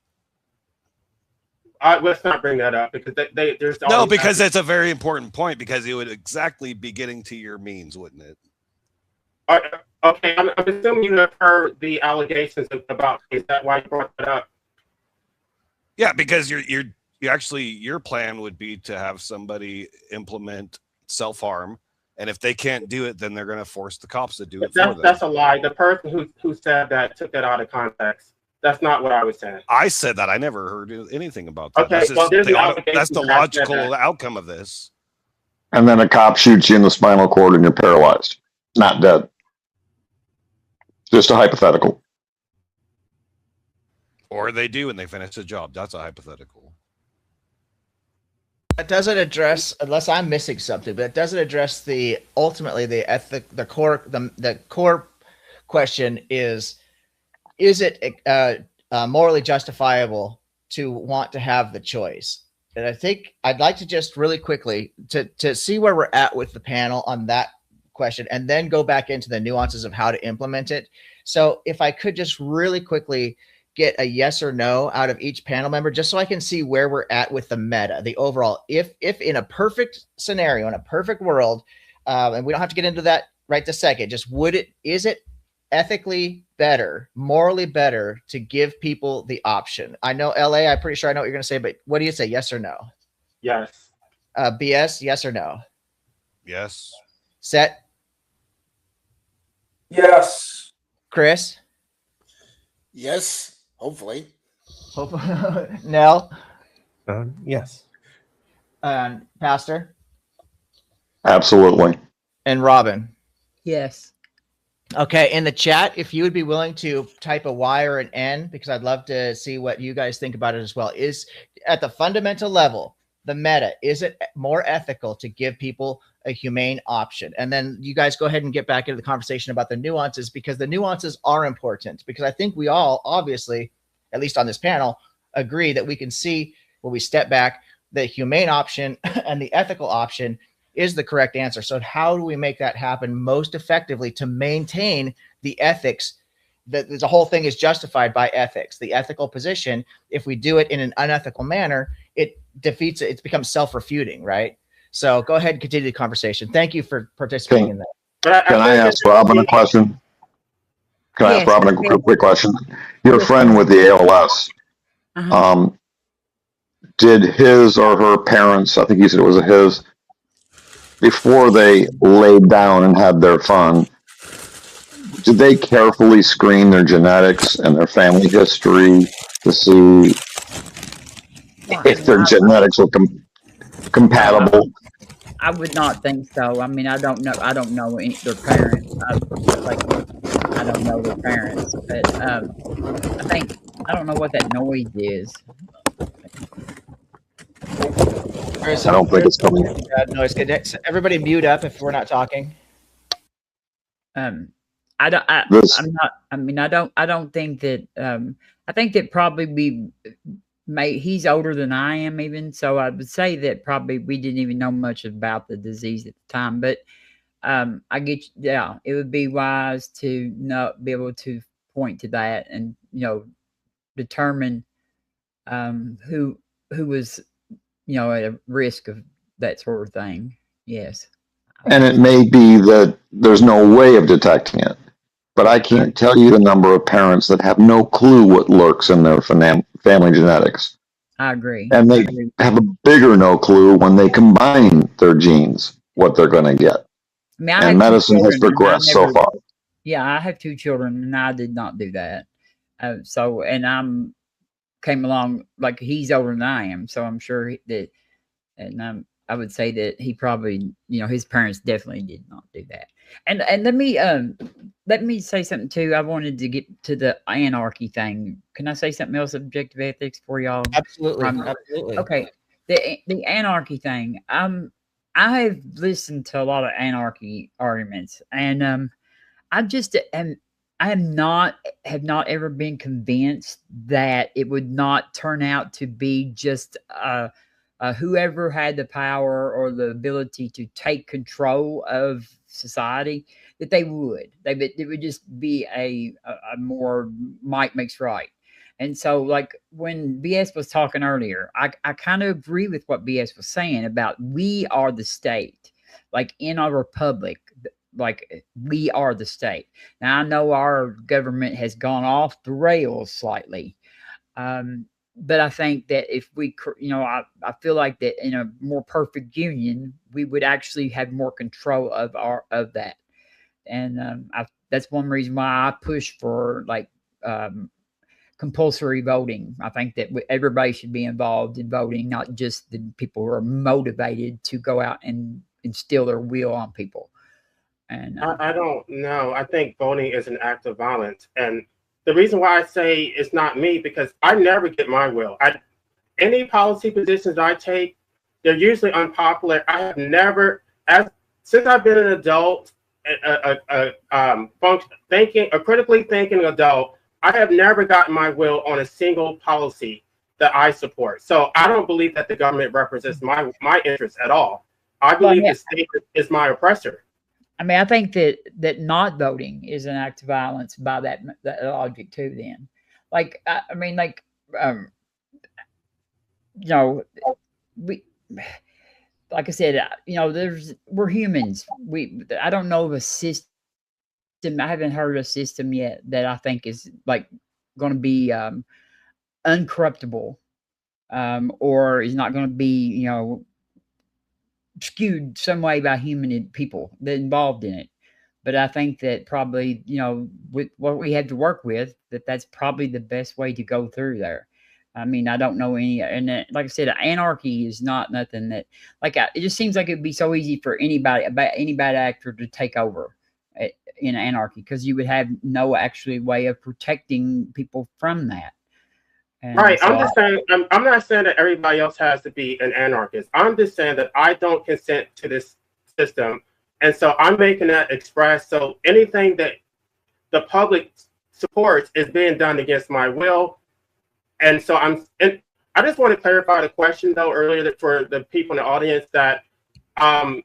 Let's not bring that up, because there's no, because that's a very important point, because it would exactly be getting to your means, wouldn't it? Okay, I'm assuming you have heard the allegations about. Is that why you brought that up? Yeah, because you actually, your plan would be to have somebody implement self-harm, and if they can't do it, then they're going to force the cops to do it for them. That's a lie. The person who said that took that out of context. That's not what I was saying. I said that. I never heard anything about that. Okay, that's the logical outcome of this. And then a cop shoots you in the spinal cord and you're paralyzed, not dead. Just a hypothetical. Or they do and they finish the job. That's a hypothetical. That doesn't address, unless I'm missing something, but it doesn't address ultimately the core question is it morally justifiable to want to have the choice? And I think I'd like to just really quickly to see where we're at with the panel on that question, and then go back into the nuances of how to implement it. So if I could just really quickly get a yes or no out of each panel member, just so I can see where we're at with the meta, the overall, if in a perfect scenario, in a perfect world, and we don't have to get into that right this second, just is it ethically better, morally better to give people the option? I know LA, I'm pretty sure I know what you're going to say, but what do you say? Yes or no? Yes. BS, yes or no? Yes. Set? Yes. Chris? Yes, hopefully. Nell? Yes. Pastor? Absolutely. And Robin? Yes. Okay, in the chat, if you would be willing to type a Y or an N, because I'd love to see what you guys think about it as well. Is at the fundamental level, the meta, is it more ethical to give people a humane option? And then you guys go ahead and get back into the conversation about the nuances, because the nuances are important, because I think we all obviously, at least on this panel, agree that we can see when we step back, the humane option and the ethical option is the correct answer. So how do we make that happen most effectively to maintain the ethics? The whole thing is justified by ethics, the ethical position. If we do it in an unethical manner, it defeats it. It becomes self-refuting, right? So go ahead and continue the conversation. Thank you for participating in that. Can I ask Robin a question? Can I ask Robin a quick question? Your friend with the ALS, did his or her parents, I think you said it was his, before they laid down and had their fun, did they carefully screen their genetics and their family history to see if their genetics were compatible? I would not think so. I mean, I don't know their parents. I don't know their parents, but I think I don't know what that noise is. I don't think it's coming. Noise. Can everybody mute up if we're not talking? I don't. This- I'm not. I mean, I don't think that. I think that probably we may. He's older than I am, even. So I would say that probably we didn't even know much about the disease at the time. But I get. Yeah, it would be wise to not be able to point to that and determine who was at a risk of that sort of thing. Yes. And it may be that there's no way of detecting it. But I can't tell you the number of parents that have no clue what lurks in their family genetics. I agree. And they have a bigger no clue when they combine their genes, what they're going to get. I mean, and medicine has progressed so far. Yeah, I have 2 children, and I did not do that. So, and came along like he's older than I am, so I'm sure that, and I would say that he probably, his parents definitely did not do that. And let me say something too. I wanted to get to the anarchy thing. Can I say something else? Objective ethics for y'all? Absolutely, absolutely. Okay, the anarchy thing. I have listened to a lot of anarchy arguments, and I just have not ever been convinced that it would not turn out to be just whoever had the power or the ability to take control of society, that it would just be a more might makes right. And so, like when BS was talking earlier, I kind of agree with what BS was saying about we are the state, like in a republic, like we are the state. Now I know our government has gone off the rails slightly, but I think that if we, I feel like that in a more perfect union, we would actually have more control of that. And that's one reason why I push for like compulsory voting. I think that everybody should be involved in voting, not just the people who are motivated to go out and instill their will on people. And I don't know. I think voting is an act of violence, and the reason why I say it's not me, because I never get my will. Any policy positions I take, they're usually unpopular. I have never, since I've been an adult, a critically thinking adult, I have never gotten my will on a single policy that I support. So I don't believe that the government represents my interests at all. I believe the state is my oppressor. I mean, I think that not voting is an act of violence by that logic too. Then, like, I mean, like, we, like I said, we're humans. I don't know of a system. I haven't heard of a system yet that I think is like going to be uncorruptible, or is not going to be, skewed some way by human people that involved in it. But I think that probably, with what we had to work with, that's probably the best way to go through there. I mean, I don't know any, and like I said, anarchy is not nothing that, like, it just seems like it'd be so easy for any bad actor to take over in anarchy, because you would have no actually way of protecting people from that. And right. So I'm just saying, I'm not saying that everybody else has to be an anarchist. I'm just saying that I don't consent to this system. And so I'm making that express. So anything that the public supports is being done against my will. And so I just want to clarify the question, though, earlier for the people in the audience, that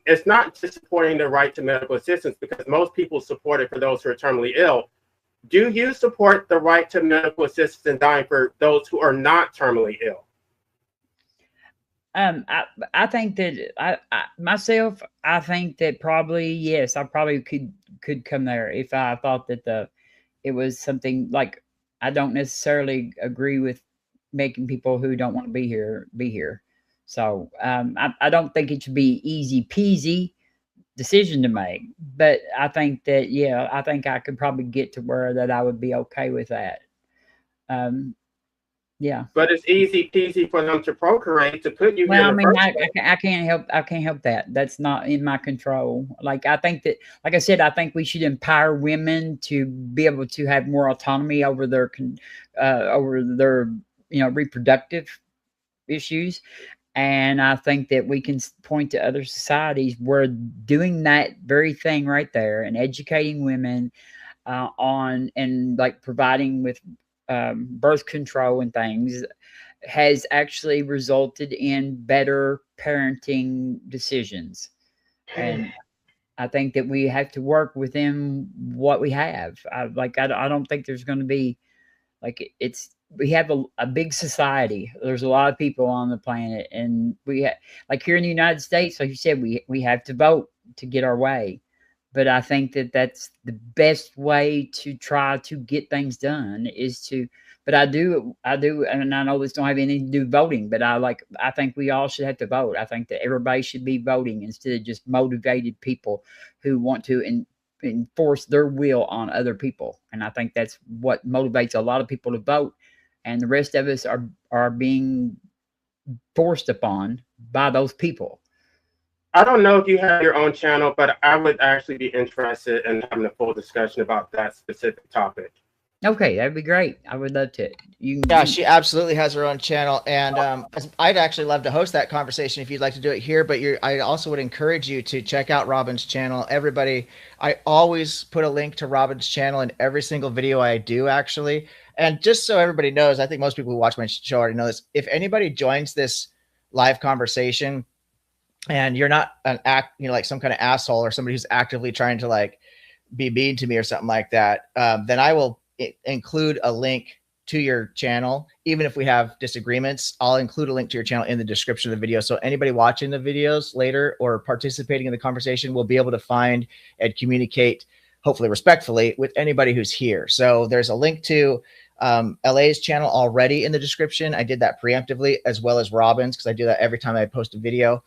it's not just supporting the right to medical assistance, because most people support it for those who are terminally ill. Do you support the right to medical assistance in dying for those who are not terminally ill? I think that I think that probably, yes, I probably could come there if I thought that it was something like, I don't necessarily agree with making people who don't want to be here. So I don't think it should be easy peasy decision to make, but I think that, yeah, I think I could probably get to where that I would be okay with that. Yeah. But it's easy peasy for them to procreate to put you here Well, I in the mean, first I, place. I can't help that. That's not in my control. Like, I think that, like I said, I think we should empower women to be able to have more autonomy over over their, reproductive issues. And I think that we can point to other societies where doing that very thing right there and educating women on and like providing with birth control and things has actually resulted in better parenting decisions. And I think that we have to work within what we have. I don't think there's going to be like we have a big society. There's a lot of people on the planet, and like here in the United States, like you said, we have to vote to get our way. But I think that that's the best way to try to get things done is to. But I do, and I know this don't have anything to do with voting, but I think we all should have to vote. I think that everybody should be voting instead of just motivated people who want to enforce their will on other people. And I think that's what motivates a lot of people to vote. And the rest of us are being forced upon by those people. I don't know if you have your own channel, but I would actually be interested in having a full discussion about that specific topic. Okay, that'd be great. I would love to. Yeah, she absolutely has her own channel, and I'd actually love to host that conversation if you'd like to do it here. But I also would encourage you to check out Robin's channel. Everybody, I always put a link to Robin's channel in every single video I do, actually. And just so everybody knows, I think most people who watch my show already know this. If anybody joins this live conversation and you're not like some kind of asshole or somebody who's actively trying to like be mean to me or something like that, then I will include a link to your channel. Even if we have disagreements, I'll include a link to your channel in the description of the video. So anybody watching the videos later or participating in the conversation will be able to find and communicate, hopefully respectfully, with anybody who's here. So there's a link to LA's channel already in the description. I did that preemptively, as well as Robin's, because I do that every time I post a video.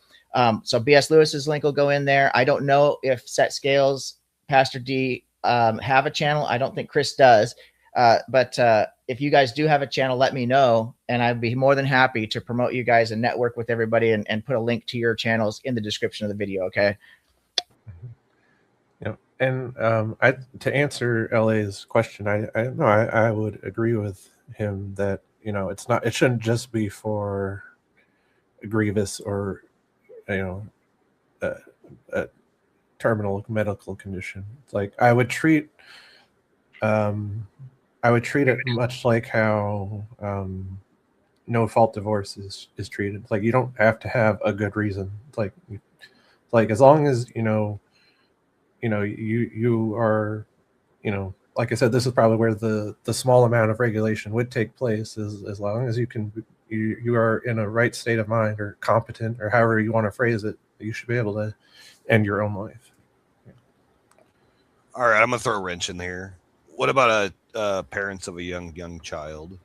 So BS Lewis's link will go in there. I don't know if Set Scales, Pastor D, have a channel. I don't think Chris does. But if you guys do have a channel, let me know, and I'd be more than happy to promote you guys and network with everybody and put a link to your channels in the description of the video. Okay. Yeah, and to answer LA's question, I would agree with him that it shouldn't just be for a grievous or a terminal medical condition. It's like I would treat it much like how no fault divorce is treated. It's like you don't have to have a good reason. It's like as long as you are, like I said, this is probably where the small amount of regulation would take place, is as long as you are in a right state of mind or competent or however you want to phrase it, you should be able to end your own life. All right, I'm gonna throw a wrench in there. What about parents of a young child?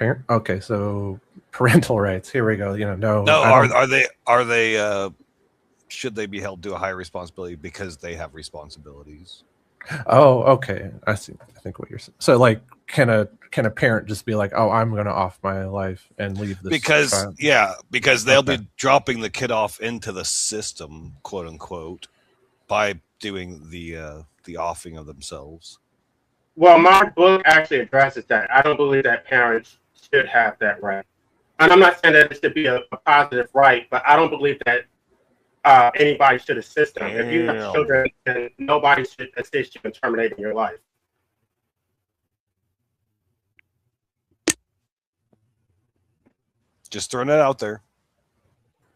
Okay, so parental rights. Here we go. No. Are they should they be held to a higher responsibility because they have responsibilities? Oh, okay. I see. I think what you're saying. So, like, can a parent just be like, "Oh, I'm going to off my life and leave this"? Because they'll be dropping the kid off into the system, quote unquote, by doing the offing of themselves. Well, my book actually addresses that. I don't believe that parents should have that right. And I'm not saying that it should be a positive right, but I don't believe that anybody should assist them. If you have children, then nobody should assist you in terminating your life. Just throwing it out there.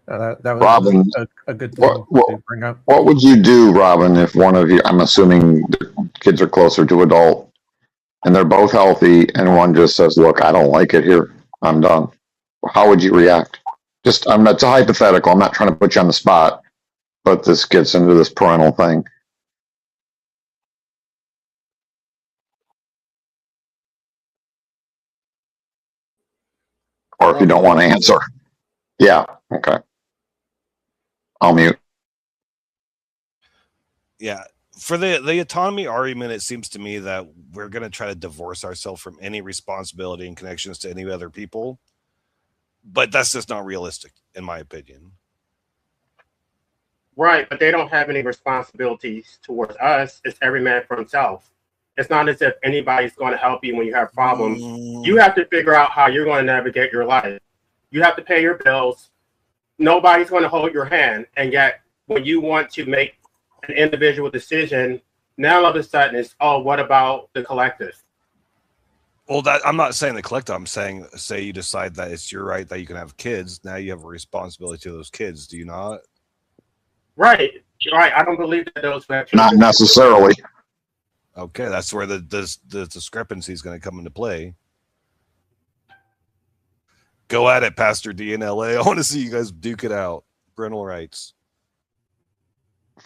That was Robin, a good thing to bring up. What would you do, Robin, if one of you, I'm assuming the kids are closer to adult, and they're both healthy, and one just says, "Look, I don't like it here. I'm done." How would you react? It's a hypothetical. I'm not trying to put you on the spot, but this gets into this parental thing. Or if you don't want to answer. Yeah, okay. I'll mute. Yeah, For the autonomy argument, it seems to me that we're going to try to divorce ourselves from any responsibility and connections to any other people. But that's just not realistic, in my opinion. Right, but they don't have any responsibilities towards us. It's every man for himself. It's not as if anybody's going to help you when you have problems. You have to figure out how you're going to navigate your life. You have to pay your bills. Nobody's going to hold your hand. And yet, when you want to make an individual decision, now all of a sudden it's, oh, what about the collective? Well, that I'm not saying the collective. I'm saying, say you decide that it's your right that you can have kids. Now you have a responsibility to those kids. Do you not? Right. I don't believe that those who have Not children. necessarily. Okay, that's where the discrepancy is going to come into play. Go at it, Pastor D in LA. I want to see you guys duke it out. Parental rights.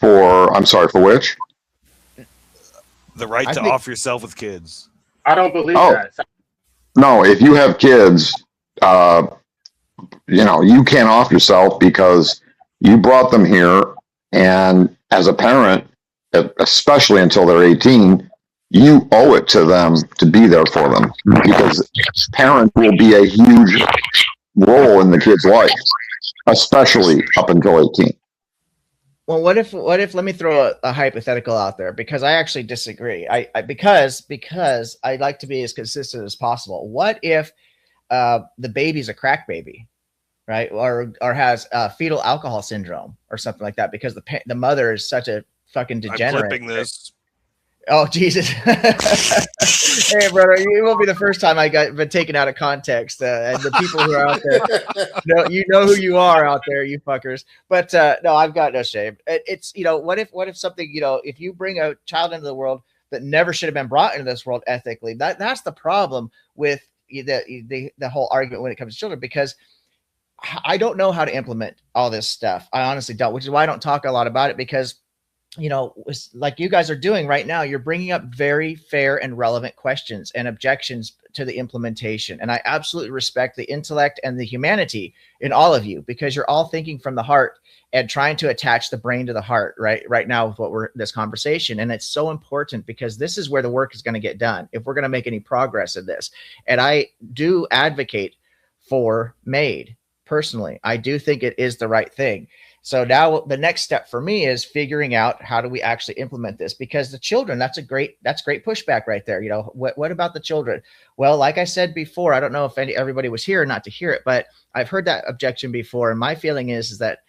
I'm sorry, for which? The right to off yourself with kids. I don't believe Oh. that. No, if you have kids, you can't off yourself because you brought them here, and as a parent, especially until they're 18, you owe it to them to be there for them, because parent will be a huge role in the kid's life, especially up until 18. Well, what if let me throw a hypothetical out there, because I actually disagree. Because I like to be as consistent as possible. What if the baby's a crack baby, right? Or has fetal alcohol syndrome or something like that, because the mother is such a fucking degenerate. I'm clipping this. Oh, Jesus. Hey, brother, it won't be the first time been taken out of context. And the people who are out there, you know who you are out there, you fuckers. But no, I've got no shame. It's, what if something, if you bring a child into the world that never should have been brought into this world ethically, that's the problem with the whole argument when it comes to children, because I don't know how to implement all this stuff. I honestly don't, which is why I don't talk a lot about it, because like you guys are doing right now, you're bringing up very fair and relevant questions and objections to the implementation. And I absolutely respect the intellect and the humanity in all of you, because you're all thinking from the heart and trying to attach the brain to the heart right now with this conversation. And it's so important, because this is where the work is going to get done if we're going to make any progress in this. And I do advocate for MAID personally. I do think it is the right thing. So now the next step for me is figuring out how do we actually implement this, because the children, that's great pushback right there. What about the children? Well, like I said before, I don't know if everybody was here or not to hear it, but I've heard that objection before. And my feeling is that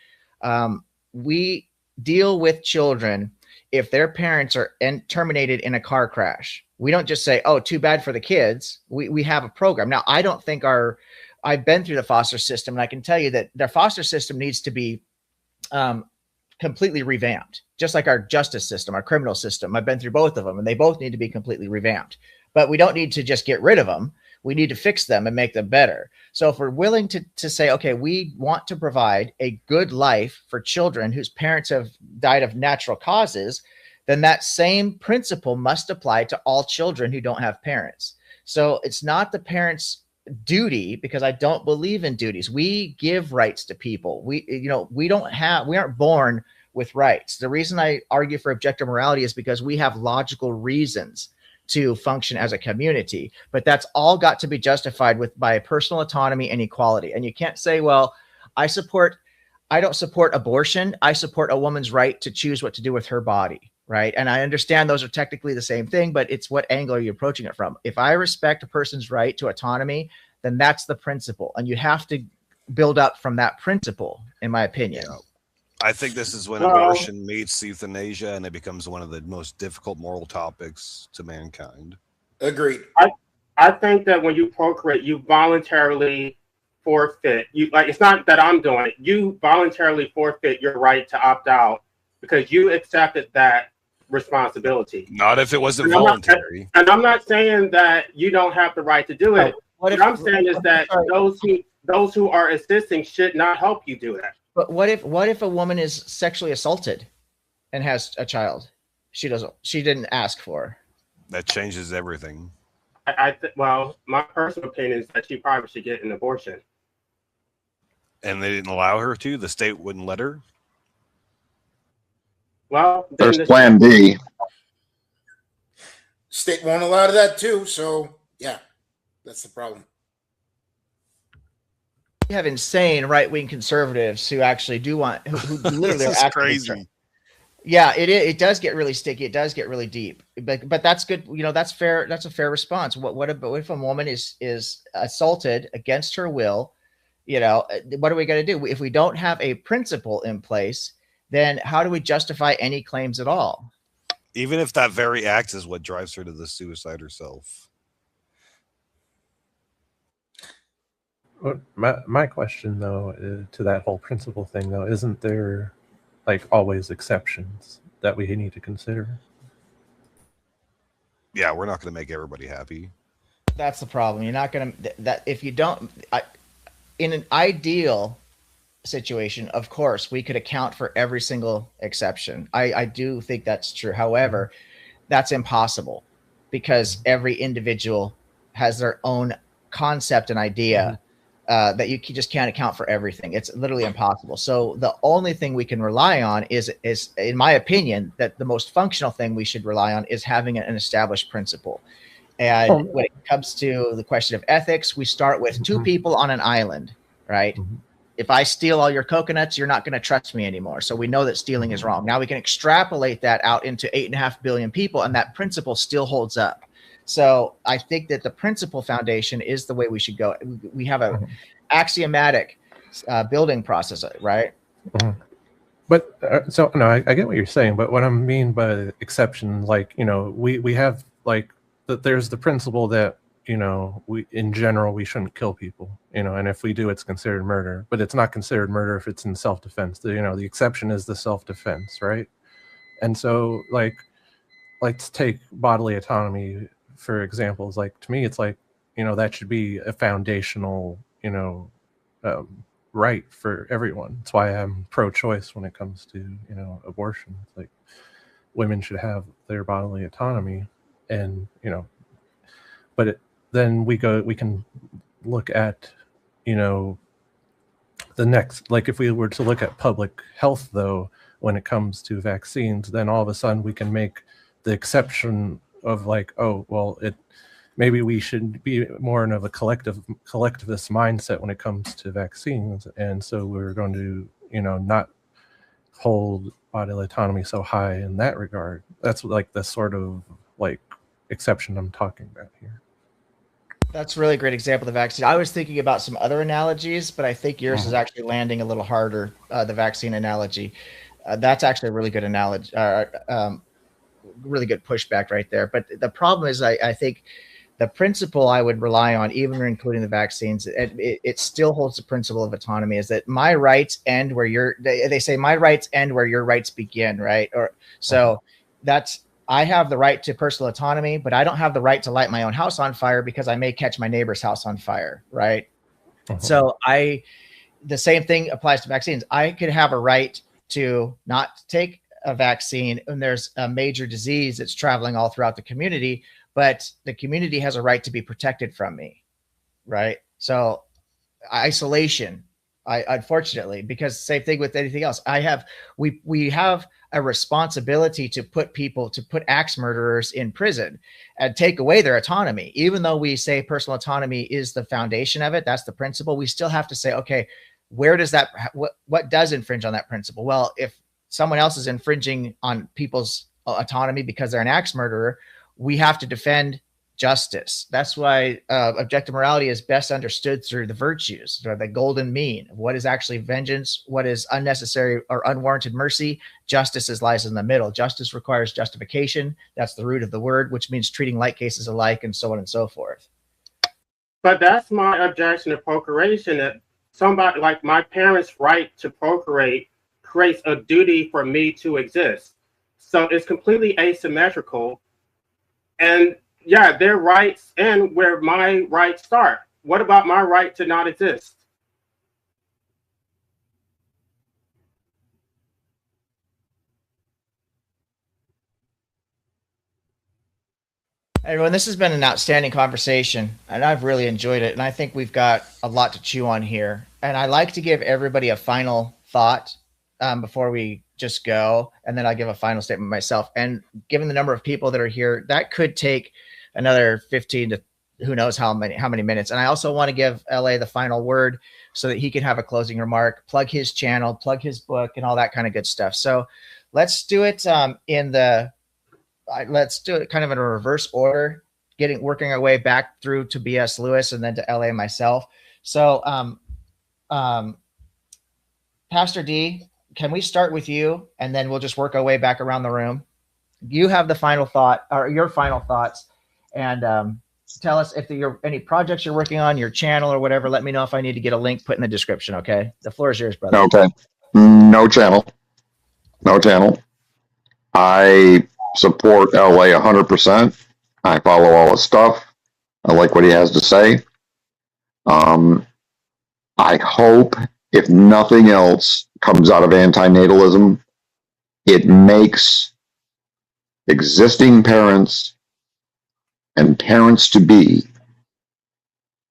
we deal with children if their parents are terminated in a car crash. We don't just say, oh, too bad for the kids. We have a program. Now, I don't think I've been through the foster system, and I can tell you that their foster system needs to be completely revamped, just like our justice system, our criminal system. I've been through both of them, and they both need to be completely revamped. But we don't need to just get rid of them. We need to fix them and make them better. So if we're willing to say, okay, we want to provide a good life for children whose parents have died of natural causes, then that same principle must apply to all children who don't have parents. So it's not the parents' duty, because I don't believe in duties. We give rights to people. We aren't born with rights. The reason I argue for objective morality is because we have logical reasons to function as a community, but that's all got to be justified by personal autonomy and equality. And you can't say, well, I don't support abortion. I support a woman's right to choose what to do with her body. Right. And I understand those are technically the same thing, but it's what angle are you approaching it from? If I respect a person's right to autonomy, then that's the principle. And you have to build up from that principle, in my opinion. Yeah. I think this is when abortion meets euthanasia, and it becomes one of the most difficult moral topics to mankind. Agreed. I think that when you procreate, you voluntarily forfeit. It's not that I'm doing it. You voluntarily forfeit your right to opt out, because you accepted that responsibility. Not if it wasn't voluntary. And I'm not saying that you don't have the right to do it. What I'm saying is that those who are assisting should not help you do that. But what if a woman is sexually assaulted and has a child? She didn't ask for. That changes everything. Well, my personal opinion is that she probably should get an abortion. And they didn't allow her to? The state wouldn't let her? Well, there's plan B. State won't allow that too. So yeah, that's the problem. We have insane right-wing conservatives who actually do want, who literally This are is actively crazy. Yeah, it does get really sticky. It does get really deep, but that's good. You know, that's fair. That's a fair response. What if a woman is assaulted against her will? You know, what are we going to do if we don't have a principle in place? Then how do we justify any claims at all? Even if that very act is what drives her to the suicide herself. Well, my question though to that whole principle thing though, isn't there like always exceptions that we need to consider? Yeah, we're not going to make everybody happy. That's the problem. You're not going to that if you don't. In an ideal situation, of course, we could account for every single exception. I do think that's true. However, that's impossible because every individual has their own concept and idea that you just can't account for everything. It's literally impossible. So the only thing we can rely on is, in my opinion, that the most functional thing we should rely on is having an established principle. And when it comes to the question of ethics, we start with two people on an island, right? If I steal all your coconuts, you're not going to trust me anymore. So we know that stealing is wrong. Now we can extrapolate that out into 8.5 billion people, and that principle still holds up. So I think that the principle foundation is the way we should go. We have a axiomatic building process, right? But so no, I get what you're saying. But what I mean by exception, like, you know, we have like that. There's the principle that, you know, we in general we shouldn't kill people, you know, and if we do, it's considered murder. But it's not considered murder if it's in self-defense. You know, the exception is the self-defense, right? And so, like, let's take bodily autonomy for examples. Like, to me, it's like, you know, that should be a foundational, you know, right for everyone. That's why I'm pro-choice when it comes to, you know, abortion. It's like women should have their bodily autonomy, and, you know, but then we can look at, you know, the next, like if we were to look at public health though, when it comes to vaccines, then all of a sudden we can make the exception of like, oh, well, maybe we should be more of a collectivist mindset when it comes to vaccines. And so we're going to, you know, not hold bodily autonomy so high in that regard. That's like the sort of like exception I'm talking about here. That's a really great example of the vaccine. I was thinking about some other analogies, but I think yours is actually landing a little harder, the vaccine analogy. That's actually a really good analogy, really good pushback right there. But the problem is, I think the principle I would rely on, even including the vaccines, it still holds the principle of autonomy, is that my rights end where they say my rights end where your rights begin, right? Or so that's, I have the right to personal autonomy, but I don't have the right to light my own house on fire because I may catch my neighbor's house on fire, right? So the same thing applies to vaccines. I could have a right to not take a vaccine when there's a major disease that's traveling all throughout the community, but the community has a right to be protected from me, right? So isolation, unfortunately, because same thing with anything else. We have a responsibility to put axe murderers in prison and take away their autonomy. Even though we say personal autonomy is the foundation of it, that's the principle, we still have to say, okay, where does that, what does infringe on that principle? Well, if someone else is infringing on people's autonomy because they're an axe murderer, we have to defend justice. That's why objective morality is best understood through the virtues, or the golden mean. What is actually vengeance? What is unnecessary or unwarranted mercy? Justice lies in the middle. Justice requires justification. That's the root of the word, which means treating like cases alike, and so on and so forth. But that's my objection to procreation, that somebody like my parents' right to procreate creates a duty for me to exist. So it's completely asymmetrical. And yeah, their rights end where my rights start. What about my right to not exist? Everyone, this has been an outstanding conversation, and I've really enjoyed it. And I think we've got a lot to chew on here. And I like to give everybody a final thought before we just go, and then I'll give a final statement myself. And given the number of people that are here, that could take another 15 to who knows how many minutes. And I also want to give LA the final word so that he can have a closing remark, plug his channel, plug his book, and all that kind of good stuff. So let's do it let's do it kind of in a reverse order, working our way back through to BS Lewis and then to LA myself. So Pastor D, can we start with you, and then we'll just work our way back around the room? You have the final thought, or your final thoughts, and tell us if there are any projects you're working on, your channel or whatever. Let me know if I need to get a link put in the description. Okay, the floor is yours, brother. Okay. No channel. I support LA 100%. I follow all his stuff. I like what he has to say. I hope, if nothing else comes out of antinatalism, it makes existing parents and parents to be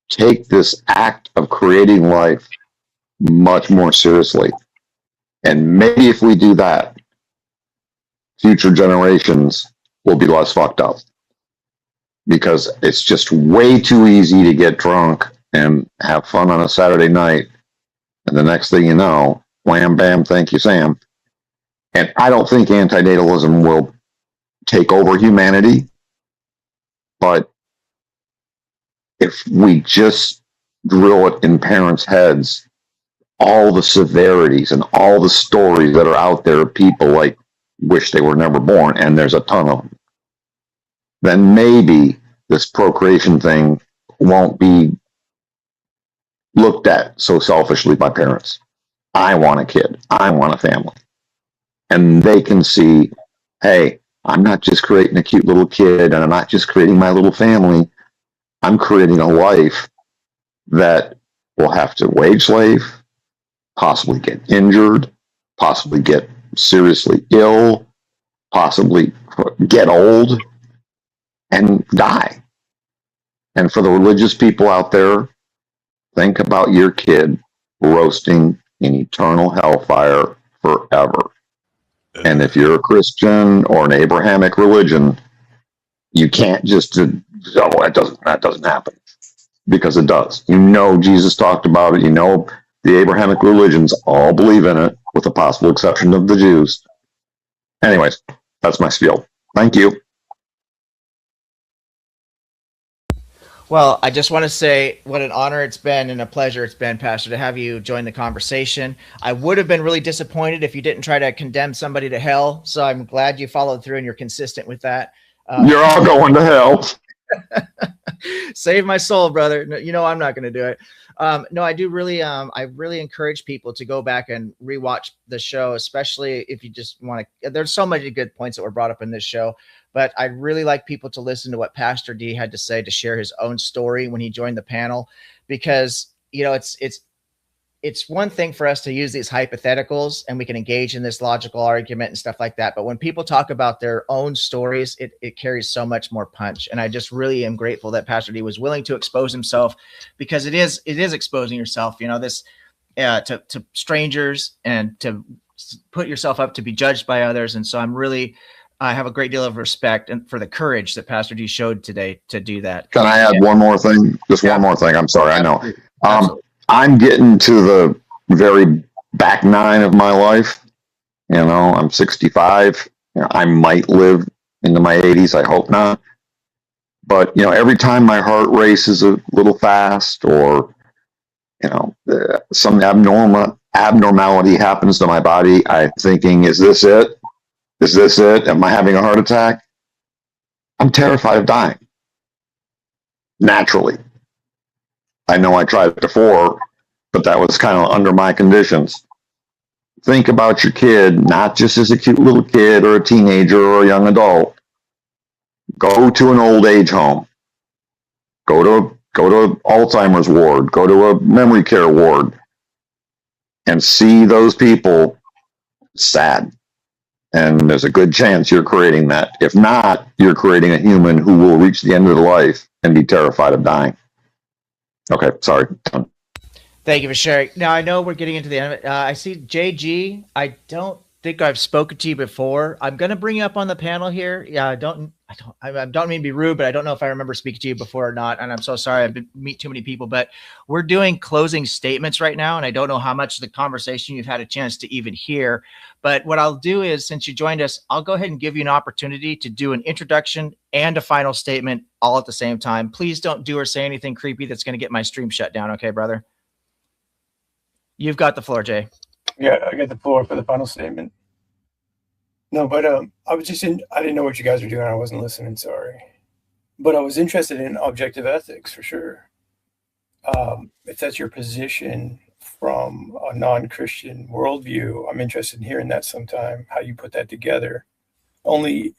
take this act of creating life much more seriously. And maybe if we do that, future generations will be less fucked up, because it's just way too easy to get drunk and have fun on a Saturday night, and the next thing you know, wham bam, thank you Sam. And I don't think antinatalism will take over humanity, but if we just drill it in parents' heads, all the severities and all the stories that are out there, people like wish they were never born, and there's a ton of them, then maybe this procreation thing won't be looked at so selfishly by parents. I want a kid. I want a family. And they can see, hey, I'm not just creating a cute little kid, and I'm not just creating my little family. I'm creating a life that will have to wage slave, possibly get injured, possibly get seriously ill, possibly get old, and die. And for the religious people out there, think about your kid roasting in eternal hellfire forever. And if you're a Christian or an Abrahamic religion, you can't just, that doesn't happen, because it does. You know, Jesus talked about it. You know, the Abrahamic religions all believe in it, with the possible exception of the Jews. Anyways, that's my spiel. Thank you. Well, I just want to say what an honor it's been and a pleasure it's been, Pastor, to have you join the conversation. I would have been really disappointed if you didn't try to condemn somebody to hell. So I'm glad you followed through and you're consistent with that. You're all going to hell. Save my soul, brother. No, you know, I'm not going to do it. No, I do really, I really encourage people to go back and rewatch the show, especially if you just want to. There's so many good points that were brought up in this show, but I'd really like people to listen to what Pastor D had to say, to share his own story when he joined the panel, because, you know, it's one thing for us to use these hypotheticals and we can engage in this logical argument and stuff like that. But when people talk about their own stories, it carries so much more punch. And I just really am grateful that Pastor D was willing to expose himself, because it is exposing yourself, you know, this to strangers, and to put yourself up to be judged by others. And so I have a great deal of respect and for the courage that Pastor D showed today to do that. Can I add one more thing? Just one more thing. I'm sorry. I know. I'm getting to the very back nine of my life. You know, I'm 65. You know, I might live into my 80s. I hope not. But, you know, every time my heart races a little fast, or, you know, some abnormality happens to my body, I'm thinking, is this it? Is this it? Am I having a heart attack? I'm terrified of dying. Naturally. I know I tried it before, but that was kind of under my conditions. Think about your kid, not just as a cute little kid or a teenager or a young adult. Go to an old age home. Go to Alzheimer's ward. Go to a memory care ward, and see those people sad. And there's a good chance you're creating that. If not, you're creating a human who will reach the end of their life and be terrified of dying. Okay, sorry. Done. Thank you for sharing. Now, I know we're getting into the end of it. I see JG. I don't think I've spoken to you before. I'm going to bring you up on the panel here. Yeah, I don't mean to be rude, but I don't know if I remember speaking to you before or not. And I'm so sorry. I've been meet too many people, but we're doing closing statements right now. And I don't know how much of the conversation you've had a chance to even hear. But what I'll do is, since you joined us, I'll go ahead and give you an opportunity to do an introduction and a final statement all at the same time. Please don't do or say anything creepy that's going to get my stream shut down. Okay, brother? You've got the floor, Jay. Yeah, I got the floor for the final statement. No, but I was just I didn't know what you guys were doing. I wasn't listening. Sorry, but I was interested in objective ethics for sure. If that's your position from a non-Christian worldview, I'm interested in hearing that sometime. How you put that together. Only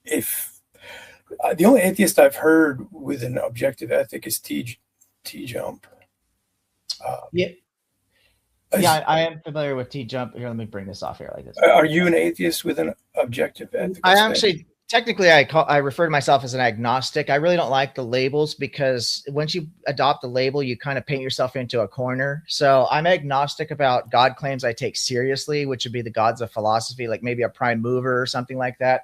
if the only atheist I've heard with an objective ethic is T Jump. Yeah. Yeah, I am familiar with T-Jump. Here, let me bring this off here like this. Are you an atheist with an objective ethic? I actually, technically, I refer to myself as an agnostic. I really don't like the labels because once you adopt the label, you kind of paint yourself into a corner. So I'm agnostic about God claims I take seriously, which would be the gods of philosophy, like maybe a prime mover or something like that.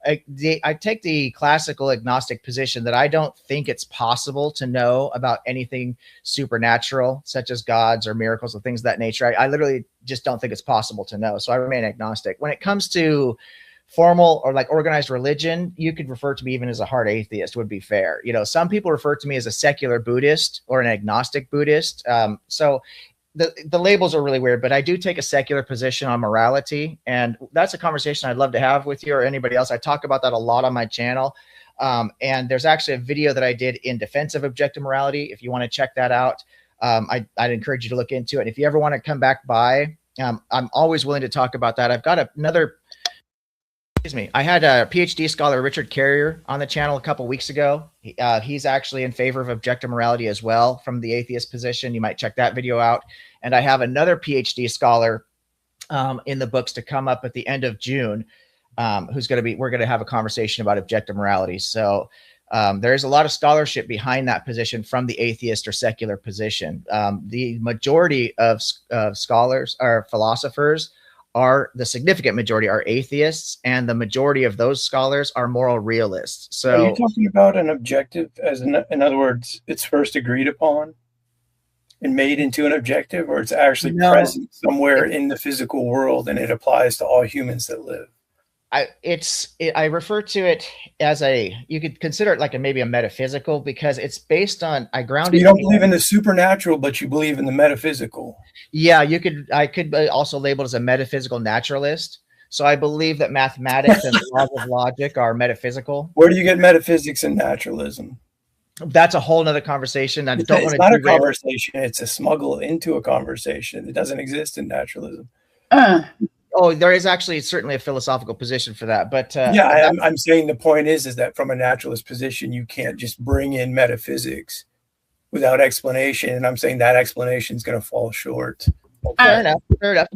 I take the classical agnostic position that I don't think it's possible to know about anything supernatural, such as gods or miracles or things of that nature. I literally just don't think it's possible to know. So I remain agnostic. When it comes to formal or like organized religion, you could refer to me even as a hard atheist would be fair. You know, some people refer to me as a secular Buddhist or an agnostic Buddhist. So the labels are really weird, but I do take a secular position on morality. And that's a conversation I'd love to have with you or anybody else. I talk about that a lot on my channel. And there's actually a video that I did in defense of objective morality. If you want to check that out, I'd encourage you to look into it. And if you ever want to come back by, I'm always willing to talk about that. I've got another, I had a PhD scholar, Richard Carrier, on the channel a couple weeks ago. He's actually in favor of objective morality as well from the atheist position. You might check that video out. And I have another PhD scholar in the books to come up at the end of June, we're going to have a conversation about objective morality. So there's a lot of scholarship behind that position from the atheist or secular position. The majority of scholars or philosophers the significant majority are atheists, and the majority of those scholars are moral realists. So are you talking about an objective as in other words, it's first agreed upon and made into an objective, or it's actually present somewhere in the physical world and it applies to all humans that live? I refer to it as you could consider it like maybe a metaphysical, because it's based on, I ground it. You don't believe in the supernatural, but you believe in the metaphysical. Yeah, I could also label it as a metaphysical naturalist. So I believe that mathematics and laws of logic are metaphysical. Where do you get metaphysics and naturalism? That's a whole nother conversation. It's not a conversation. It's a smuggle into a conversation. It doesn't exist in naturalism. Oh, there is actually certainly a philosophical position for that, but yeah, I'm saying the point is that from a naturalist position, you can't just bring in metaphysics without explanation, and I'm saying that explanation is going to fall short. Fair enough.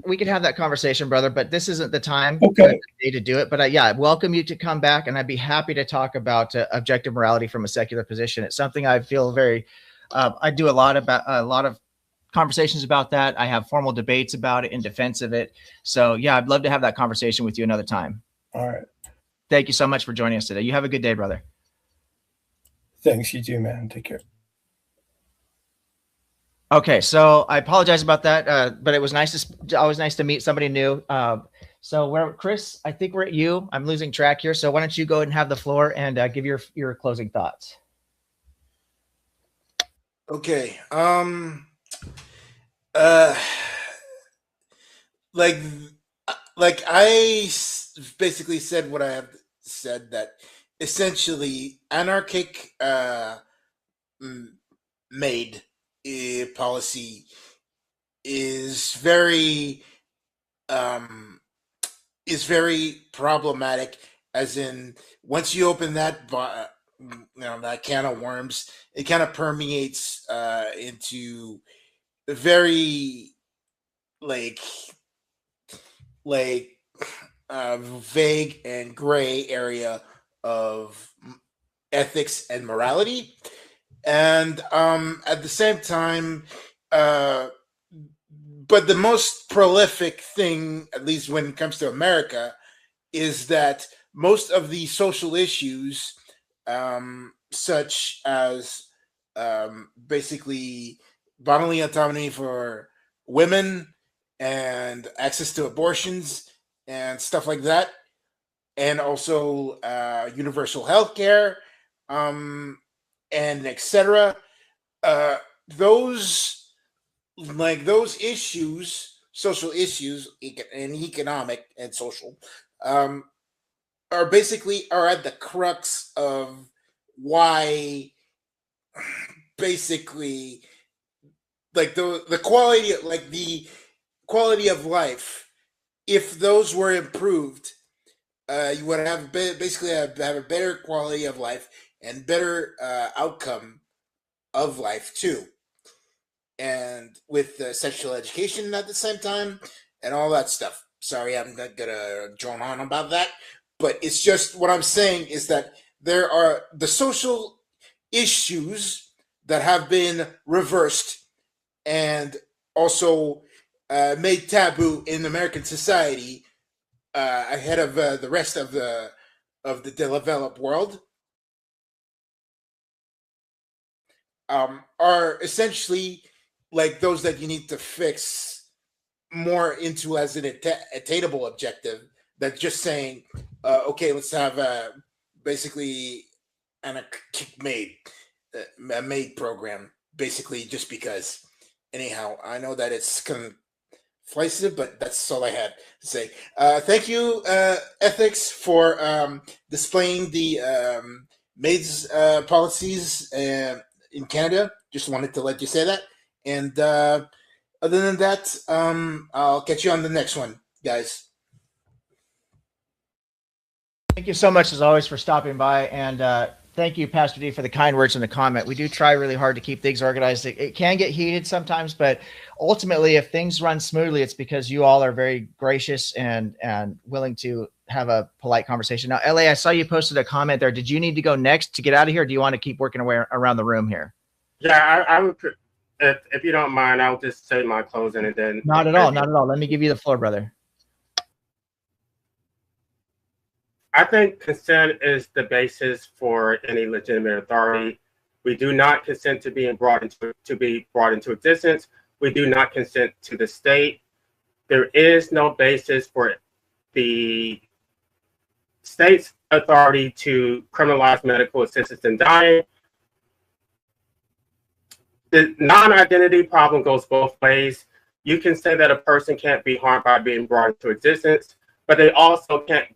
We can have that conversation, brother, but this isn't the time to do it. But yeah, I welcome you to come back, and I'd be happy to talk about objective morality from a secular position. It's something I feel very. I do a lot of conversations about that. I have formal debates about it in defense of it. So yeah, I'd love to have that conversation with you another time. All right. Thank you so much for joining us today. You have a good day, brother. Thanks. You too, man. Take care. Okay. So I apologize about that. But it was always nice to meet somebody new. So Chris, I think we're at you. I'm losing track here. So why don't you go ahead and have the floor and give your closing thoughts. Okay. Like I basically said what I have said, that essentially anarchic made policy is very problematic, as in once you open that that can of worms, it kind of permeates into very vague and gray area of ethics and morality, and at the same time but the most prolific thing, at least when it comes to America, is that most of the social issues, such as basically bodily autonomy for women and access to abortions and stuff like that, and also universal health care, and etc. Those those issues, social issues, and economic and social, um, are basically are at the crux of why basically the quality, the quality of life, if those were improved, you would have basically have a better quality of life and better outcome of life too, and with sexual education at the same time and all that stuff. Sorry, I'm not gonna drone on about that, but it's just what I'm saying is that there are the social issues that have been reversed and also made taboo in American society, ahead of the rest of the developed world, are essentially like those that you need to fix more into as an attainable objective than just saying, okay, let's have basically a made a made program, basically just because. Anyhow, I know that it's conflicted, but that's all I had to say. Thank you, Ethics, for displaying the maids policies in Canada. Just wanted to let you say that. And other than that, I'll catch you on the next one, guys. Thank you so much, as always, for stopping by. And thank you, Pastor D, for the kind words in the comment. We do try really hard to keep things organized. It can get heated sometimes, but ultimately, if things run smoothly, it's because you all are very gracious and willing to have a polite conversation. Now, LA, I saw you posted a comment there. Did you need to go next to get out of here, or do you want to keep working away around the room here? Yeah, I would, if you don't mind, I'll just say my closing and then. Not at all. Not at all. Let me give you the floor, brother. I think consent is the basis for any legitimate authority. We do not consent to being brought into existence. We do not consent to the state. There is no basis for the state's authority to criminalize medical assistance in dying. The non-identity problem goes both ways. You can say that a person can't be harmed by being brought into existence, but they also can't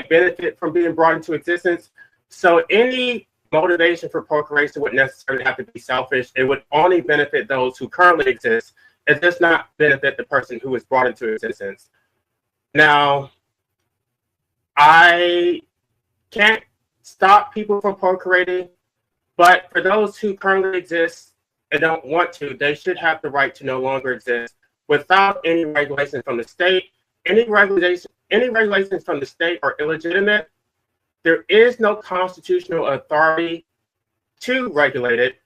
benefit from being brought into existence. So any motivation for procreation would necessarily have to be selfish. It would only benefit those who currently exist. It does not benefit the person who is brought into existence. Now, I can't stop people from procreating, but for those who currently exist and don't want to, they should have the right to no longer exist without any regulation from the state. Any regulations from the state are illegitimate. There is no constitutional authority to regulate it.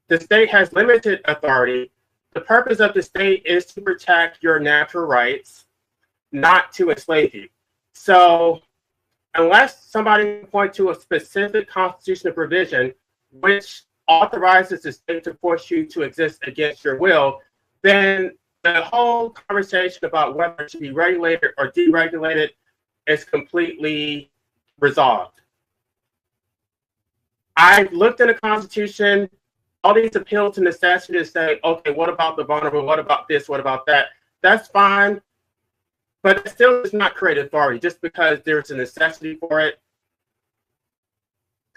The state has limited authority. The purpose of the state is to protect your natural rights, not to enslave you. So unless somebody can point to a specific constitutional provision which authorizes the state to force you to exist against your will, then the whole conversation about whether it should be regulated or deregulated is completely resolved. I looked in the Constitution, all these appeal to necessity to say, okay, what about the vulnerable? What about this? What about that? That's fine, but it still does not create authority just because there's a necessity for it.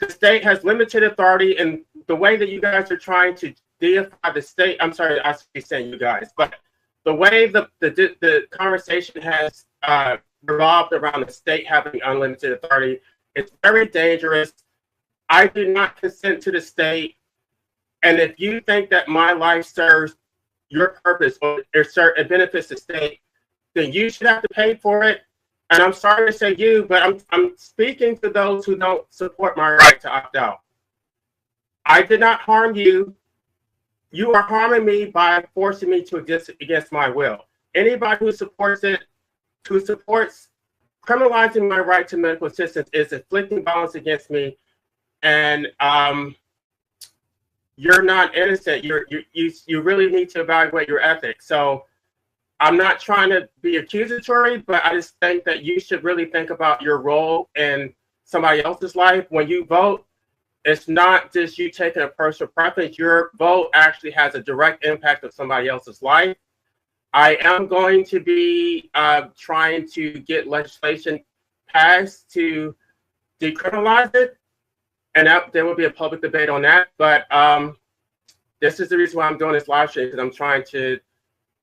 The state has limited authority, and the way that you guys are trying to deify the state, I'm sorry, I should be saying you guys, but the way the conversation has revolved around the state having unlimited authority, it's very dangerous. I do not consent to the state. And if you think that my life serves your purpose or it benefits the state, then you should have to pay for it. And I'm sorry to say you, but I'm speaking to those who don't support my right to opt out. I did not harm you. you are harming me by forcing me to exist against my will. Anybody who supports it, who supports criminalizing my right to medical assistance, is inflicting violence against me, and you're not innocent. You really need to evaluate your ethics. So I'm not trying to be accusatory, but I just think that you should really think about your role in somebody else's life. When you vote, it's not just you taking a personal preference. Your vote actually has a direct impact of somebody else's life. I am going to be trying to get legislation passed to decriminalize it, and there will be a public debate on that. But this is the reason why I'm doing this live stream, because I'm trying to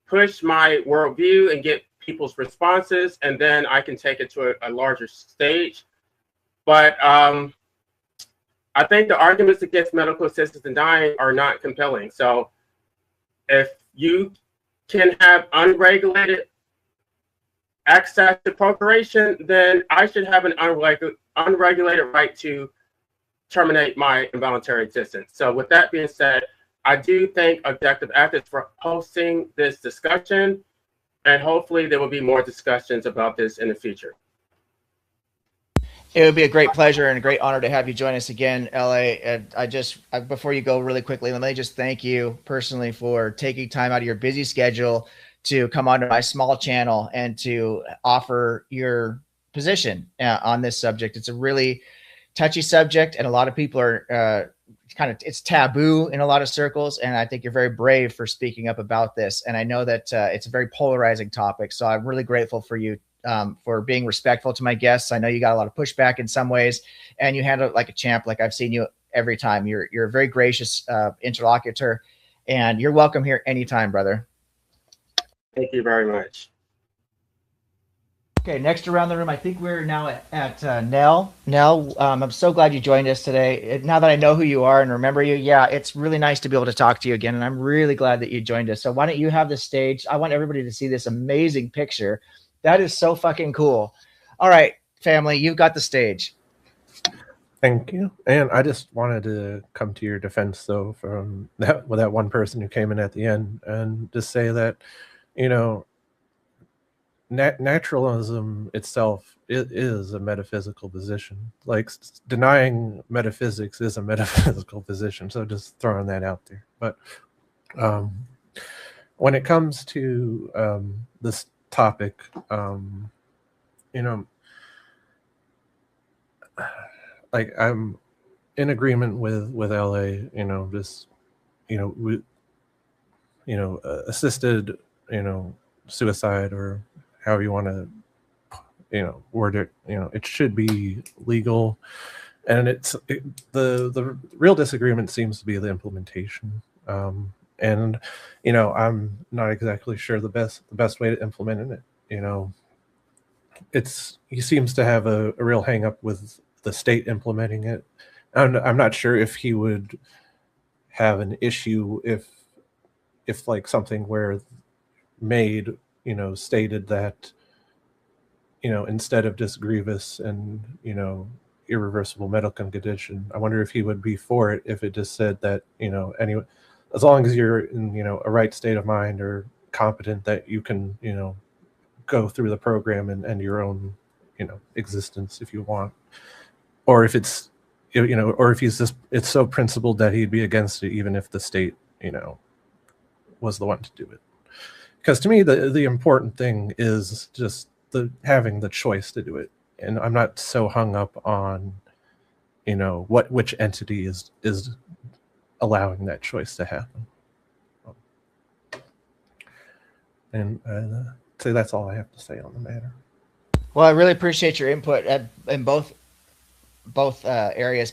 push my worldview and get people's responses, and then I can take it to a larger stage. But I think the arguments against medical assistance in dying are not compelling. So if you can have unregulated access to procreation, then I should have an unregulated right to terminate my involuntary existence. So with that being said, I do thank Objective Ethics for hosting this discussion, and hopefully there will be more discussions about this in the future. It would be a great pleasure and a great honor to have you join us again, LA. And before you go really quickly, let me just thank you personally for taking time out of your busy schedule to come onto my small channel and to offer your position on this subject. It's a really touchy subject, and a lot of people are it's taboo in a lot of circles. And I think you're very brave for speaking up about this. And I know that it's a very polarizing topic. So I'm really grateful for you for being respectful to my guests. I know you got a lot of pushback in some ways, and you handle it like a champ. Like I've seen you every time. You're a very gracious interlocutor, and you're welcome here anytime, brother. Thank you very much. Okay, next around the room, I think we're now at Nell. Nell, I'm so glad you joined us today. Now that I know who you are and remember you, yeah, it's really nice to be able to talk to you again, and I'm really glad that you joined us. So why don't you have the stage? I want everybody to see this amazing picture. That is so fucking cool. All right, family, you've got the stage. Thank you. And I just wanted to come to your defense, though, from that one person who came in at the end, and just say that, naturalism itself is a metaphysical position. Like denying metaphysics is a metaphysical position. So just throwing that out there. But when it comes to this topic, like I'm in agreement with LA, assisted, suicide, or however you want to, word it, it should be legal. And the real disagreement seems to be the implementation. And, I'm not exactly sure the best way to implement it. He seems to have a real hang up with the state implementing it. And I'm not sure if he would have an issue if like something were made, stated that, instead of just grievous and, irreversible medical condition, I wonder if he would be for it if it just said that, anyway, as long as you're in, a right state of mind or competent, that you can, go through the program and end your own, existence if you want. Or if it's, or if he's just, it's so principled that he'd be against it, even if the state, was the one to do it. Because to me, the important thing is just having the choice to do it. And I'm not so hung up on, which entity is allowing that choice to happen. And so that's all I have to say on the matter. Well, I really appreciate your input in both areas,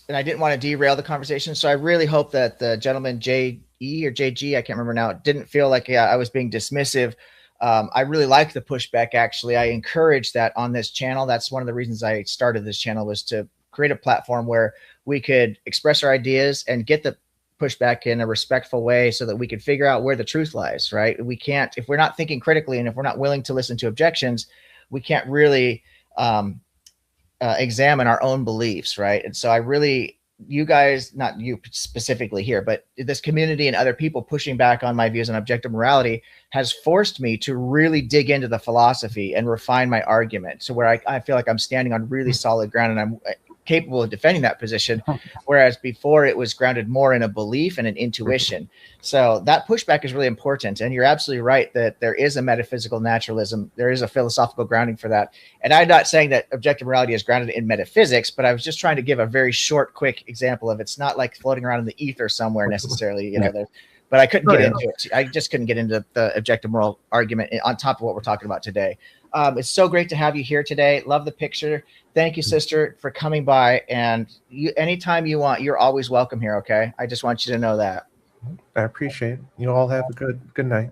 and I didn't want to derail the conversation. So I really hope that the gentleman J.E. or J.G., I can't remember now, didn't feel like I was being dismissive. I really like the pushback, actually. I encourage that on this channel. That's one of the reasons I started this channel, was to create a platform where we could express our ideas and get the pushback in a respectful way so that we could figure out where the truth lies, right? We can't, if we're not thinking critically and if we're not willing to listen to objections, we can't really examine our own beliefs, right? And so I really you guys, not you specifically here, but this community and other people pushing back on my views on objective morality has forced me to really dig into the philosophy and refine my argument. So where I feel like I'm standing on really solid ground and I'm capable of defending that position, whereas before it was grounded more in a belief and an intuition. So that pushback is really important. And you're absolutely right that there is a metaphysical naturalism. There is a philosophical grounding for that. And I'm not saying that objective morality is grounded in metaphysics, but I was just trying to give a very short, quick example of it's not like floating around in the ether somewhere necessarily, you know, but I couldn't get into it. I just couldn't get into the objective moral argument on top of what we're talking about today. It's so great to have you here today. Love the picture. Thank you, sister, for coming by. And anytime you want, you're always welcome here. Okay. I just want you to know that. I appreciate it. You all have a good night.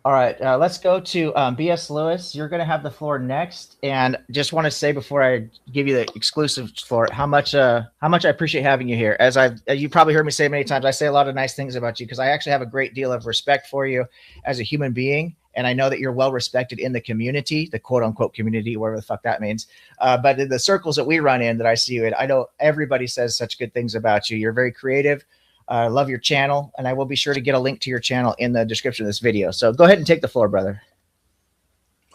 All right, let's go to B.S. Lewis. You're going to have the floor next, and just want to say before I give you the exclusive floor, how much I appreciate having you here. As you probably heard me say many times, I say a lot of nice things about you because I actually have a great deal of respect for you as a human being, and I know that you're well respected in the community, the quote unquote community, whatever the fuck that means. But in the circles that we run in, that I see you in, I know everybody says such good things about you. You're very creative. I love your channel, and I will be sure to get a link to your channel in the description of this video. So go ahead and take the floor, brother.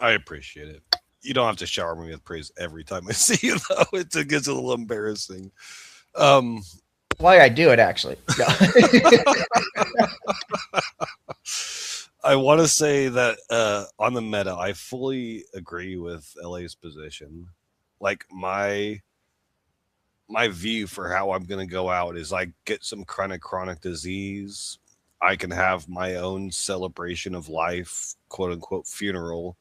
I appreciate it. You don't have to shower me with praise every time I see you, though. It gets a little embarrassing. Why I do it, actually. No. I want to say that on the meta, I fully agree with LA's position. Like my view for how I'm going to go out is I get some chronic disease. I can have my own celebration of life, quote unquote, funeral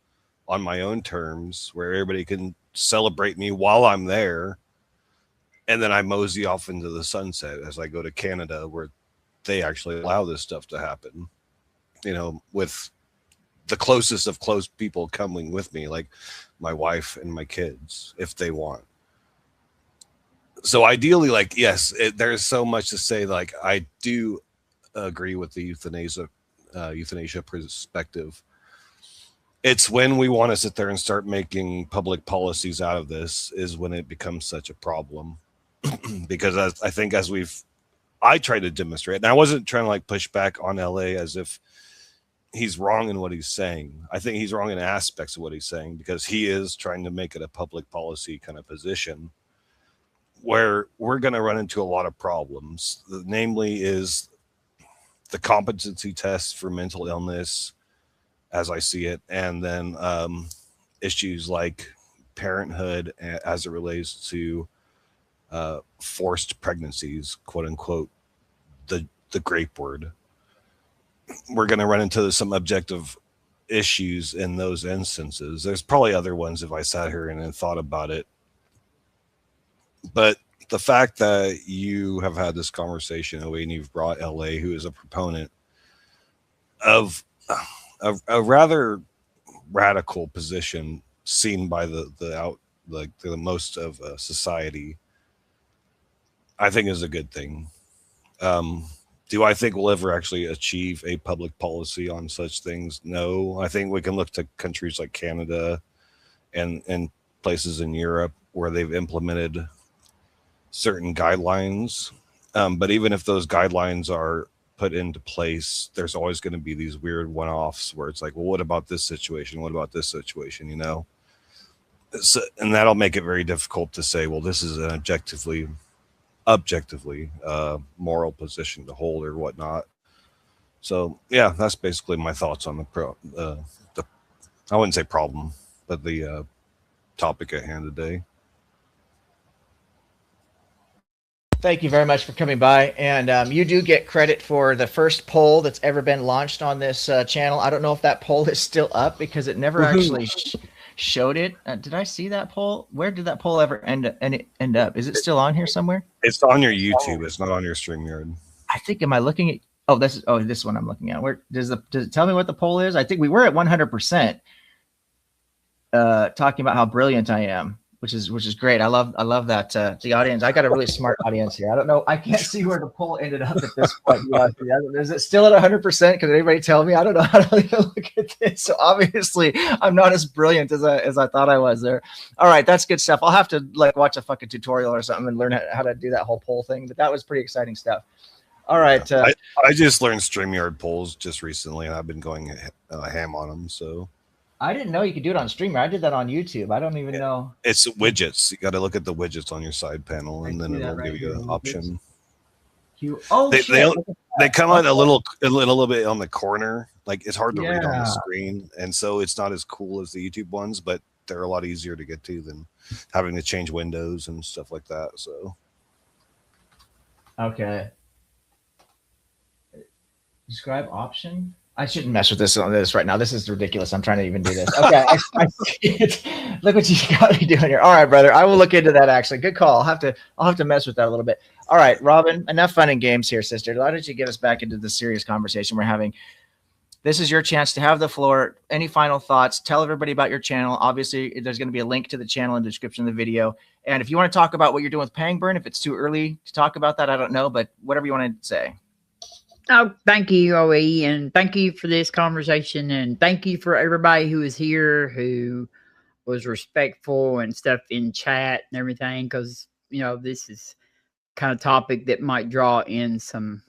on my own terms where everybody can celebrate me while I'm there. And then I mosey off into the sunset as I go to Canada where they actually allow this stuff to happen, you know, with the closest of close people coming with me, like my wife and my kids, if they want. So ideally, like, yes, there's so much to say. Like, I do agree with the euthanasia perspective. It's when we want to sit there and start making public policies out of this is when it becomes such a problem. Because I think as I tried to demonstrate, and I wasn't trying to like push back on LA as if he's wrong in what he's saying. I think he's wrong in aspects of what he's saying because he is trying to make it a public policy kind of position, where we're going to run into a lot of problems. Namely is the competency test for mental illness, as I see it, and then issues like parenthood as it relates to forced pregnancies, quote unquote, the grape word. We're going to run into some objective issues in those instances. There's probably other ones if I sat here and thought about it. But the fact that you have had this conversation, and you've brought LA, who is a proponent of a rather radical position seen by the most of society, I think is a good thing. Do I think we'll ever actually achieve a public policy on such things? No. I think we can look to countries like Canada and places in Europe where they've implemented certain guidelines, but even if those guidelines are put into place, there's always going to be these weird one-offs where it's like, well, what about this situation? What about this situation? You know, so, and that'll make it very difficult to say, well, this is an objectively moral position to hold or whatnot. So yeah, that's basically my thoughts on the I wouldn't say problem, but the topic at hand today. Thank you very much for coming by. And you do get credit for the first poll that's ever been launched on this channel. I don't know if that poll is still up because it never actually showed it. Did I see that poll? Where did that poll ever end up? Is it still on here somewhere? It's on your YouTube. It's not on your StreamYard. I think, am I looking at, this one I'm looking at. Where does it tell me what the poll is? I think we were at 100% talking about how brilliant I am. which is great. I love that the audience. I got a really smart audience here. I don't know. I can't see where the poll ended up at this point. Is it still at 100%? Can anybody tell me? I don't know how to even look at this. So obviously, I'm not as brilliant as I thought I was there. All right, that's good stuff. I'll have to like watch a fucking tutorial or something and learn how to do that whole poll thing. But that was pretty exciting stuff. All right. I just learned StreamYard polls just recently, and I've been going ham on them. So. I didn't know you could do it on Streamer. I did that on YouTube. I don't even know. It's widgets. You got to look at the widgets on your side panel, and then it'll give you an option. They come out a little bit on the corner. Like it's hard to read on the screen, and so it's not as cool as the YouTube ones, but they're a lot easier to get to than having to change windows and stuff like that. So. Okay. Describe option. I shouldn't mess with this on this right now. This is ridiculous. I'm trying to even do this. Okay, I see it. Look what you got me doing here. All right, brother. I will look into that. Actually, good call. I'll have to mess with that a little bit. All right, Robin. Enough fun and games here, sister. Why don't you get us back into the serious conversation we're having? This is your chance to have the floor. Any final thoughts? Tell everybody about your channel. Obviously, there's going to be a link to the channel in the description of the video. And if you want to talk about what you're doing with Pangburn, if it's too early to talk about that, I don't know. But whatever you want to say. Oh, thank you, OE, and thank you for this conversation, and thank you for everybody who was here, who was respectful and stuff in chat and everything, because, you know, this is kind of topic that might draw in some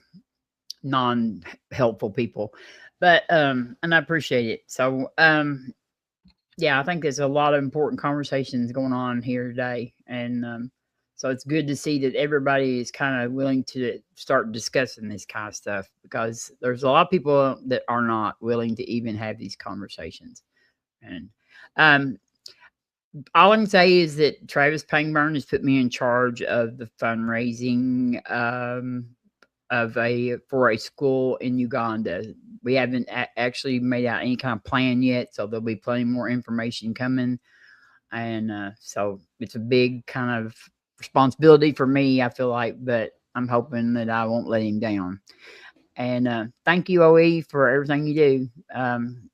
non-helpful people, but, and I appreciate it. So, yeah, I think there's a lot of important conversations going on here today, and, so it's good to see that everybody is kind of willing to start discussing this kind of stuff, because there's a lot of people that are not willing to even have these conversations. And all I can say is that Travis Pangburn has put me in charge of the fundraising for a school in Uganda. We haven't actually made out any kind of plan yet, so there'll be plenty more information coming. And so it's a big kind of responsibility for me, I feel like, but I'm hoping that I won't let him down. And thank you, OE, for everything you do.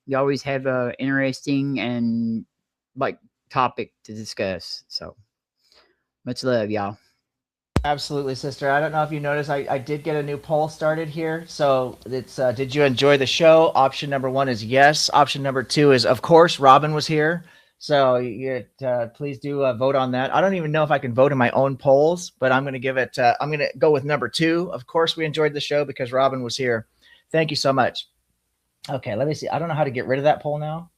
You always have a interesting and like topic to discuss. So much love, y'all. Absolutely, sister. I don't know if you noticed, I did get a new poll started here. So it's did you enjoy the show? Option number 1 is yes. Option number 2 is, of course, Robin was here. So please do vote on that. I don't even know if I can vote in my own polls, but I'm going to give it. I'm going to go with number 2. Of course, we enjoyed the show because Robin was here. Thank you so much. Okay, let me see. I don't know how to get rid of that poll now.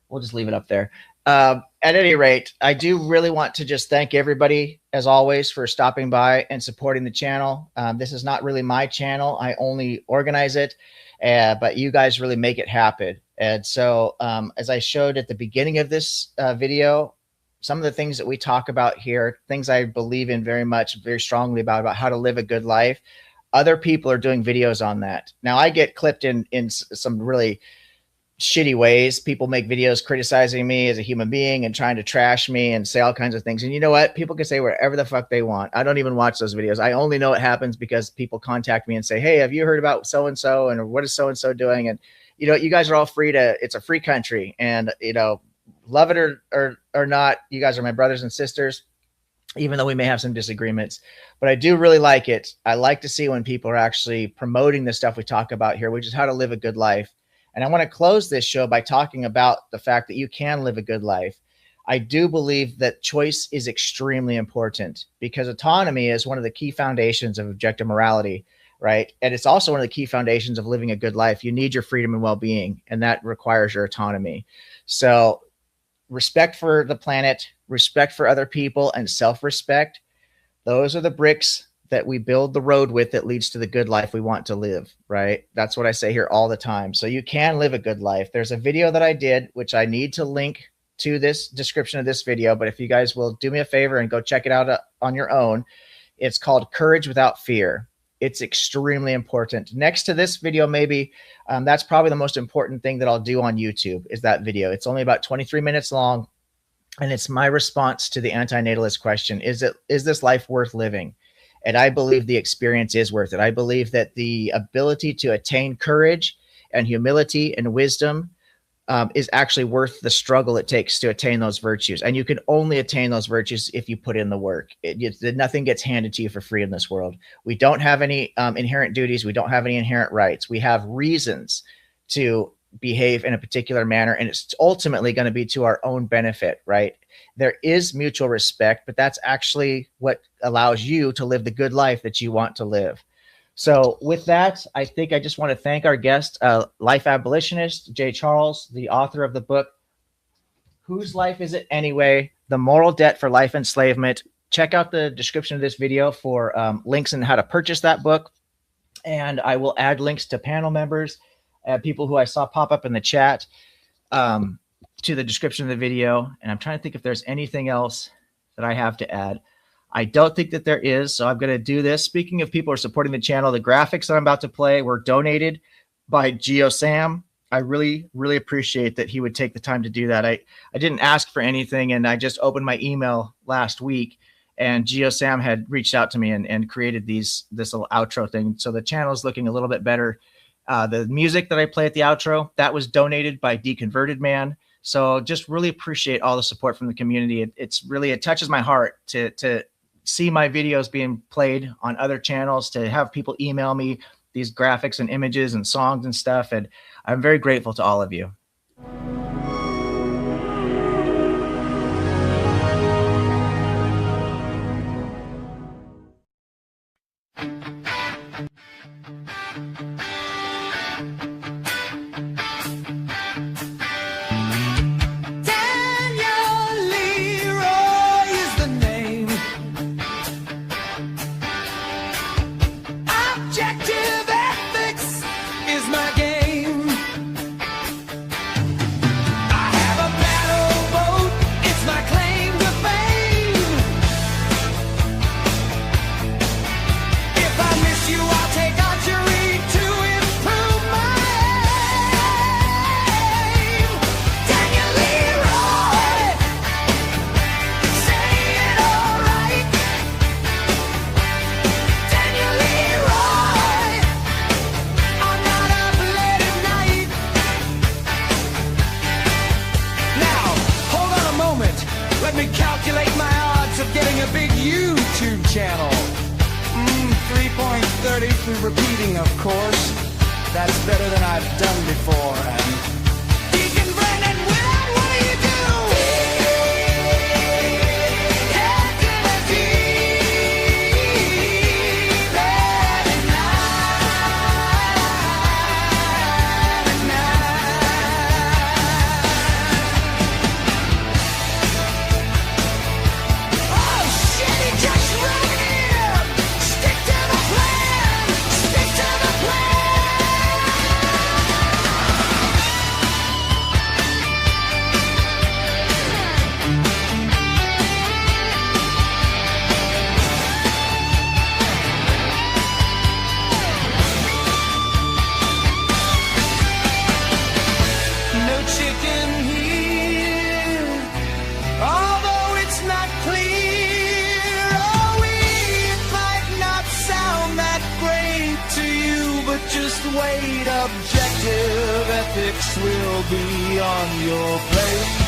We'll just leave it up there. At any rate, I do really want to just thank everybody, as always, for stopping by and supporting the channel. This is not really my channel. I only organize it, but you guys really make it happen. And so as I showed at the beginning of this video, some of the things that we talk about here, things I believe in very much, very strongly about how to live a good life. Other people are doing videos on that. Now, I get clipped in some really shitty ways. People make videos criticizing me as a human being and trying to trash me and say all kinds of things. And you know what? People can say whatever the fuck they want. I don't even watch those videos. I only know it happens because people contact me and say, hey, have you heard about so-and-so? And what is so-and-so doing? And, you know, you guys are all free to, it's a free country. And, you know, love it or not, you guys are my brothers and sisters, even though we may have some disagreements. But I do really like it. I like to see when people are actually promoting the stuff we talk about here, which is how to live a good life. And I want to close this show by talking about the fact that you can live a good life. I do believe that choice is extremely important because autonomy is one of the key foundations of objective morality, right? And it's also one of the key foundations of living a good life. You need your freedom and well-being, and that requires your autonomy. So respect for the planet, respect for other people, and self-respect, those are the bricks that we build the road with that leads to the good life we want to live, right? That's what I say here all the time. So you can live a good life. There's a video that I did, which I need to link to this description of this video, but if you guys will do me a favor and go check it out on your own, it's called Courage Without Fear. It's extremely important. Next to this video, maybe that's probably the most important thing that I'll do on YouTube is that video. It's only about 23 minutes long, and it's my response to the antinatalist question, is this life worth living? And I believe the experience is worth it. I believe that the ability to attain courage and humility and wisdom is actually worth the struggle it takes to attain those virtues. And you can only attain those virtues if you put in the work. Nothing gets handed to you for free in this world. We don't have any inherent duties. We don't have any inherent rights. We have reasons to behave in a particular manner, and it's ultimately going to be to our own benefit, right? There is mutual respect, but that's actually what allows you to live the good life that you want to live. So with that, I think I just want to thank our guest, life abolitionist, Jay Charles, the author of the book, Whose Life Is It Anyway? The Moral Debt for Life Enslavement. Check out the description of this video for links on how to purchase that book. And I will add links to panel members, people who I saw pop up in the chat, to the description of the video. And I'm trying to think if there's anything else that I have to add. I don't think that there is, so I'm going to do this. Speaking of people who are supporting the channel, the graphics that I'm about to play were donated by GeoSam. I really, really appreciate that he would take the time to do that. I didn't ask for anything, and I just opened my email last week, and GeoSam had reached out to me and created this little outro thing. So the channel is looking a little bit better. The music that I play at the outro, that was donated by Deconverted Man. So just really appreciate all the support from the community. It touches my heart to see my videos being played on other channels, to have people email me these graphics and images and songs and stuff. And I'm very grateful to all of you. Let me calculate my odds of getting a big YouTube channel. 3.30 for repeating, of course. That's better than I've done before. And Deacon Brennan, Willard, what do you do? Just wait, objective ethics will be on your plate.